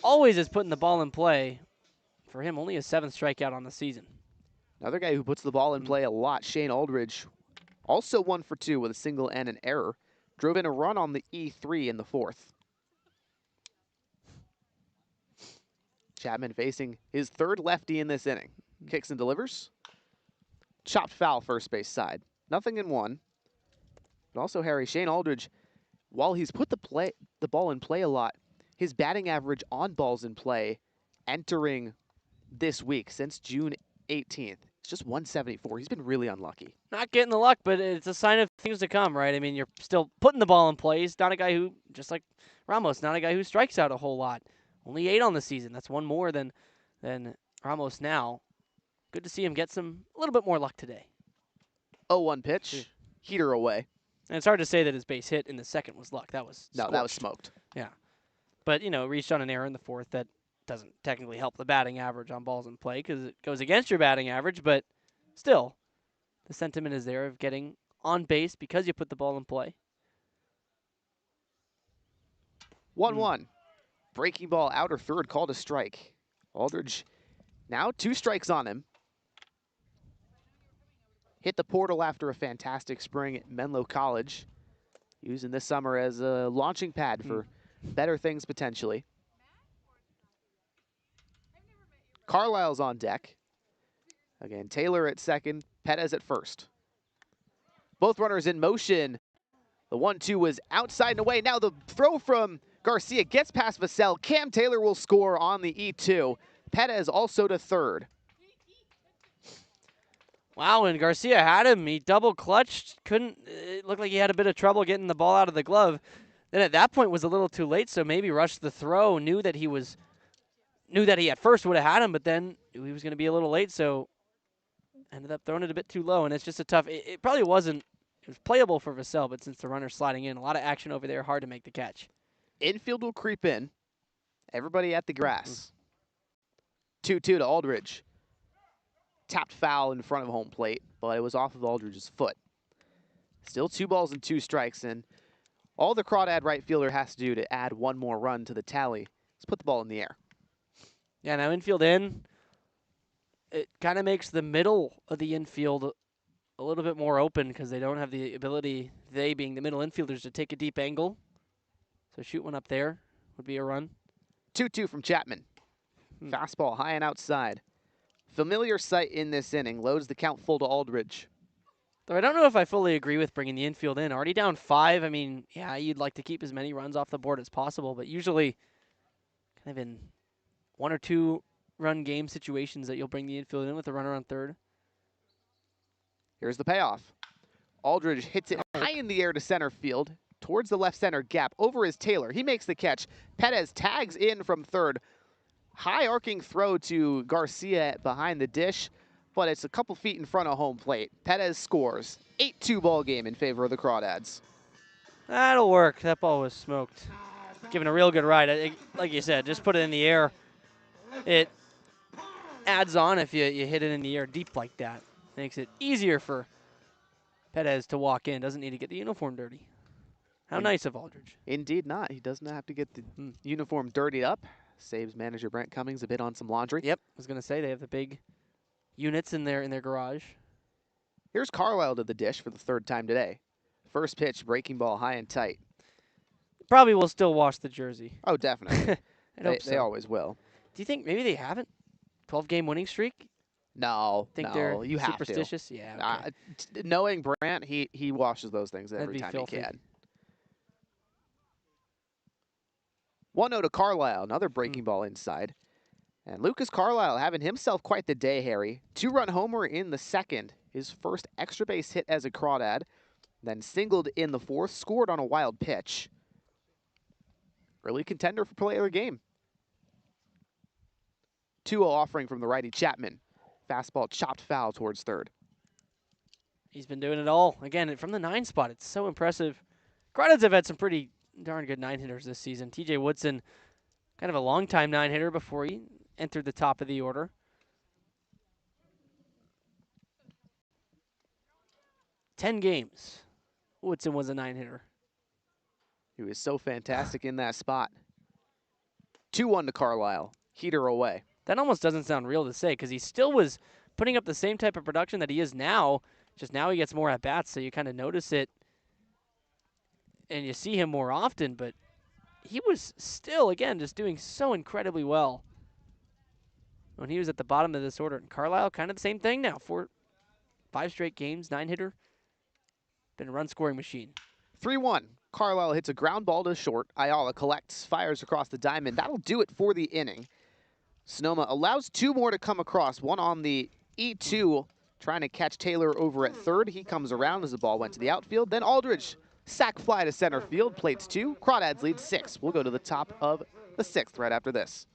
always is putting the ball in play. For him, only his 7th strikeout on the season. Another guy who puts the ball in play a lot, Shane Aldridge, also 1 for 2 with a single and an error. Drove in a run on the E3 in the 4th. Chapman facing his 3rd lefty in this inning. Kicks and delivers. Chopped foul first base side. Nothing in 1. But also, Harry, Shane Aldridge, while he's put the ball in play a lot, his batting average on balls in play entering this week since June 18th, it's just 174. He's been really unlucky. Not getting the luck, but it's a sign of things to come, right? I mean, you're still putting the ball in play. He's not a guy who, just like Ramos, not a guy who strikes out a whole lot. Only 8 on the season. That's 1 more than Ramos now. Good to see him get a little bit more luck today. 0-1 pitch. Heater away. And it's hard to say that his base hit in the 2nd was luck. That was No, scorched. that was smoked. Yeah. But, reached on an error in the 4th that doesn't technically help the batting average on balls in play because it goes against your batting average, but still, the sentiment is there of getting on base because you put the ball in play. 1-1. Breaking ball outer third, called a strike. Aldridge now 2 strikes on him. Hit the portal after a fantastic spring at Menlo College. Using this summer as a launching pad for better things potentially. Carlisle's on deck. Again, Taylor at second, Perez at first. Both runners in motion. The 1-2 was outside and away. Now the throw from Garcia gets past Vassell. Cam Taylor will score on the E2. Perez also to third. Wow, and Garcia had him. He double clutched. It looked like he had a bit of trouble getting the ball out of the glove. Then at that point was a little too late, so maybe rushed the throw. Knew that he at first would have had him, but then knew he was going to be a little late, so ended up throwing it a bit too low. And it's just a tough. It probably wasn't. It was playable for Vassell, but since the runner's sliding in, a lot of action over there, hard to make the catch. Infield will creep in. Everybody at the grass. 2-2 to Aldridge. tapped foul in front of home plate, but it was off of Aldridge's foot. Still 2 balls and 2 strikes, and all the Crawdad right fielder has to do to add one more run to the tally is put the ball in the air. Yeah, now infield in, it kind of makes the middle of the infield a little bit more open because they don't have the ability, they being the middle infielders, to take a deep angle. So shoot one up there would be a run. 2-2 from Chapman. Fastball high and outside. Familiar sight in this inning. Loads the count full to Aldridge. Though I don't know if I fully agree with bringing the infield in. Already down 5. I mean, yeah, you'd like to keep as many runs off the board as possible, but usually kind of in 1 or 2 run game situations that you'll bring the infield in with a runner on third. Here's the payoff. Aldridge hits it high in the air to center field, towards the left center gap, over his Taylor. He makes the catch. Perez tags in from third. High arcing throw to Garcia behind the dish, but it's a couple feet in front of home plate. Perez scores. 8-2 ball game in favor of the Crawdads. That'll work. That ball was smoked. Given a real good ride. Like you said, just put it in the air. It adds on if you hit it in the air deep like that. Makes it easier for Perez to walk in. Doesn't need to get the uniform dirty. How nice of Aldridge. Indeed not. He doesn't have to get the uniform dirtied up. Saves manager Brent Cummings a bit on some laundry. Yep, I was going to say they have the big units in their garage. Here's Carlisle to the dish for the 3rd time today. First pitch, breaking ball high and tight. Probably will still wash the jersey. Oh, definitely. I hope so. They always will. Do you think maybe they haven't? 12-game winning streak? No, They're you have superstitious? to. Yeah. Okay. Knowing Brant, he washes those things every That'd be time filthy. he can. 1-0 to Carlisle, another breaking ball inside. And Lucas Carlisle having himself quite the day, Harry. 2-run homer in the 2nd. His first extra base hit as a Crawdad. Then singled in the 4th, scored on a wild pitch. Early contender for player of the game. 2-0 offering from the righty Chapman. Fastball chopped foul towards third. He's been doing it all. Again, from the 9 spot, it's so impressive. Crawdads have had some pretty darn good 9-hitters this season. TJ Woodson, kind of a long-time 9-hitter before he entered the top of the order. Ten games, Woodson was a 9-hitter. He was so fantastic in that spot. 2-1 to Carlisle. Heater away. That almost doesn't sound real to say because he still was putting up the same type of production that he is now, just now he gets more at-bats, so you kind of notice it and you see him more often, but he was still, again, just doing so incredibly well when he was at the bottom of this order. And Carlisle, kind of the same thing now. 5 straight games, 9-hitter. Been a run-scoring machine. 3-1. Carlisle hits a ground ball to short. Ayala collects, fires across the diamond. That'll do it for the inning. Sonoma allows 2 more to come across. One on the E2, trying to catch Taylor over at third. He comes around as the ball went to the outfield. Then Aldridge, sac fly to center field, plates 2. Crawdads lead 6. We'll go to the top of the 6th right after this.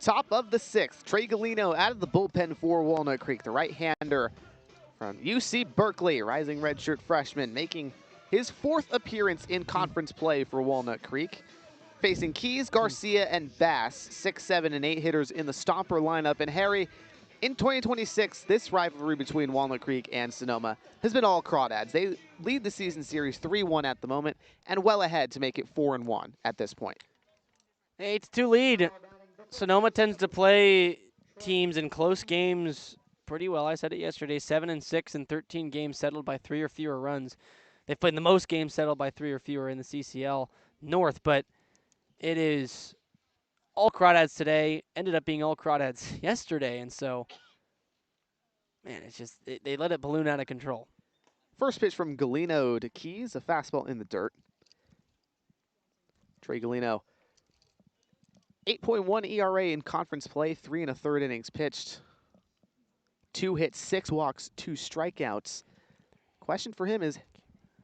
Top of the 6th, Trey Galino out of the bullpen for Walnut Creek. The right-hander from UC Berkeley, rising redshirt freshman, making his 4th appearance in conference play for Walnut Creek. Facing Keys, Garcia, and Bass, 6, 7, and 8 hitters in the Stomper lineup. And Harry, in 2026, this rivalry between Walnut Creek and Sonoma has been all Crawdads. They lead the season series 3-1 at the moment and well ahead to make it 4-1 at this point. 8-2 lead. Sonoma tends to play teams in close games pretty well. I said it yesterday, 7-6 and 13 games settled by 3 or fewer runs. They've played the most games settled by 3 or fewer in the CCL North, but it is all Crawdads today, ended up being all Crawdads yesterday, and so, man, it's just, they let it balloon out of control. First pitch from Galino to Keys, a fastball in the dirt. Trey Galino, 8.1 ERA in conference play, 3 1/3 innings pitched. 2 hits, 6 walks, 2 strikeouts. Question for him is,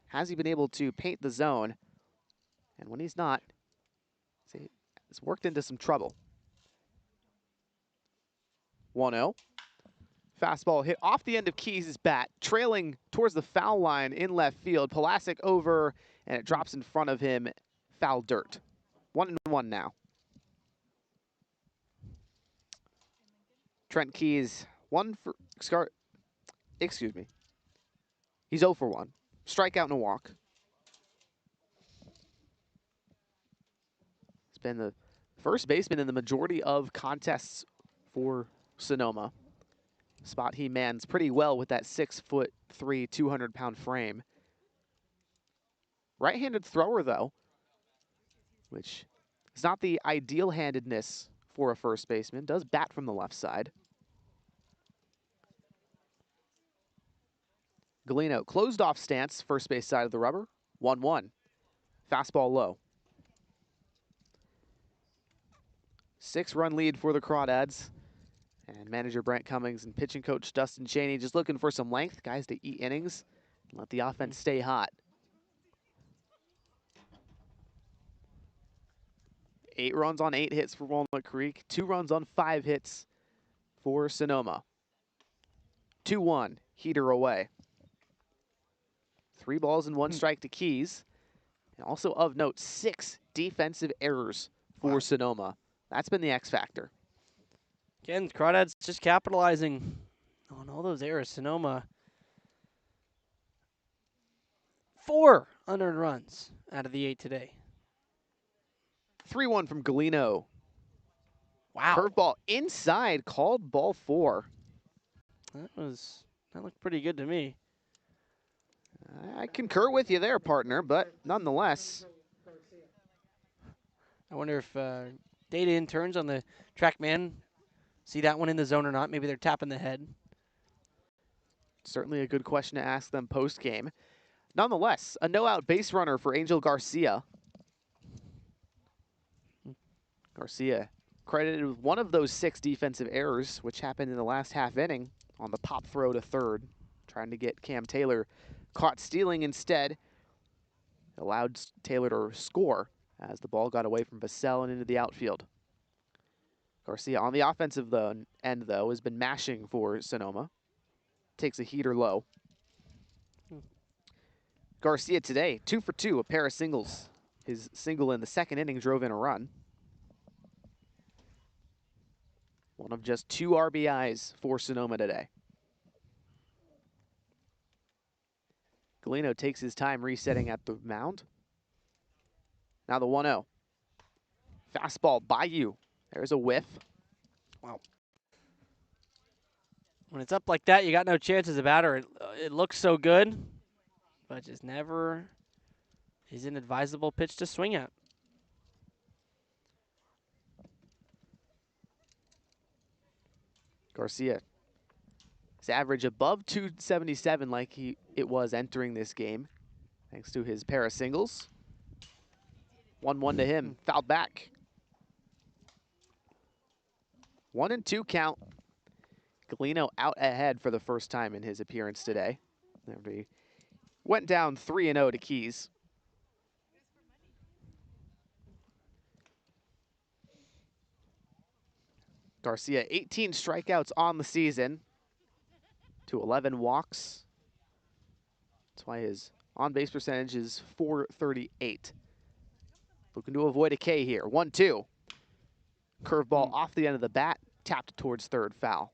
has he been able to paint the zone? And when he's not, he's worked into some trouble. 1-0. Fastball hit off the end of Keys' bat, trailing towards the foul line in left field. Pulasic over, and it drops in front of him, foul dirt. 1-1 now. Trent Keys, he's 0 for 1. Strikeout and a walk. He's been the first baseman in the majority of contests for Sonoma. Spot he mans pretty well with that 6'3", 200-pound frame. Right-handed thrower, though, which is not the ideal handedness for a first baseman. Does bat from the left side. Galino closed off stance, first base side of the rubber. 1-1. Fastball low. 6-run lead for the Crawdads. And manager Brent Cummings and pitching coach Dustin Cheney just looking for some length, guys to eat innings and let the offense stay hot. 8 runs on 8 hits for Walnut Creek. 2 runs on 5 hits for Sonoma. 2-1, heater away. 3 balls and 1 strike to Keys. And also of note, 6 defensive errors for Sonoma. That's been the X factor. Again, Crawdads just capitalizing on all those errors. Sonoma, 4 unearned runs out of the 8 today. 3-1 from Galino. Wow. Curveball inside, called ball 4. That looked pretty good to me. I concur with you there, partner, but nonetheless. I wonder if data interns on the TrackMan see that one in the zone or not. Maybe they're tapping the head. Certainly a good question to ask them post-game. Nonetheless, a no-out base runner for Angel Garcia. Garcia credited with one of those 6 defensive errors, which happened in the last half inning on the pop throw to third, trying to get Cam Taylor caught stealing instead. Allowed Taylor to score as the ball got away from Vassell and into the outfield. Garcia on the offensive end, though, has been mashing for Sonoma. Takes a heater low. Garcia today, 2 for 2, a pair of singles. His single in the second inning drove in a run. One of just 2 RBIs for Sonoma today. Galino takes his time resetting at the mound. Now the 1-0. Fastball by you. There's a whiff. Wow. When it's up like that, you got no chance as a batter. It looks so good, but just never is an advisable pitch to swing at. Garcia. His average above 277 like it was entering this game, thanks to his pair of singles. 1-1 to him, fouled back. 1-2 count. Galino out ahead for the first time in his appearance today. He went down 3-0 to Keys. Garcia, 18 strikeouts on the season to 11 walks. That's why his on-base percentage is .438. Looking to avoid a K here. 1-2. Curveball off the end of the bat, tapped towards third, foul.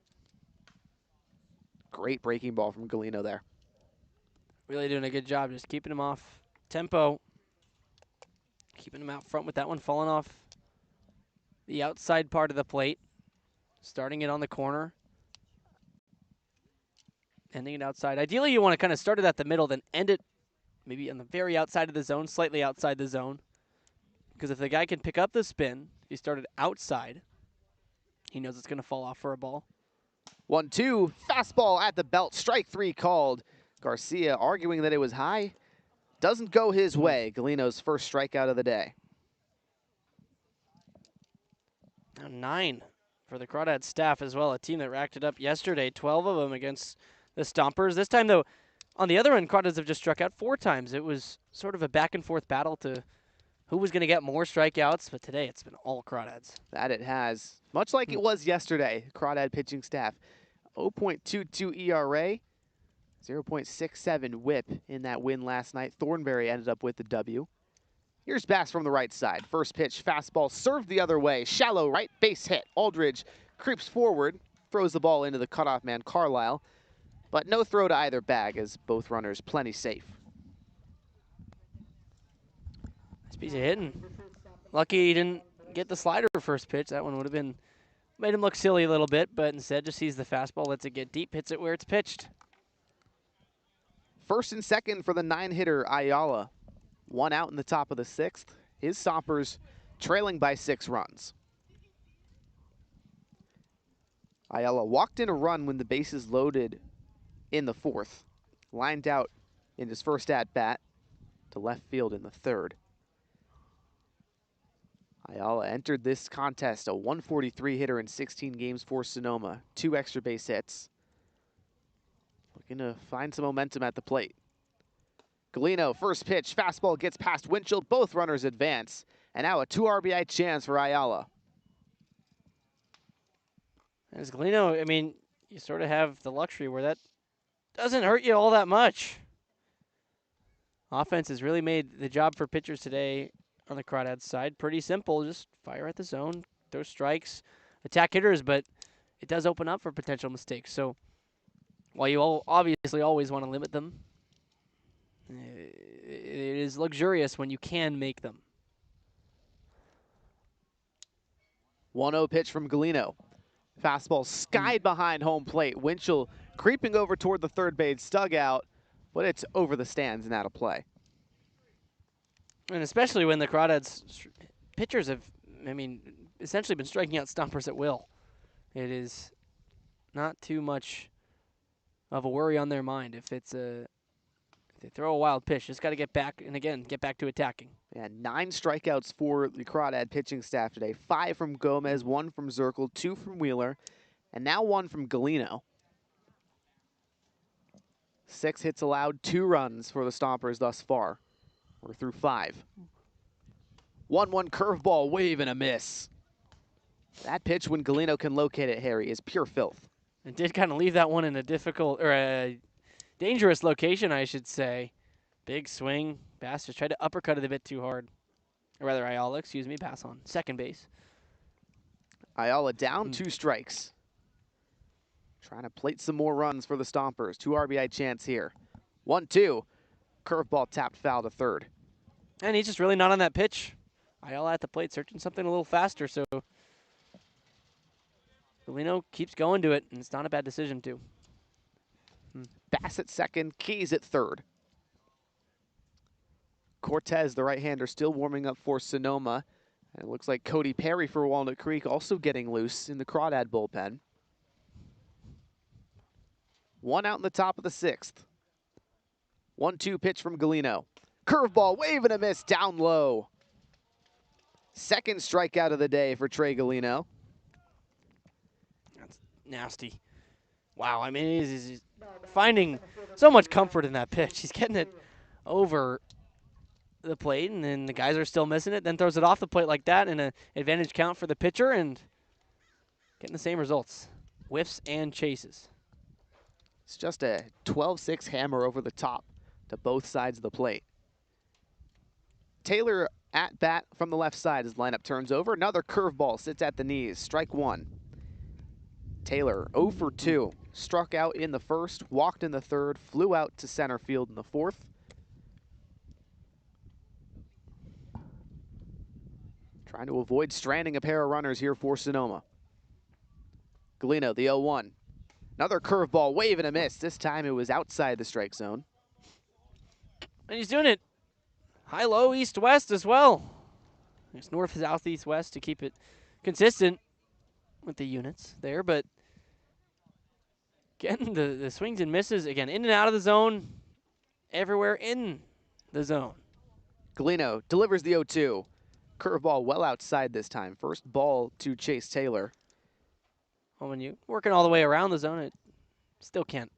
Great breaking ball from Galeno there. Really doing a good job just keeping him off tempo. Keeping him out front with that one falling off the outside part of the plate. Starting it on the corner. Ending it outside. Ideally, you want to kind of start it at the middle, then end it maybe on the very outside of the zone, slightly outside the zone. Because if the guy can pick up the spin, he started outside, he knows it's going to fall off for a ball. 1-2, fastball at the belt, strike 3 called. Garcia arguing that it was high. Doesn't go his way. Galeno's first strikeout of the day. Now 9 for the Crawdads staff as well, a team that racked it up yesterday, 12 of them against the Stompers. This time, though, on the other end, Crawdads have just struck out 4 times. It was sort of a back-and-forth battle to who was going to get more strikeouts, but today it's been all Crawdads. That it has. Much like it was yesterday, Crawdad pitching staff. 0.22 ERA, 0.67 whip in that win last night. Thornberry ended up with the W. Here's Bass from the right side. First pitch, fastball served the other way. Shallow right, base hit. Aldridge creeps forward, throws the ball into the cutoff man, Carlisle. But no throw to either bag as both runners plenty safe. Nice piece of hitting. Lucky he didn't get the slider first pitch. That one would have been, made him look silly a little bit, but instead just sees the fastball, lets it get deep, hits it where it's pitched. First and second for the 9-hitter Ayala. 1 out in the top of the 6th. His Stompers trailing by 6 runs. Ayala walked in a run when the bases loaded in the 4th. Lined out in his first at-bat to left field in the 3rd. Ayala entered this contest a 143 hitter in 16 games for Sonoma. 2 extra base hits. Looking to find some momentum at the plate. Galeno, first pitch, fastball gets past Winchell. Both runners advance. And now a 2 RBI chance for Ayala. As Galeno, I mean, you sort of have the luxury where that doesn't hurt you all that much. Offense has really made the job for pitchers today on the Crawdads side pretty simple. Just fire at the zone, throw strikes, attack hitters, but it does open up for potential mistakes. So while you all obviously always want to limit them, it is luxurious when you can make them. 1-0 pitch from Galeno. Fastball skied behind home plate. Winchell creeping over toward the third base dugout, but it's over the stands and out of play. And especially when the Crawdads pitchers have, I mean, essentially been striking out Stompers at will. It is not too much of a worry on their mind if it's if they throw a wild pitch. Just got to get back, and again, get back to attacking. Yeah, 9 strikeouts for the Crawdad pitching staff today. 5 from Gomez, 1 from Zirkle, 2 from Wheeler, and now 1 from Galeno. 6 hits allowed, 2 runs for the Stompers thus far. We're through 5. 1-1 curveball, wave and a miss. That pitch, when Galeno can locate it, Harry, is pure filth. And did kind of leave that one in a difficult, or a dangerous location, I should say. Big swing. Bass just tried to uppercut it a bit too hard. Or rather, Ayala, excuse me, pass on second base. Ayala down 2 strikes. Trying to plate some more runs for the Stompers. 2 RBI chance here. 1-2. Curveball tapped foul to third. And he's just really not on that pitch. Ayala at the plate searching something a little faster, so Galeno keeps going to it, and it's not a bad decision, too. Bass at second, Keys at third. Cortez, the right-hander, still warming up for Sonoma. And it looks like Cody Perry for Walnut Creek also getting loose in the Crawdad bullpen. 1 out in the top of the 6th. 1-2 pitch from Galeno. Curveball, wave and a miss, down low. Second strikeout of the day for Trey Galeno. That's nasty. Wow, I mean, he's finding so much comfort in that pitch. He's getting it over the plate, and then the guys are still missing it, then throws it off the plate like that, and an advantage count for the pitcher, and Getting the same results. Whiffs and chases. It's just a 12-6 hammer over the top to both sides of the plate. Taylor at bat from the left side as lineup turns over. Another curveball sits at the knees. Strike one. Taylor 0 for 2. Struck out in the first, walked in the third, flew out to center field in the fourth. Trying to avoid stranding a pair of runners here for Sonoma. Galeno, the 0-1. Another curveball, wave and a miss. This time it was outside the strike zone. And he's doing it high-low, east-west as well. It's north, south, east, west to keep it consistent with the units there, but getting the swings and misses, again, in and out of the zone, everywhere in the zone. Galeno delivers the 0-2. Curveball well outside this time. First ball to Chase Taylor. Well, when you're working all the way around the zone, it still can't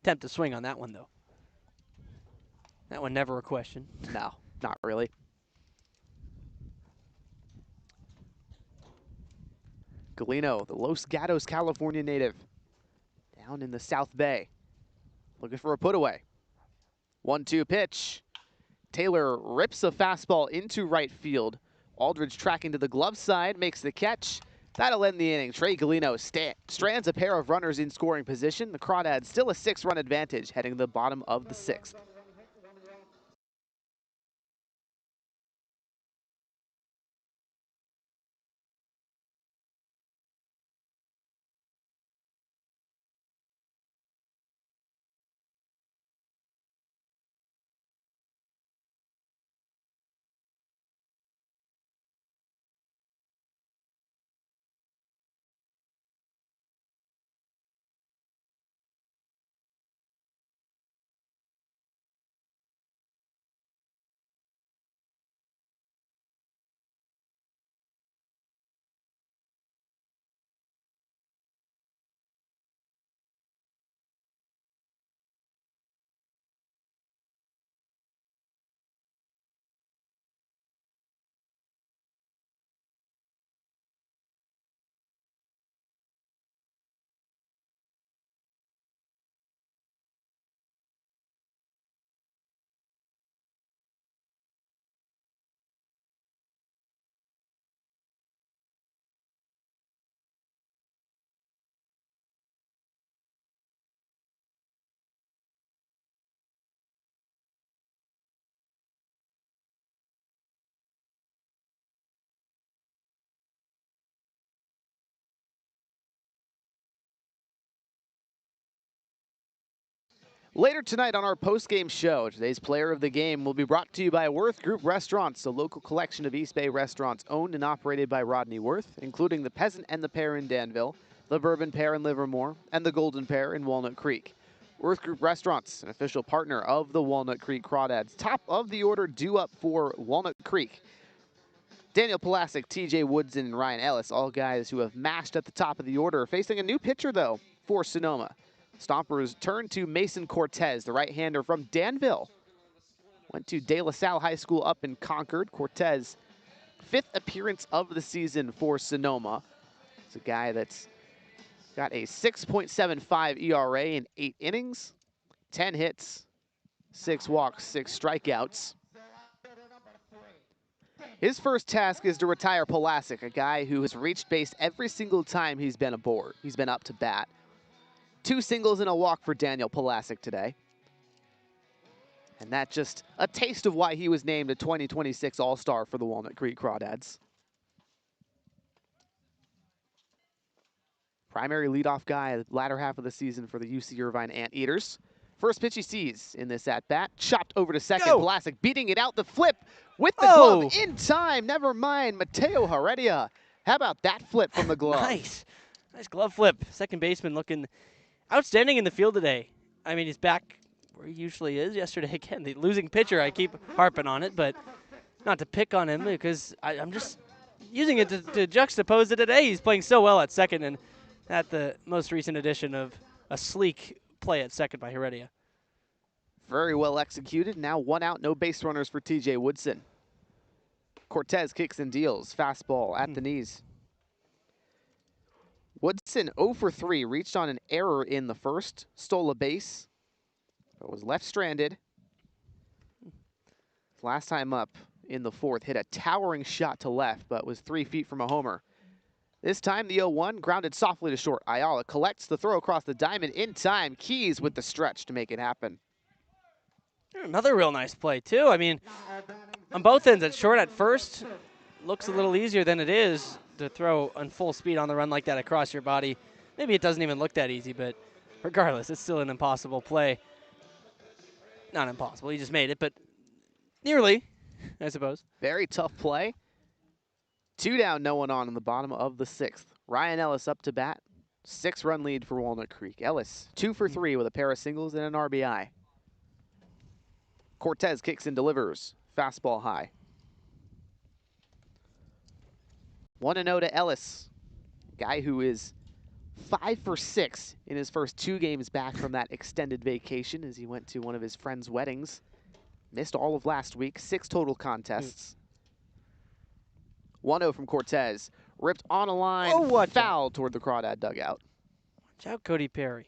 attempt to swing on that one, though. That one never a question. No, not really. Galeno, the Los Gatos, California native, down in the South Bay, looking for a put-away. 1-2 pitch. Taylor rips a fastball into right field. Aldridge tracking to the glove side, makes the catch. That'll end the inning. Trey Galeno strands a pair of runners in scoring position. The Crawdads still a 6-run advantage heading to the bottom of the 6th. Later tonight on our post-game show, today's player of the game will be brought to you by Worth Group Restaurants, a local collection of East Bay restaurants owned and operated by Rodney Worth, including the Peasant and the Pear in Danville, the Bourbon Pear in Livermore, and the Golden Pear in Walnut Creek. Worth Group Restaurants, an official partner of the Walnut Creek Crawdads. Top of the order due up for Walnut Creek. Daniel Pulasic, TJ Woodson, and Ryan Ellis, all guys who have mashed at the top of the order, facing a new pitcher, though, for Sonoma. Stompers turn to Mason Cortez, the right-hander from Danville. Went to De La Salle High School up in Concord. Cortez, 5th appearance of the season for Sonoma. It's a guy that's got a 6.75 ERA in 8 innings, 10 hits, 6 walks, 6 strikeouts. His first task is to retire Pulasic, a guy who has reached base every single time he's been aboard. He's been up to bat. 2 singles and a walk for Daniel Pulasic today. And that's just a taste of why he was named a 2026 All-Star for the Walnut Creek Crawdads. Primary leadoff guy latter half of the season for the UC Irvine Anteaters. First pitch he sees in this at-bat. Chopped over to second. Go. Pulasic beating it out the flip with the glove in time. Never mind. Mateo Heredia. How about that flip from the glove? Nice. Nice glove flip. Second baseman looking outstanding in the field today. I mean, he's back where he usually is. Yesterday, again, the losing pitcher, I keep harping on it, but not to pick on him because I'm just using it to juxtapose it today. He's playing so well at second, and at the most recent edition of a sleek play at second by Heredia. Very well executed. Now 1 out, no base runners for TJ Woodson. Cortez kicks and deals. Fastball at the knees. Woodson 0 for 3, reached on an error in the first, stole a base, but was left stranded. Last time up in the fourth, hit a towering shot to left, but was 3 feet from a homer. This time the 0-1 grounded softly to short. Ayala collects the throw across the diamond in time. Keys with the stretch to make it happen. Another real nice play, too. I mean, on both ends, at short at first, looks a little easier than it is to throw on full speed on the run like that across your body. Maybe it doesn't even look that easy, but regardless, it's still an impossible play. Not impossible, he just made it, but nearly, I suppose. Very tough play. 2 down, no one on in the bottom of the 6th. Ryan Ellis up to bat. 6-run lead for Walnut Creek. Ellis 2 for 3 with a pair of singles and an RBI. Cortez kicks and delivers. Fastball high. 1-0 to Ellis. Guy who is 5 for 6 in his first 2 games back from that extended vacation as he went to one of his friend's weddings. Missed all of last week. 6 total contests. 1-0 from Cortez. Ripped on a line, foul toward the Crawdad dugout. Watch out, Cody Perry.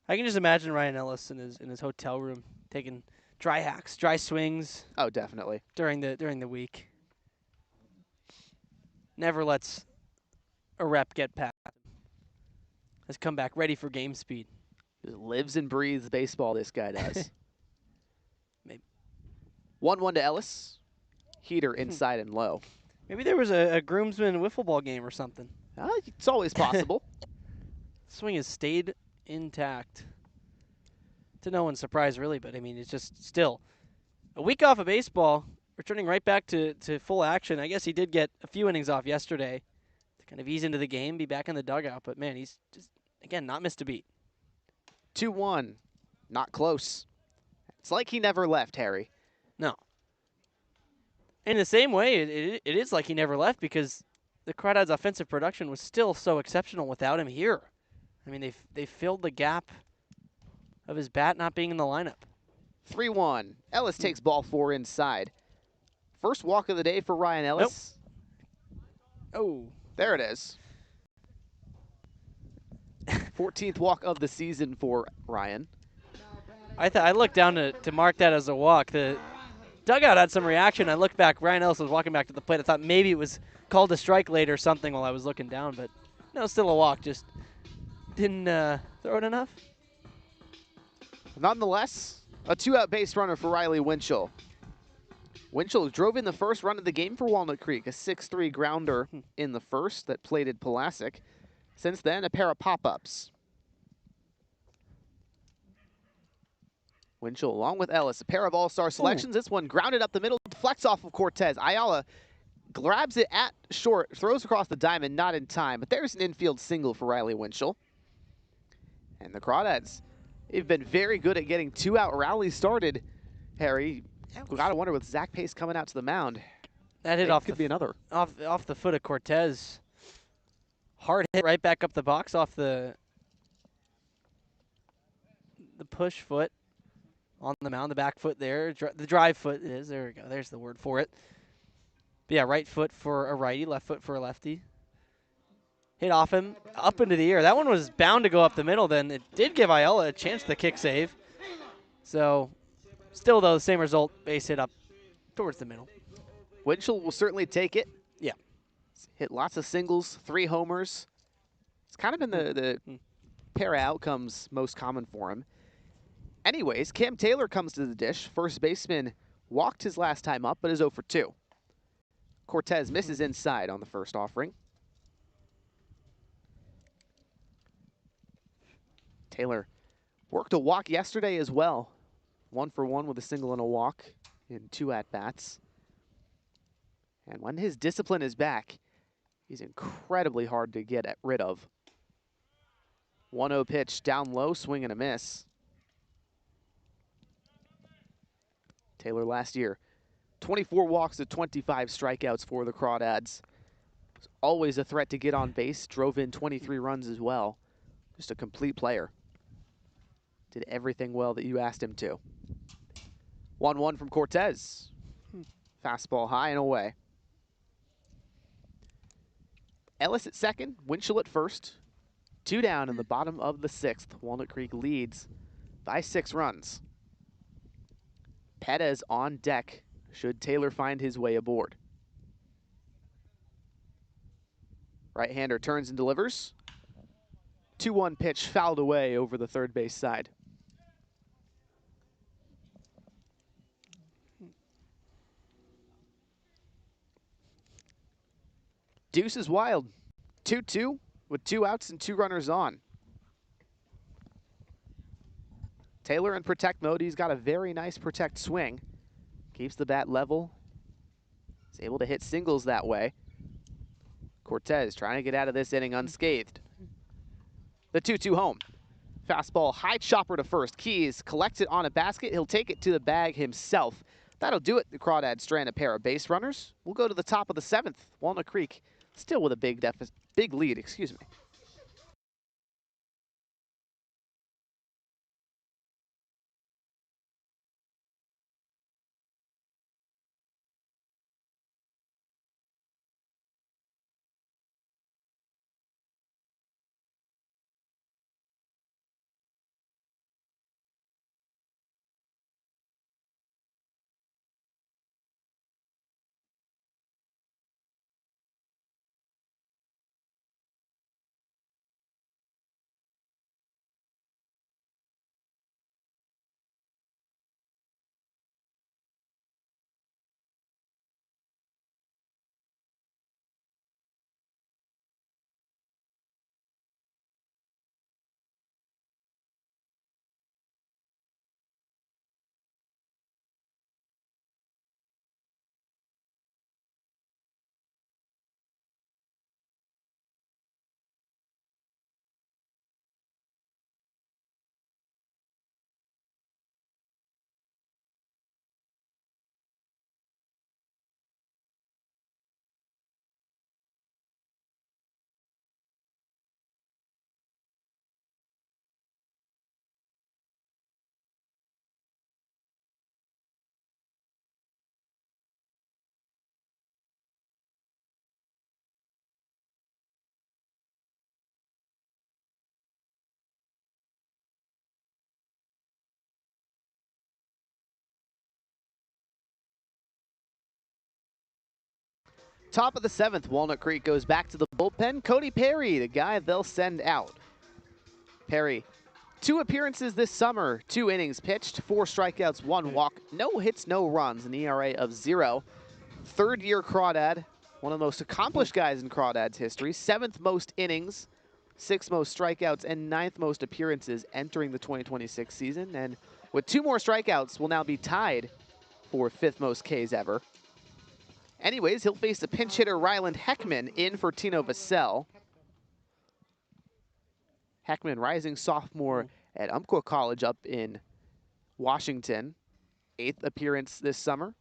I can just imagine Ryan Ellis in his hotel room taking dry hacks, dry swings. Oh, definitely. During the week. Never lets a rep get past him. Has come back ready for game speed. Just lives and breathes baseball, this guy does. Maybe. 1-1 to Ellis. Heater inside and low. Maybe there was a groomsman wiffle ball game or something. It's always possible. Swing has stayed intact. To no one's surprise, really, but I mean, it's just still a week off of baseball, returning right back to full action. I guess he did get a few innings off yesterday to kind of ease into the game, be back in the dugout, but man, he's just, again, not missed a beat. 2-1. Not close. It's like he never left, Harry. No. In the same way, it is like he never left because the Crawdads' offensive production was still so exceptional without him here. I mean, they filled the gap of his bat not being in the lineup. 3-1. Ellis takes ball 4 inside. First walk of the day for Ryan Ellis. Nope. Oh. There it is. 14th walk of the season for Ryan. I looked down to mark that as a walk. The dugout had some reaction. I looked back. Ryan Ellis was walking back to the plate. I thought maybe it was called a strike late or something while I was looking down, but no, still a walk. Just didn't throw it enough. Nonetheless, a 2-out base runner for Riley Winchell. Winchell drove in the first run of the game for Walnut Creek, a 6-3 grounder in the first that plated Pulaski. Since then, a pair of pop-ups. Winchell, along with Ellis, a pair of all-star selections. Ooh. This one grounded up the middle, deflects off of Cortez. Ayala grabs it at short, throws across the diamond, not in time. But there's an infield single for Riley Winchell. And the Crawdads, they've been very good at getting 2-out rallies started, Harry. Gotta wonder with Zach Pace coming out to the mound. That hit could be another. Off the foot of Cortez. Hard hit right back up the box off the push foot on the mound, the back foot there. The drive foot it is. There we go. There's the word for it. But yeah, right foot for a righty, left foot for a lefty. Hit off him, up into the air. That one was bound to go up the middle then. It did give Ayala a chance to kick save. So, still though, the same result, base hit up towards the middle. Winchell will certainly take it. Yeah. Hit lots of singles, 3 homers. It's kind of been the pair of outcomes most common for him. Anyways, Cam Taylor comes to the dish. First baseman walked his last time up, but is 0 for 2. Cortez misses inside on the first offering. Taylor worked a walk yesterday as well. 1 for 1 with a single and a walk in 2 at-bats. And when his discipline is back, he's incredibly hard to get rid of. 1-0 pitch down low, swing and a miss. Taylor last year, 24 walks to 25 strikeouts for the Crawdads. Was always a threat to get on base, drove in 23 runs as well. Just a complete player. Did everything well that you asked him to. 1-1 from Cortez. Fastball high and away. Ellis at second, Winchell at first. 2 down in the bottom of the 6th. Walnut Creek leads by 6 runs. Pettis on deck should Taylor find his way aboard. Right-hander turns and delivers. 2-1 pitch fouled away over the third base side. Deuce is wild. 2-2 with 2 outs and 2 runners on. Taylor in protect mode. He's got a very nice protect swing. Keeps the bat level. He's able to hit singles that way. Cortez trying to get out of this inning unscathed. The 2-2 home. Fastball, high chopper to first. Keys collects it on a basket. He'll take it to the bag himself. That'll do it. The Crawdads strand a pair of base runners. We'll go to the top of the 7th. Walnut Creek still with a big lead, excuse me. Top of the 7th, Walnut Creek goes back to the bullpen. Cody Perry, the guy they'll send out. Perry, 2 appearances this summer, 2 innings pitched, 4 strikeouts, 1 walk, no hits, no runs, an ERA of 0. 3rd-year Crawdad, one of the most accomplished guys in Crawdads history. 7th most innings, 6th most strikeouts, and 9th most appearances entering the 2026 season. And with 2 more strikeouts, will now be tied for 5th most Ks ever. Anyways, he'll face the pinch hitter Ryland Heckman in for Tino Vassell. Heckman, rising sophomore at Umpqua College up in Washington. 8th appearance this summer.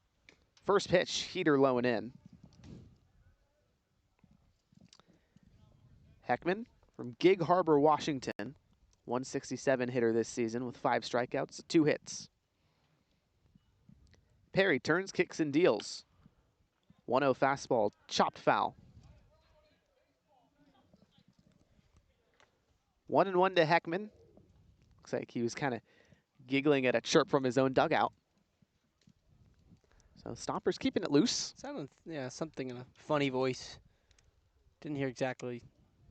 First pitch, heater low and in. Heckman from Gig Harbor, Washington. 167 hitter this season with 5 strikeouts, 2 hits. Perry turns, kicks, and deals. 1-0 fastball, chopped foul. 1-1 to Heckman. Looks like he was kind of giggling at a chirp from his own dugout. So Stompers keeping it loose. Sounded, yeah, something in a funny voice. Didn't hear exactly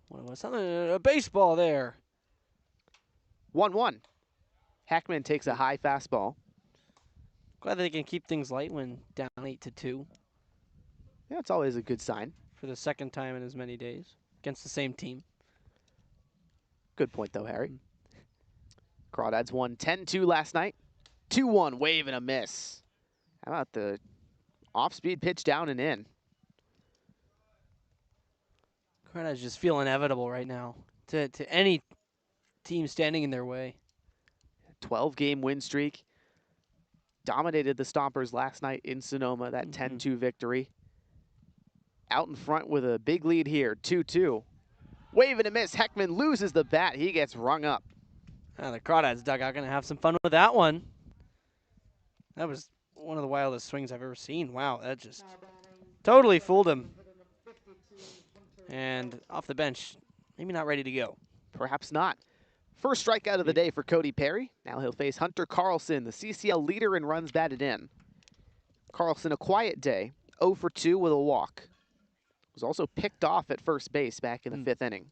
what it was. Something, a baseball there. 1-1. Heckman takes a high fastball. Glad they can keep things light when down 8-2 Yeah, it's always a good sign. for the 2nd time in as many days against the same team. Good point, though, Harry. Crawdads won 10-2 last night. 2-1, wave and a miss. How about the off-speed pitch down and in? Crawdads just feel inevitable right now to any team standing in their way. 12-game win streak. Dominated the Stompers last night in Sonoma, that 10-2 victory. Out in front with a big lead here, 2-2. Wave and a miss. Heckman loses the bat. He gets rung up. The Crawdads dugout going to have some fun with that one. That was one of the wildest swings I've ever seen. Wow, that just totally fooled him. And off the bench, maybe not ready to go. Perhaps not. First strikeout of the day for Cody Perry. Now he'll face Hunter Carlson, the CCL leader in runs batted in. Carlson, a quiet day, 0 for 2 with a walk. Was also picked off at first base back in the 5th inning.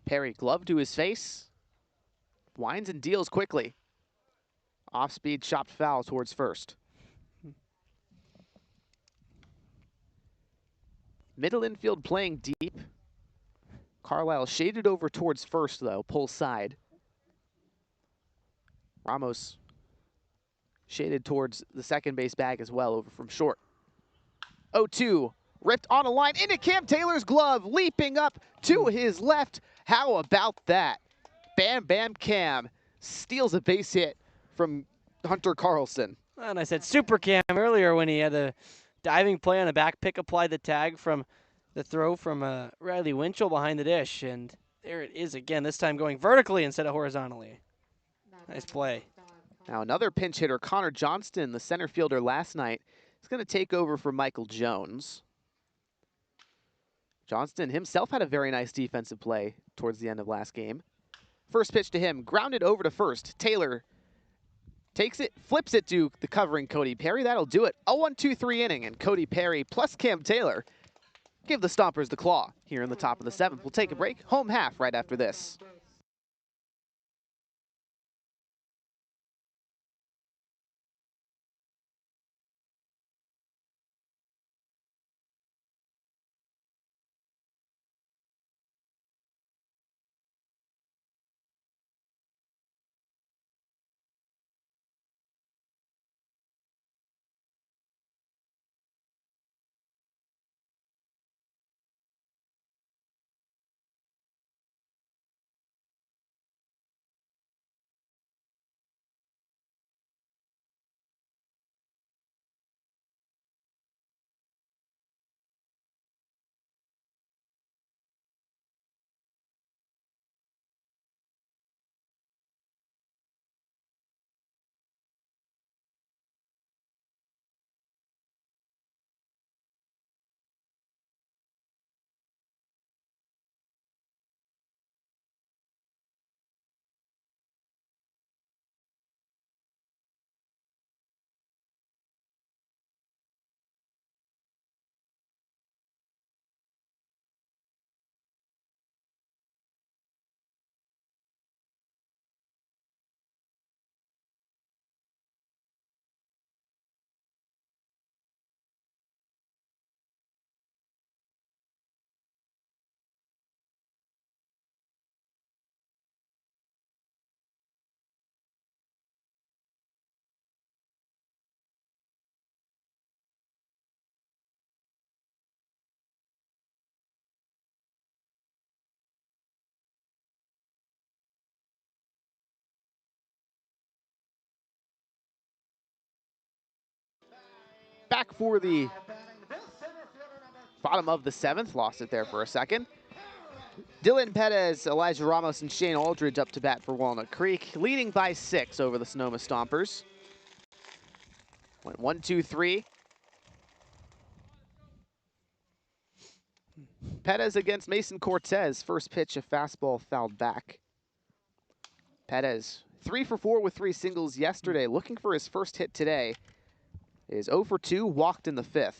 Perry, glove to his face, winds and deals quickly. Off-speed chopped foul towards first. Middle infield playing deep. Carlisle shaded over towards first, though, pull side. Ramos shaded towards the second base bag as well, over from short. 0-2, ripped on a line into Cam Taylor's glove, leaping up to his left. How about that? Bam Bam Cam steals a base hit from Hunter Carlson. And I said Super Cam earlier when he had a diving play on a back pick, applied the tag from the throw from Riley Winchell behind the dish. And there it is again, this time going vertically instead of horizontally. Nice play. Now another pinch hitter, Connor Johnston, the center fielder last night, is going to take over for Michael Jones. Johnston himself had a very nice defensive play towards the end of last game. First pitch to him, grounded over to first. Taylor takes it, flips it to the covering Cody Perry. That'll do it. 0-1-2-3 inning, and Cody Perry plus Cam Taylor give the Stompers the claw here in the top of the 7th. We'll take a break. Home half right after this. Back for the bottom of the 7th. Lost it there for a second. Dylan Pettis, Elijah Ramos, and Shane Aldridge up to bat for Walnut Creek, leading by 6 over the Sonoma Stompers. Went 1-2-3. Pettis against Mason Cortez. First pitch, a fastball fouled back. Pettis, 3 for 4 with 3 singles yesterday. Looking for his first hit today. Is 0 for 2, walked in the 5th.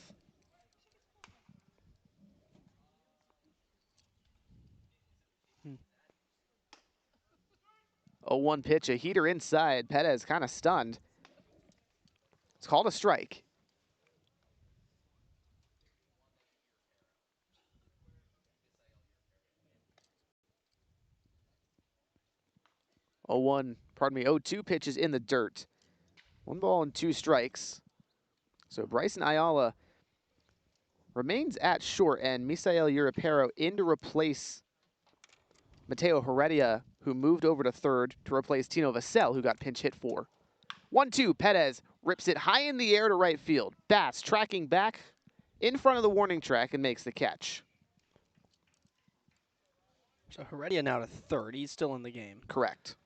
Hmm. 0-1 pitch, a heater inside. Pettis kind of stunned. It's called a strike. Pardon me, 0-2 pitches in the dirt. 1 ball and 2 strikes. So Bryson Ayala remains at short, and Misael Europero in to replace Mateo Heredia, who moved over to third to replace Tino Vassell, who got pinch hit for. 1-2, Pettis rips it high in the air to right field. Bats tracking back in front of the warning track and makes the catch. So Heredia now to third. He's still in the game. Correct.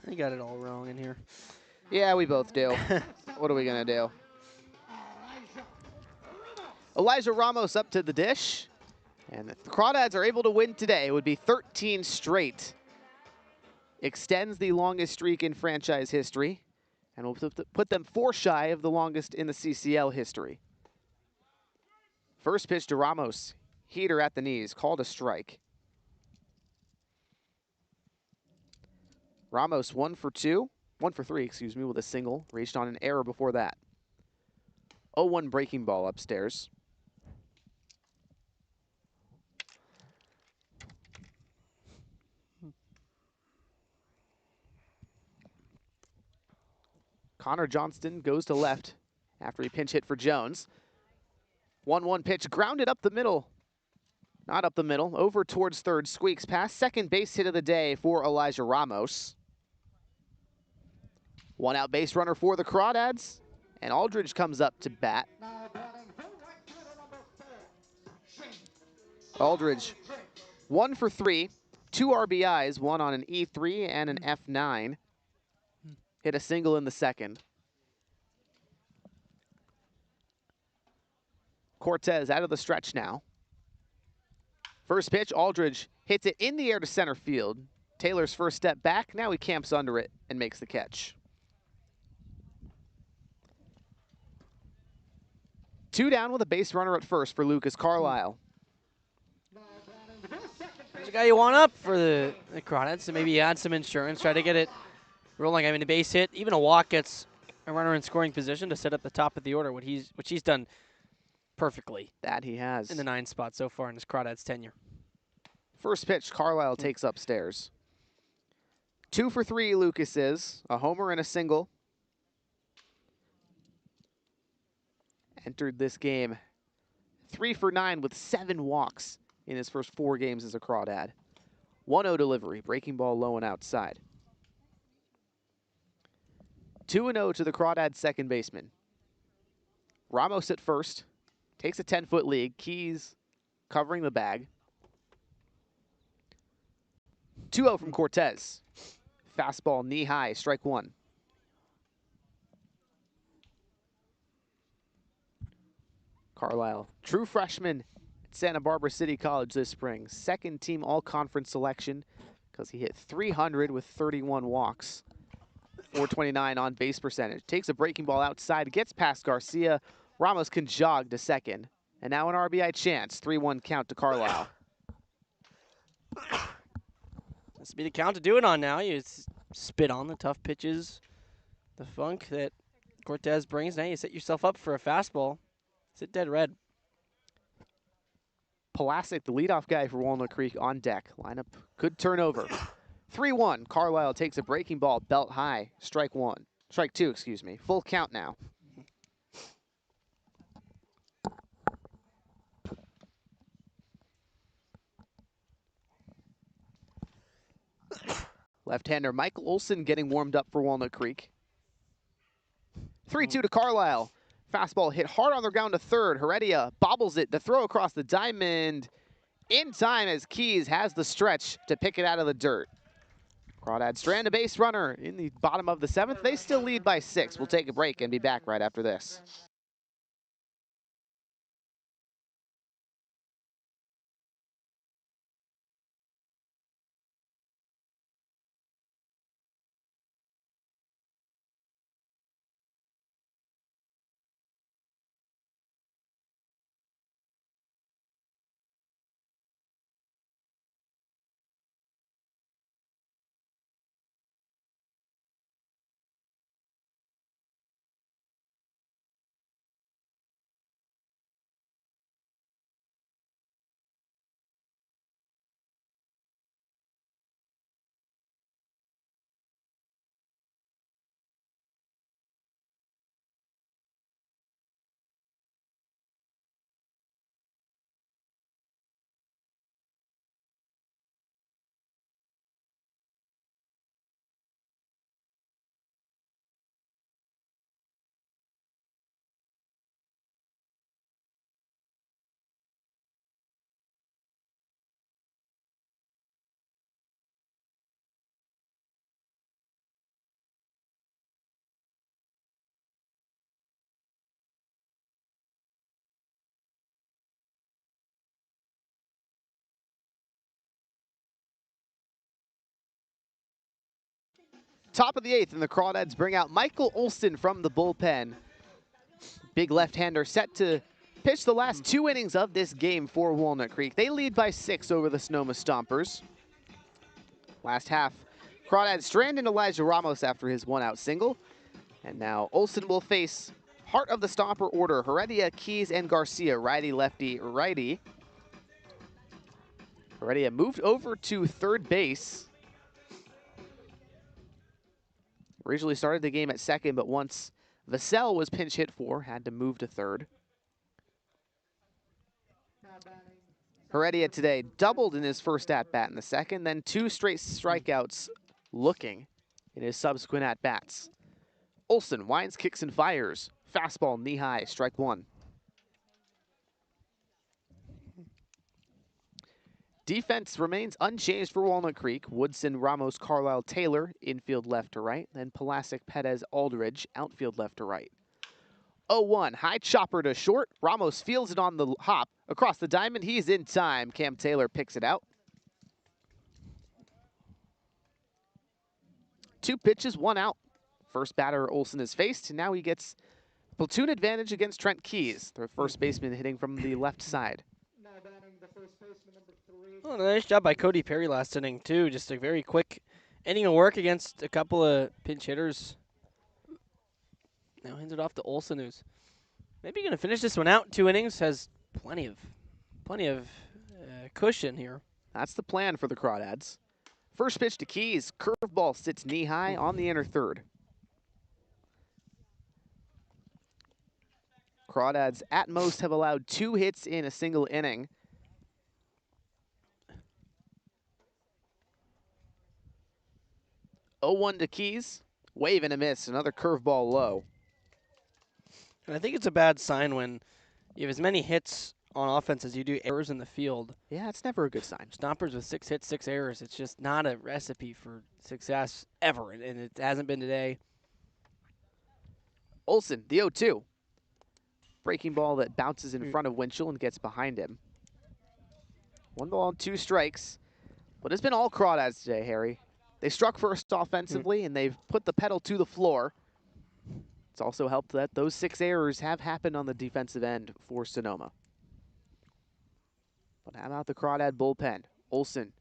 I got it all wrong in here. Yeah, we both do. What are we going to do? Elijah Ramos up to the dish. And the Crawdads are able to win today. It would be 13 straight. Extends the longest streak in franchise history. And will put them 4 shy of the longest in the CCL history. First pitch to Ramos. Heater at the knees. Called a strike. Ramos 1 for 3, excuse me, with a single. Reached on an error before that. 0-1 breaking ball upstairs. Connor Johnston goes to left after he pinch hit for Jones. 1-1 pitch, grounded up the middle. Not up the middle, over towards third, squeaks past. Second base hit of the day for Elijah Ramos. 1 out base runner for the Crawdads, and Aldridge comes up to bat. Aldridge, 1 for 3, 2 RBIs, 1 on an E3 and an F9. Hit a single in the second. Cortez out of the stretch now. First pitch, Aldridge hits it in the air to center field. Taylor's first step back, now he camps under it and makes the catch. 2 down with a base runner at first for Lucas Carlisle. There's a guy you want up for the Crawdads, so maybe add some insurance, try to get it rolling. I mean, a base hit, even a walk gets a runner in scoring position to set up the top of the order, which he's done perfectly. That he has. In the 9 spot so far in his Crawdads tenure. First pitch, Carlisle takes upstairs. 2 for 3, Lucas is. A homer and a single. Entered this game 3 for 9 with 7 walks in his first 4 games as a Crawdad. 1-0 delivery, breaking ball low and outside. 2-0 to the Crawdad second baseman. Ramos at first. Takes a 10-foot lead. Keys covering the bag. 2-0 from Cortez. Fastball knee high, strike 1. Carlisle, true freshman at Santa Barbara City College this spring. Second team all-conference selection because he hit 300 with 31 walks. 429 on base percentage. Takes a breaking ball outside, gets past Garcia. Ramos can jog to second. And now an RBI chance. 3-1 count to Carlisle. This will be the count to do it on now. You spit on the tough pitches, the funk that Cortez brings. Now you set yourself up for a fastball. Sit dead red. Pulasic, the leadoff guy for Walnut Creek, on deck. Lineup could turn over. 3-1. Carlisle takes a breaking ball, belt high. Strike 2, excuse me. Full count now. Left-hander Michael Olson getting warmed up for Walnut Creek. 3-2 to Carlisle. Fastball hit hard on the ground to third. Heredia bobbles it. The throw across the diamond in time as Keys has the stretch to pick it out of the dirt. Crawdads strand a base runner in the bottom of the 7th. They still lead by 6. We'll take a break and be back right after this. Top of the 8th, and the Crawdads bring out Michael Olson from the bullpen. Big left-hander set to pitch the last 2 innings of this game for Walnut Creek. They lead by 6 over the Sonoma Stompers. Last half, Crawdads stranded Elijah Ramos after his 1-out single. And now Olson will face heart of the Stomper order, Heredia, Keys, and Garcia, righty, lefty, righty. Heredia moved over to third base. Originally started the game at second, but once Vassell was pinch hit for, had to move to third. Heredia today doubled in his first at-bat in the second, then 2 straight strikeouts looking in his subsequent at-bats. Olson winds, kicks, and fires. Fastball knee-high, strike 1. Defense remains unchanged for Walnut Creek. Woodson, Ramos, Carlisle, Taylor, infield left to right. Then Pulasic, Perez, Aldridge, outfield left to right. 0-1, high chopper to short. Ramos fields it on the hop. Across the diamond, he's in time. Cam Taylor picks it out. 2 pitches, 1 out. First batter Olson is faced, and now he gets platoon advantage against Trent Keys, the first baseman hitting from the left side. Oh, nice job by Cody Perry last inning, too. Just a very quick inning of work against a couple of pinch hitters. Now hands it off to Olson, who's maybe going to finish this one out. 2 innings, has plenty of cushion here. That's the plan for the Crawdads. First pitch to Keys, curveball sits knee-high on the inner third. Crawdads at most have allowed 2 hits in a single inning. Oh-1 to Keys, wave and a miss, another curveball low. And I think it's a bad sign when you have as many hits on offense as you do errors in the field. Yeah, it's never a good sign. Stompers with 6 hits, 6 errors. It's just not a recipe for success ever, and it hasn't been today. Olson, the 0-2. Breaking ball that bounces in front of Winchell and gets behind him. 1 ball and 2 strikes. But it's been all Crawdads today, Harry. They struck first offensively, and they've put the pedal to the floor. It's also helped that those 6 errors have happened on the defensive end for Sonoma. But how about the Crawdad bullpen? Olson,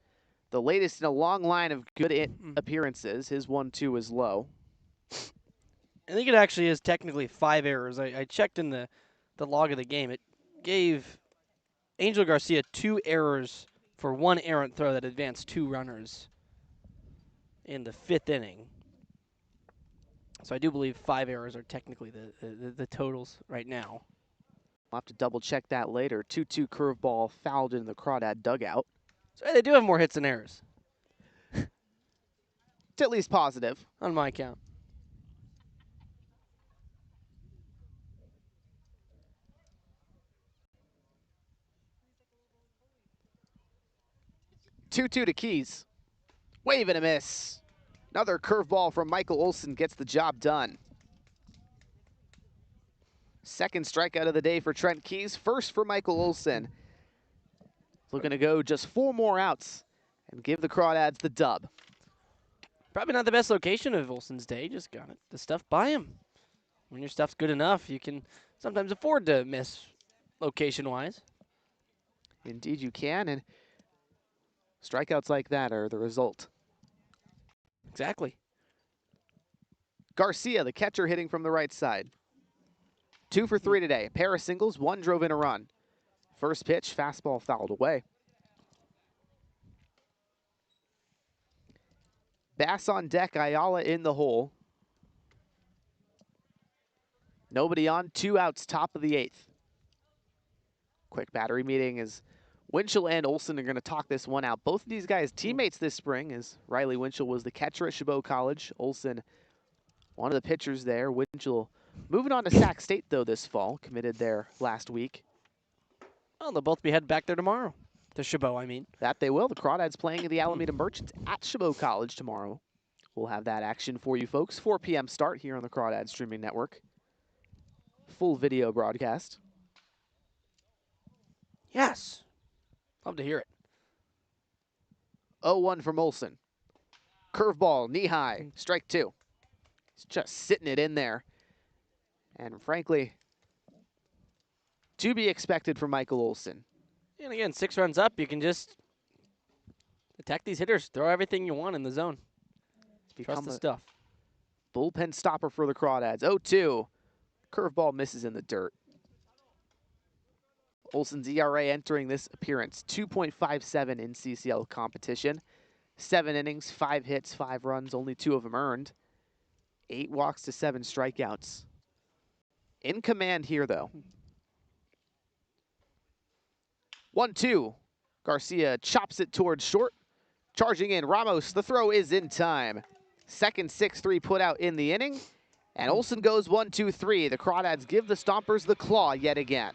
the latest in a long line of good appearances. His 1-2 is low. I think it actually is technically 5 errors. I checked in the log of the game. It gave Angel Garcia 2 errors for 1 errant throw that advanced 2 runners in the 5th inning. So I do believe 5 errors are technically the totals right now. We'll have to double check that later. 2-2 curveball fouled in the Crawdad dugout. So they do have more hits than errors. It's at least positive. On my count. Two-two to Keys. Wave and a miss. Another curveball from Michael Olson gets the job done. Second strikeout of the day for Trent Keys. First for Michael Olson. Looking to go just 4 more outs and give the Crawdads the dub. Probably not the best location of Olson's day. Just got it. The stuff by him. When your stuff's good enough, you can sometimes afford to miss location-wise. Indeed you can, and strikeouts like that are the result. Exactly. Garcia, the catcher, hitting from the right side. 2 for 3 today. A pair of singles, 1 drove in a run. First pitch, fastball fouled away. Bass on deck, Ayala in the hole. Nobody on, 2 outs, top of the 8th. Quick battery meeting as Winchell and Olson are going to talk this one out. Both of these guys teammates this spring, as Riley Winchell was the catcher at Chabot College. Olson, one of the pitchers there. Winchell moving on to Sac State, though, this fall. Committed there last week. Well, they'll both be headed back there tomorrow. To Chabot, I mean. That they will. The Crawdads playing at the Alameda Merchants at Chabot College tomorrow. We'll have that action for you folks. 4 p.m. start here on the Crawdad Streaming Network. Full video broadcast. Yes. Love to hear it. 0-1 from Olson. Curveball, knee high, strike 2. He's just sitting it in there. And frankly, to be expected from Michael Olson. And again, 6 runs up, you can just attack these hitters. Throw everything you want in the zone. Trust the stuff. Bullpen stopper for the Crawdads. 0-2. Curveball misses in the dirt. Olson's ERA entering this appearance, 2.57 in CCL competition. 7 innings, 5 hits, 5 runs, only 2 of them earned. 8 walks to 7 strikeouts. In command here, though. 1-2. Garcia chops it towards short. Charging in, Ramos, the throw is in time. Second 6-3 put out in the inning. And Olson goes 1-2-3. The Crawdads give the Stompers the claw yet again.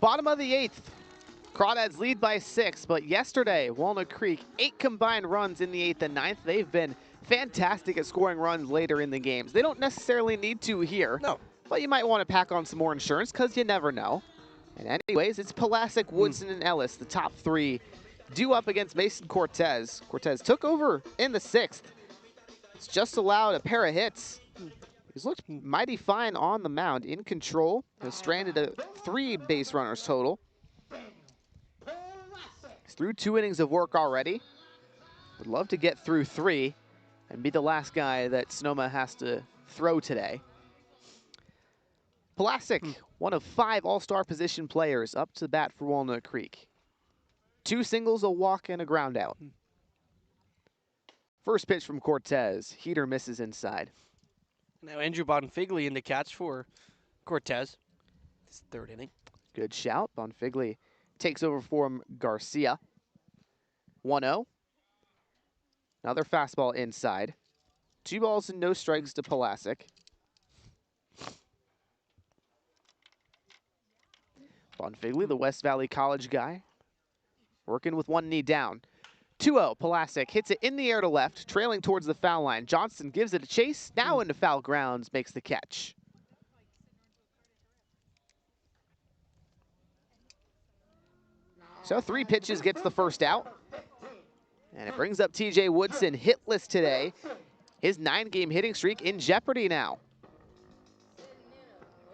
Bottom of the 8th. Crawdads lead by 6, but yesterday, Walnut Creek, 8 combined runs in the 8th and 9th. They've been fantastic at scoring runs later in the games. They don't necessarily need to here, No. but you might want to pack on some more insurance because you never know. And anyways, it's Pulaski, Woodson, and Ellis, the top 3, due up against Mason Cortez. Cortez took over in the 6th. It's just allowed a pair of hits. He's looked mighty fine on the mound, in control. Has stranded 3 base runners total. He's through 2 innings of work already. Would love to get through 3 and be the last guy that Sonoma has to throw today. Pulaski, one of 5 all-star position players up to bat for Walnut Creek. 2 singles, a walk, and a ground out. First pitch from Cortez. Heater misses inside. Now Andrew Bonfigli in the catch for Cortez. This 3rd inning. Good shout. Bonfigli takes over for Garcia. 1-0. Another fastball inside. 2 balls and no strikes to Pulaski. Bonfigli, the West Valley College guy, working with 1 knee down. 2-0, Pulaski hits it in the air to left, trailing towards the foul line. Johnston gives it a chase, now into foul grounds, makes the catch. So 3 pitches, gets the first out. And it brings up TJ Woodson, hitless today. His 9-game hitting streak in jeopardy now.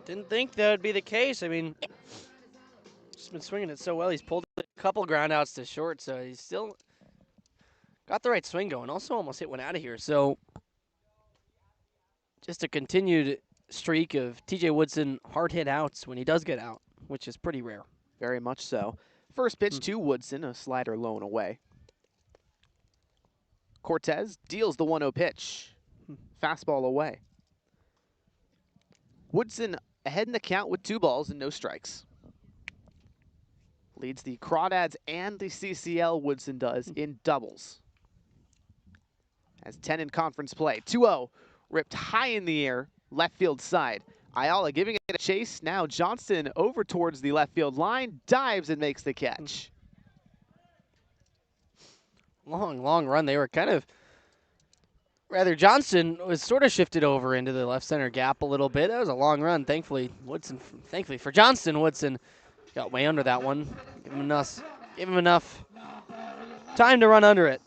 Didn't think that would be the case. I mean, just been swinging it so well. He's pulled a couple ground outs to short, so he's still got the right swing going. Also almost hit one out of here. So just a continued streak of TJ Woodson hard hit outs when he does get out, which is pretty rare. Very much so. First pitch to Woodson, a slider low and away. Cortez deals the 1-0 pitch. Fastball away. Woodson ahead in the count with 2 balls and no strikes. Leads the Crawdads and the CCL, Woodson does, in doubles. Has 10 in conference play. 2-0, ripped high in the air, left field side. Ayala giving it a chase. Now Johnston over towards the left field line, dives and makes the catch. long run. They were kind of, rather, Johnston was sort of shifted over into the left center gap a little bit. That was a long run. Thankfully for Johnston, Woodson got way under that one. Give him enough time to run under it.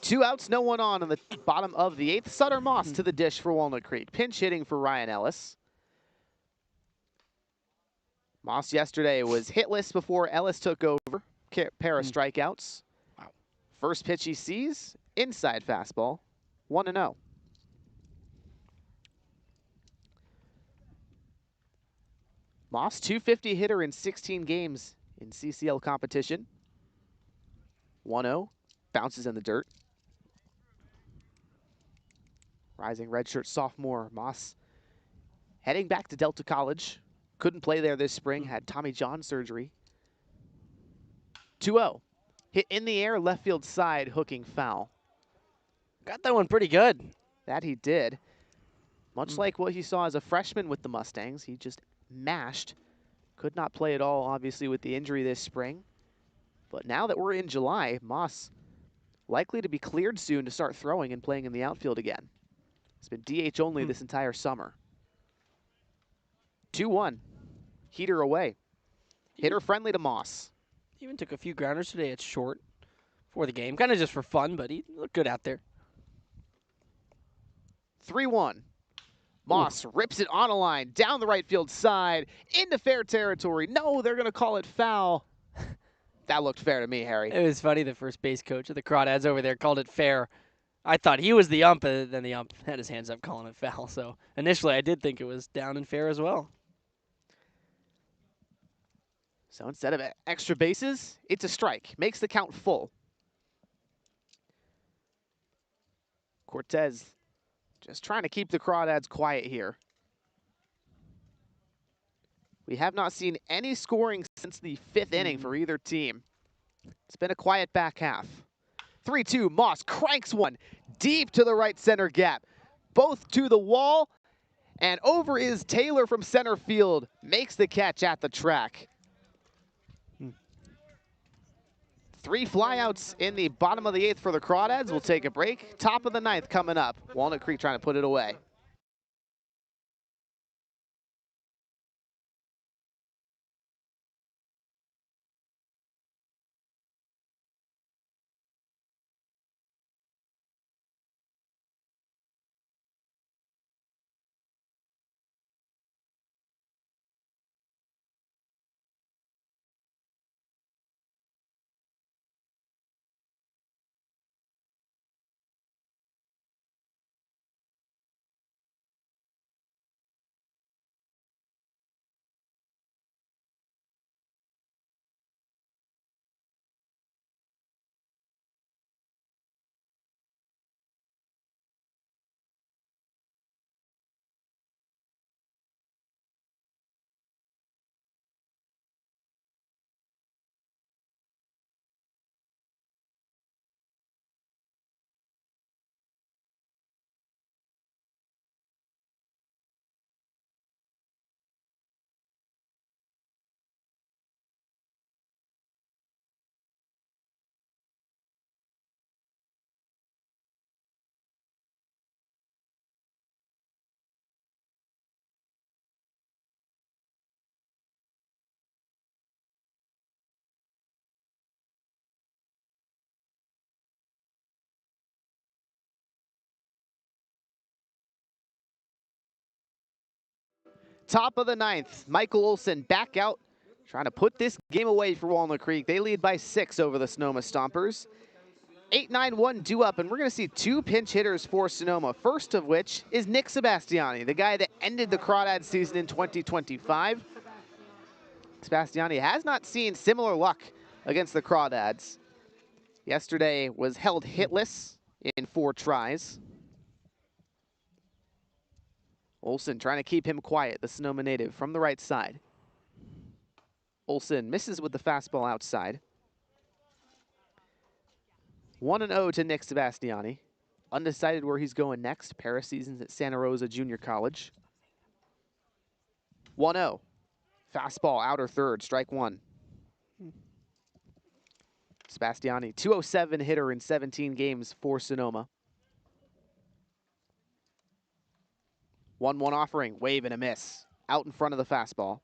2 outs, no one on in the bottom of the 8th. Sutter Moss to the dish for Walnut Creek. Pinch hitting for Ryan Ellis. Moss yesterday was hitless before Ellis took over. Pair of strikeouts. Wow. First pitch he sees, inside fastball, 1-0. Moss, .250 hitter in 16 games in CCL competition. 1-0, bounces in the dirt. Rising redshirt sophomore Moss heading back to Delta College. Couldn't play there this spring, had Tommy John surgery. 2-0. Hit in the air, left field side, hooking foul. Got that one pretty good. That he did. Much like what he saw as a freshman with the Mustangs, he just mashed. Could not play at all, obviously, with the injury this spring. But now that we're in July, Moss likely to be cleared soon to start throwing and playing in the outfield again. It's been DH only this entire summer. 2-1. Heater away. Hitter friendly to Moss. Even took a few grounders today at short for the game. Kind of just for fun, but he looked good out there. 3-1. Moss rips it on a line, down the right field side, into fair territory. No, they're going to call it foul. That looked fair to me, Harry. It was funny, the first base coach of the Crawdads over there called it fair. I thought he was the ump, and then the ump had his hands up calling it foul. So initially I did think it was down and fair as well. So instead of extra bases, it's a strike. Makes the count full. Cortez just trying to keep the Crawdads quiet here. We have not seen any scoring since the 5th inning for either team. It's been a quiet back half. 3-2, Moss cranks one deep to the right center gap. Both to the wall, and over is Taylor from center field. Makes the catch at the track. 3 flyouts in the bottom of the 8th for the Crawdads. We'll take a break. Top of the 9th coming up. Walnut Creek trying to put it away. Top of the 9th, Michael Olson back out, trying to put this game away for Walnut Creek. They lead by 6 over the Sonoma Stompers. 8-9-1 due up, and we're going to see 2 pinch hitters for Sonoma. First of which is Nick Sebastiani, the guy that ended the Crawdad season in 2025. Sebastiani has not seen similar luck against the Crawdads. Yesterday was held hitless in 4 tries. Olson trying to keep him quiet, the Sonoma native from the right side. Olson misses with the fastball outside. 1-0 to Nick Sebastiani. Undecided where he's going next. Pair of seasons at Santa Rosa Junior College. 1-0. Fastball outer third, strike 1. Sebastiani, 207 hitter in 17 games for Sonoma. 1-1 offering, wave and a miss. Out in front of the fastball.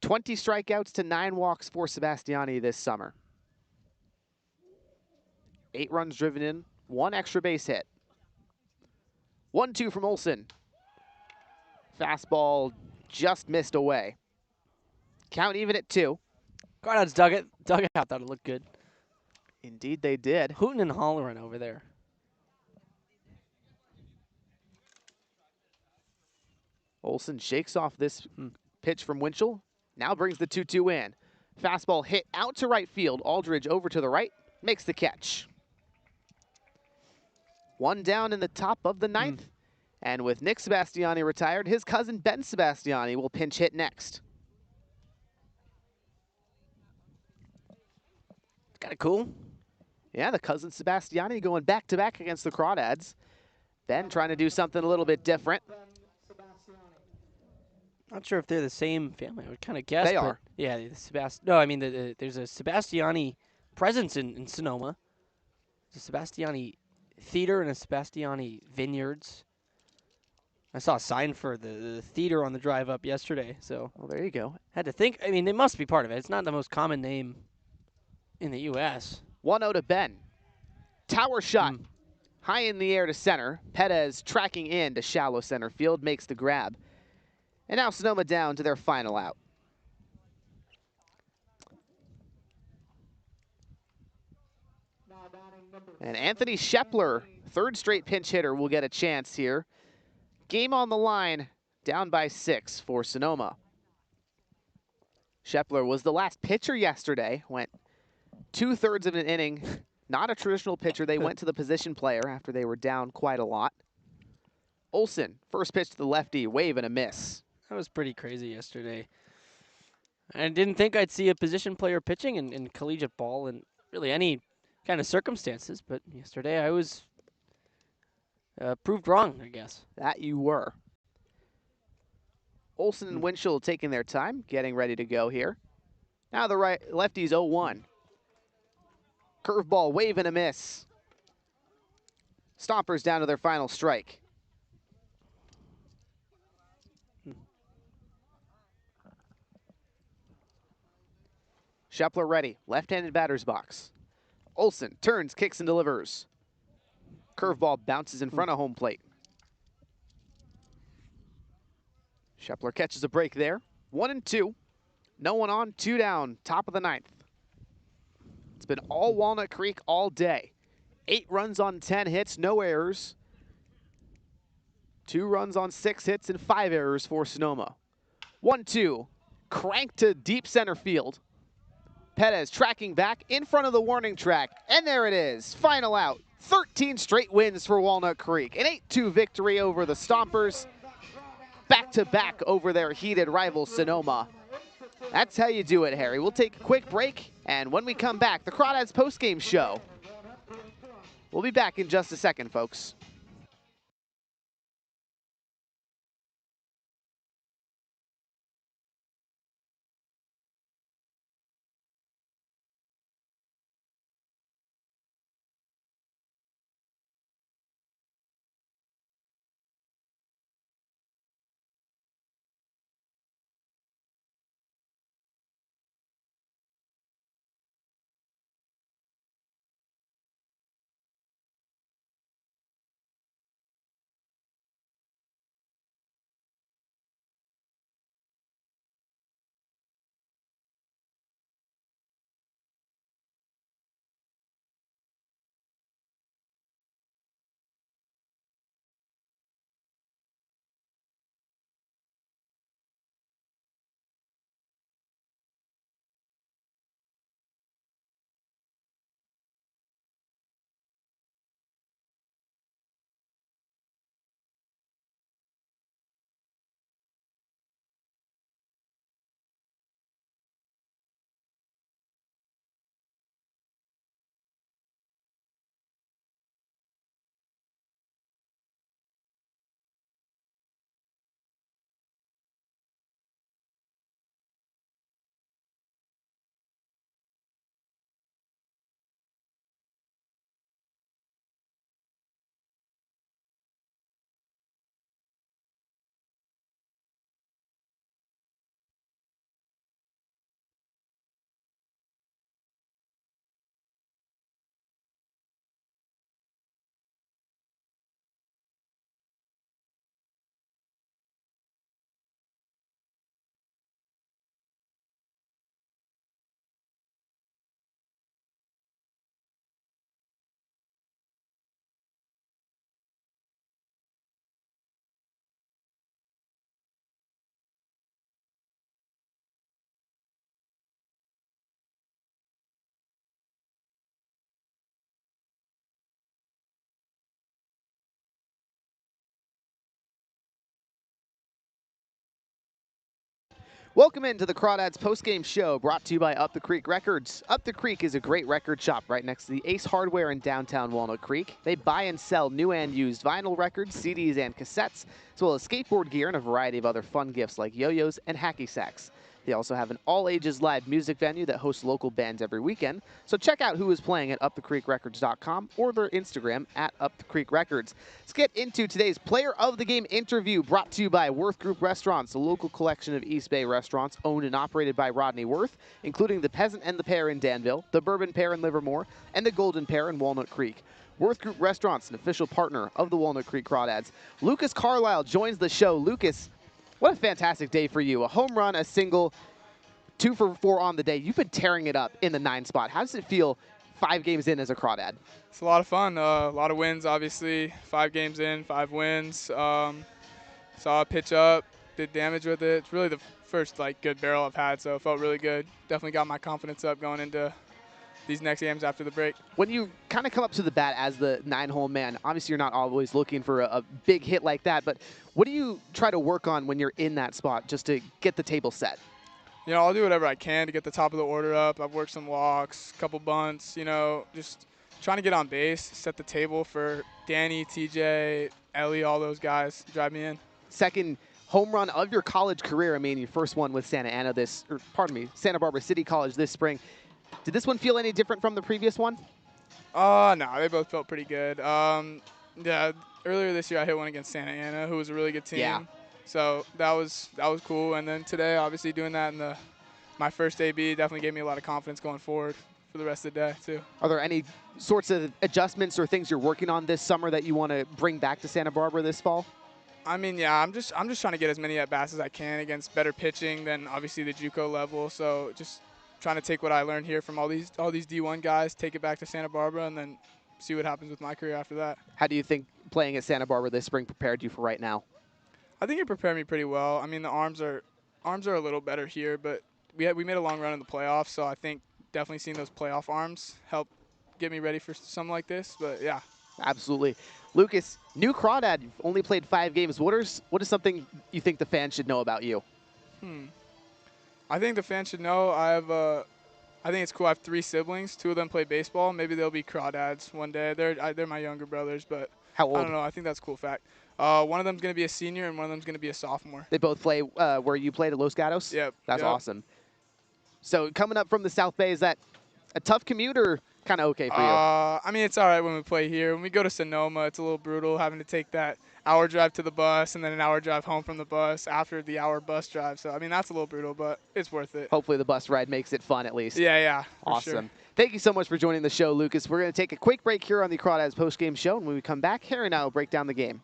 20 strikeouts to 9 walks for Sebastiani this summer. 8 runs driven in, 1 extra base hit. 1-2 from Olsen. Fastball just missed away. Count even at 2. Crawdads dug it. Dug it out. Thought it looked good. Indeed they did. Hooting and hollering over there. Olsen shakes off this pitch from Winchell. Now brings the 2-2 in. Fastball hit out to right field. Aldridge over to the right. Makes the catch. 1 down in the top of the 9th. And with Nick Sebastiani retired, his cousin Ben Sebastiani will pinch hit next. Kind of cool. Yeah, the cousin Sebastiani going back-to-back against the Crawdads. Ben trying to do something a little bit different. Not sure if they're the same family. I would kind of guess. They but are. Yeah, no, I mean, there's a Sebastiani presence in Sonoma. There's a Sebastiani Theater and a Sebastiani Vineyards. I saw a sign for the theater on the drive up yesterday, so. Well, there you go. Had to think. I mean, they must be part of it. It's not the most common name in the U.S. 1-0 to Ben. Tower shot. High in the air to center. Perez tracking in to shallow center field, makes the grab. And now Sonoma down to their final out. And Anthony Shepler, third straight pinch hitter, will get a chance here. Game on the line, down by 6 for Sonoma. Shepler was the last pitcher yesterday, went 2/3 of an inning. Not a traditional pitcher. They went to the position player after they were down quite a lot. Olsen, first pitch to the lefty, wave and a miss. That was pretty crazy yesterday. I didn't think I'd see a position player pitching in collegiate ball in really any kind of circumstances, but yesterday I was proved wrong, I guess. That you were. Olsen and Winchell taking their time, getting ready to go here. Now the lefty's 0-1. Curveball, wave and a miss. Stompers down to their final strike. Shepler ready, left-handed batter's box. Olsen turns, kicks, and delivers. Curveball bounces in front of home plate. Shepler catches a break there. 1-2. No one on, 2 down, top of the 9th. It's been all Walnut Creek all day. 8 runs on 10 hits, no errors. 2 runs on 6 hits and 5 errors for Sonoma. 1-2, cranked to deep center field. Perez tracking back in front of the warning track, and there it is, final out. 13 straight wins for Walnut Creek, an 8-2 victory over the Stompers. Back-to-back over their heated rival Sonoma. That's how you do it, Harry. We'll take a quick break, and when we come back, the Crawdads postgame show. We'll be back in just a second, folks. Welcome into the Crawdads postgame show brought to you by Up the Creek Records. Up the Creek is a great record shop right next to the Ace Hardware in downtown Walnut Creek. They buy and sell new and used vinyl records, CDs, and cassettes, as well as skateboard gear and a variety of other fun gifts like yo-yos and hacky sacks. They also have an all-ages live music venue that hosts local bands every weekend, so check out who is playing at upthecreekrecords.com or their Instagram at upthecreekrecords. Let's get into today's Player of the Game interview brought to you by Worth Group Restaurants, a local collection of East Bay restaurants owned and operated by Rodney Worth, including the Peasant and the Pear in Danville, the Bourbon Pear in Livermore, and the Golden Pear in Walnut Creek. Worth Group Restaurants, an official partner of the Walnut Creek Crawdads. Lucas Carlisle joins the show. Lucas, what a fantastic day for you. A home run, a single, 2 for 4 on the day. You've been tearing it up in the 9 spot. How does it feel 5 games in as a Crawdad? It's a lot of fun. A lot of wins, obviously. 5 games in, 5 wins. Saw a pitch up, did damage with it. It's really the first good barrel I've had, so it felt really good. Definitely got my confidence up going into these next games after the break. When you kind of come up to the bat as the 9-hole man, obviously you're not always looking for a big hit like that, but what do you try to work on when you're in that spot just to get the table set? You know, I'll do whatever I can to get the top of the order up. I've worked some walks, a couple bunts, just trying to get on base, set the table for Danny, TJ, Ellie, all those guys drive me in. Second home run of your college career. I mean, your first one with Santa Barbara City College this spring. Did this one feel any different from the previous one? No, they both felt pretty good. Yeah, earlier this year I hit one against Santa Ana, who was a really good team. Yeah. So that was cool. And then today, obviously doing that in my first AB definitely gave me a lot of confidence going forward for the rest of the day too. Are there any sorts of adjustments or things you're working on this summer that you want to bring back to Santa Barbara this fall? I mean, yeah, I'm just trying to get as many at bats as I can against better pitching than obviously the JUCO level. So just trying to take what I learned here from all these D1 guys, take it back to Santa Barbara, and then see what happens with my career after that. How do you think playing at Santa Barbara this spring prepared you for right now? I think it prepared me pretty well. I mean, the arms are a little better here, but we made a long run in the playoffs, so I think definitely seeing those playoff arms helped get me ready for something like this. But yeah, absolutely. Lucas, new Crawdad, you've only played 5 games. What is something you think the fans should know about you? I think the fans should know I think it's cool. I have 3 siblings. 2 of them play baseball. Maybe they'll be Crawdads one day. They're my younger brothers, but how old? I don't know. I think that's a cool fact. One of them's going to be a senior, and one of them's going to be a sophomore. They both play where you played at Los Gatos? Yep. That's awesome. So coming up from the South Bay, is that a tough commute or kind of okay for you? I mean, it's all right when we play here. When we go to Sonoma, it's a little brutal having to take that hour drive to the bus and then an hour drive home from the bus after the hour bus drive. So, I mean, that's a little brutal, but it's worth it. Hopefully the bus ride makes it fun at least. Yeah. Awesome. Sure. Thank you so much for joining the show, Lucas. We're going to take a quick break here on the Crawdads postgame show, and when we come back, Harry and I will break down the game.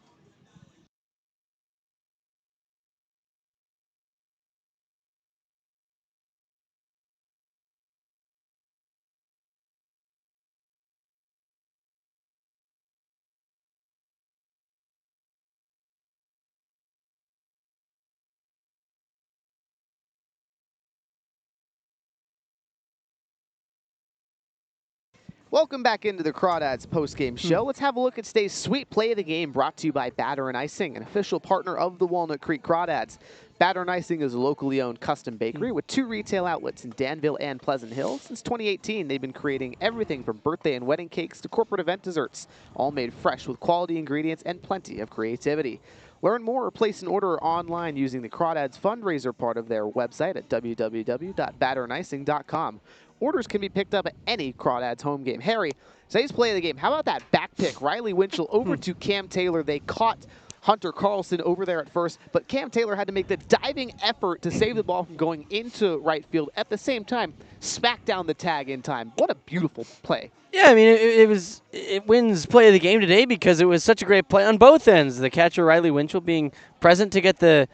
Welcome back into the Crawdads postgame show. Let's have a look at today's sweet play of the game brought to you by Batter and Icing, an official partner of the Walnut Creek Crawdads. Batter and Icing is a locally owned custom bakery with 2 retail outlets in Danville and Pleasant Hill. Since 2018, they've been creating everything from birthday and wedding cakes to corporate event desserts, all made fresh with quality ingredients and plenty of creativity. Learn more or place an order online using the Crawdads fundraiser part of their website at www.batterandicing.com. Orders can be picked up at any Crawdads home game. Harry, today's play of the game. How about that back pick? Riley Winchell over to Cam Taylor. They caught Hunter Carlson over there at first, but Cam Taylor had to make the diving effort to save the ball from going into right field. At the same time, smack down the tag in time. What a beautiful play. Yeah, I mean, it wins play of the game today because it was such a great play on both ends. The catcher, Riley Winchell, being present to get the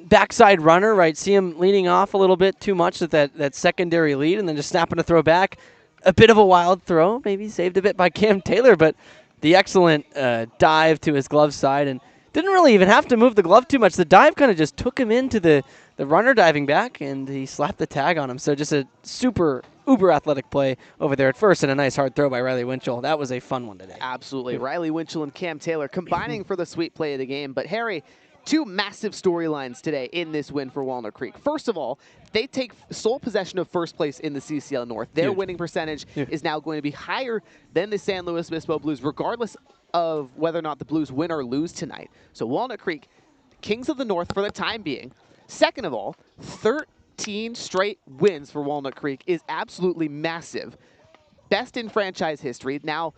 backside runner, right? See him leaning off a little bit too much with that secondary lead and then just snapping a throw back. A bit of a wild throw, maybe saved a bit by Cam Taylor, but the excellent dive to his glove side and didn't really even have to move the glove too much. The dive kind of just took him into the runner diving back, and he slapped the tag on him. So just a super uber athletic play over there at first and a nice hard throw by Riley Winchell. That was a fun one today. Absolutely. Riley Winchell and Cam Taylor combining for the sweet play of the game. But Harry, two massive storylines today in this win for Walnut Creek. First of all, they take sole possession of first place in the CCL North. Their Huge. winning percentage is now going to be higher than the San Luis Obispo Blues, regardless of whether or not the Blues win or lose tonight. So Walnut Creek, kings of the North for the time being. Second of all, 13 straight wins for Walnut Creek is absolutely massive. Best in franchise history. Now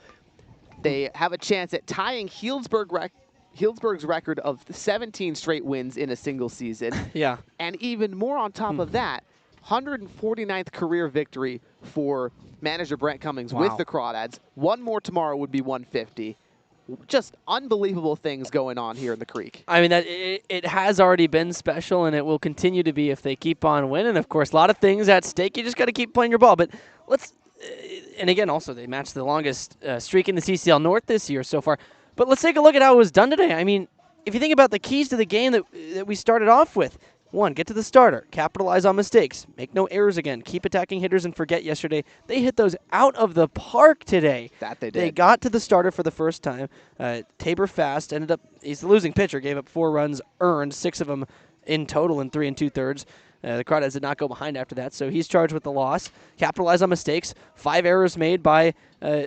they have a chance at tying Healdsburg's record of 17 straight wins in a single season. Yeah. And even more on top of that, 149th career victory for manager Brent Cummings with the Crawdads. One more tomorrow would be 150. Just unbelievable things going on here in the Creek. I mean, it has already been special, and it will continue to be if they keep on winning. Of course, a lot of things at stake. You just got to keep playing your ball. But let's, and again, also they matched the longest streak in the CCL North this year so far. But let's take a look at how it was done today. I mean, if you think about the keys to the game that we started off with, one, get to the starter, capitalize on mistakes, make no errors again, keep attacking hitters and forget yesterday. They hit those out of the park today. That they did. They got to the starter for the first time. Tabor Fast ended up, he's the losing pitcher, gave up 4 runs earned, 6 of them in total in 3 2/3. The Crawdads did not go behind after that, so he's charged with the loss. Capitalize on mistakes. 5 errors made by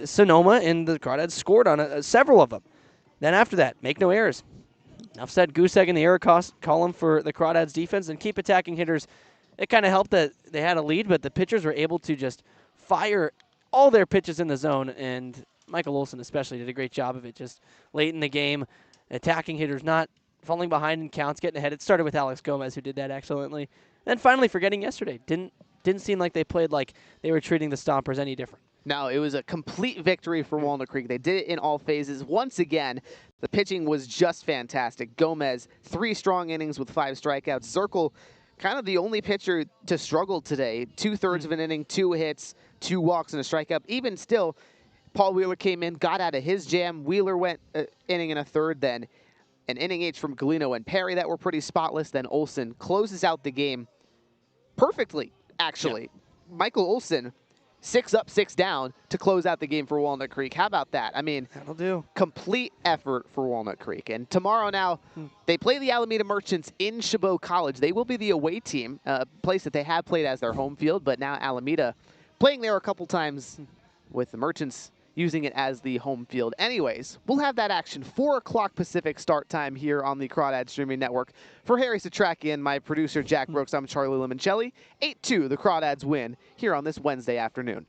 Sonoma, and the Crawdads scored on several of them. Then after that, make no errors. Enough said. Goose egg in the error column for the Crawdads defense, and keep attacking hitters. It kind of helped that they had a lead, but the pitchers were able to just fire all their pitches in the zone, and Michael Olson especially did a great job of it just late in the game, attacking hitters, not falling behind in counts, getting ahead. It started with Alex Gomez, who did that excellently. Then finally, forgetting yesterday. Didn't seem like they played like they were treating the Stompers any different. No, it was a complete victory for Walnut Creek. They did it in all phases. Once again, the pitching was just fantastic. Gomez, 3 strong innings with 5 strikeouts. Zirkle, kind of the only pitcher to struggle today. 2/3 of an inning, 2 hits, 2 walks, and a strikeout. Even still, Paul Wheeler came in, got out of his jam. Wheeler went inning and a third, then an inning each from Galino and Perry that were pretty spotless. Then Olson closes out the game perfectly, actually. Yeah. Michael Olson, 6 up, 6 down to close out the game for Walnut Creek. How about that? I mean, that'll do. Complete effort for Walnut Creek. And tomorrow now, they play the Alameda Merchants in Chabot College. They will be the away team, a place that they have played as their home field, but now Alameda playing there a couple times with the Merchants using it as the home field. Anyways, we'll have that action. 4 o'clock Pacific start time here on the Crawdad Streaming Network. For Harry Setrakian, my producer Jack Brooks, I'm Charlie Limoncelli. 8-2, the Crawdads win here on this Wednesday afternoon.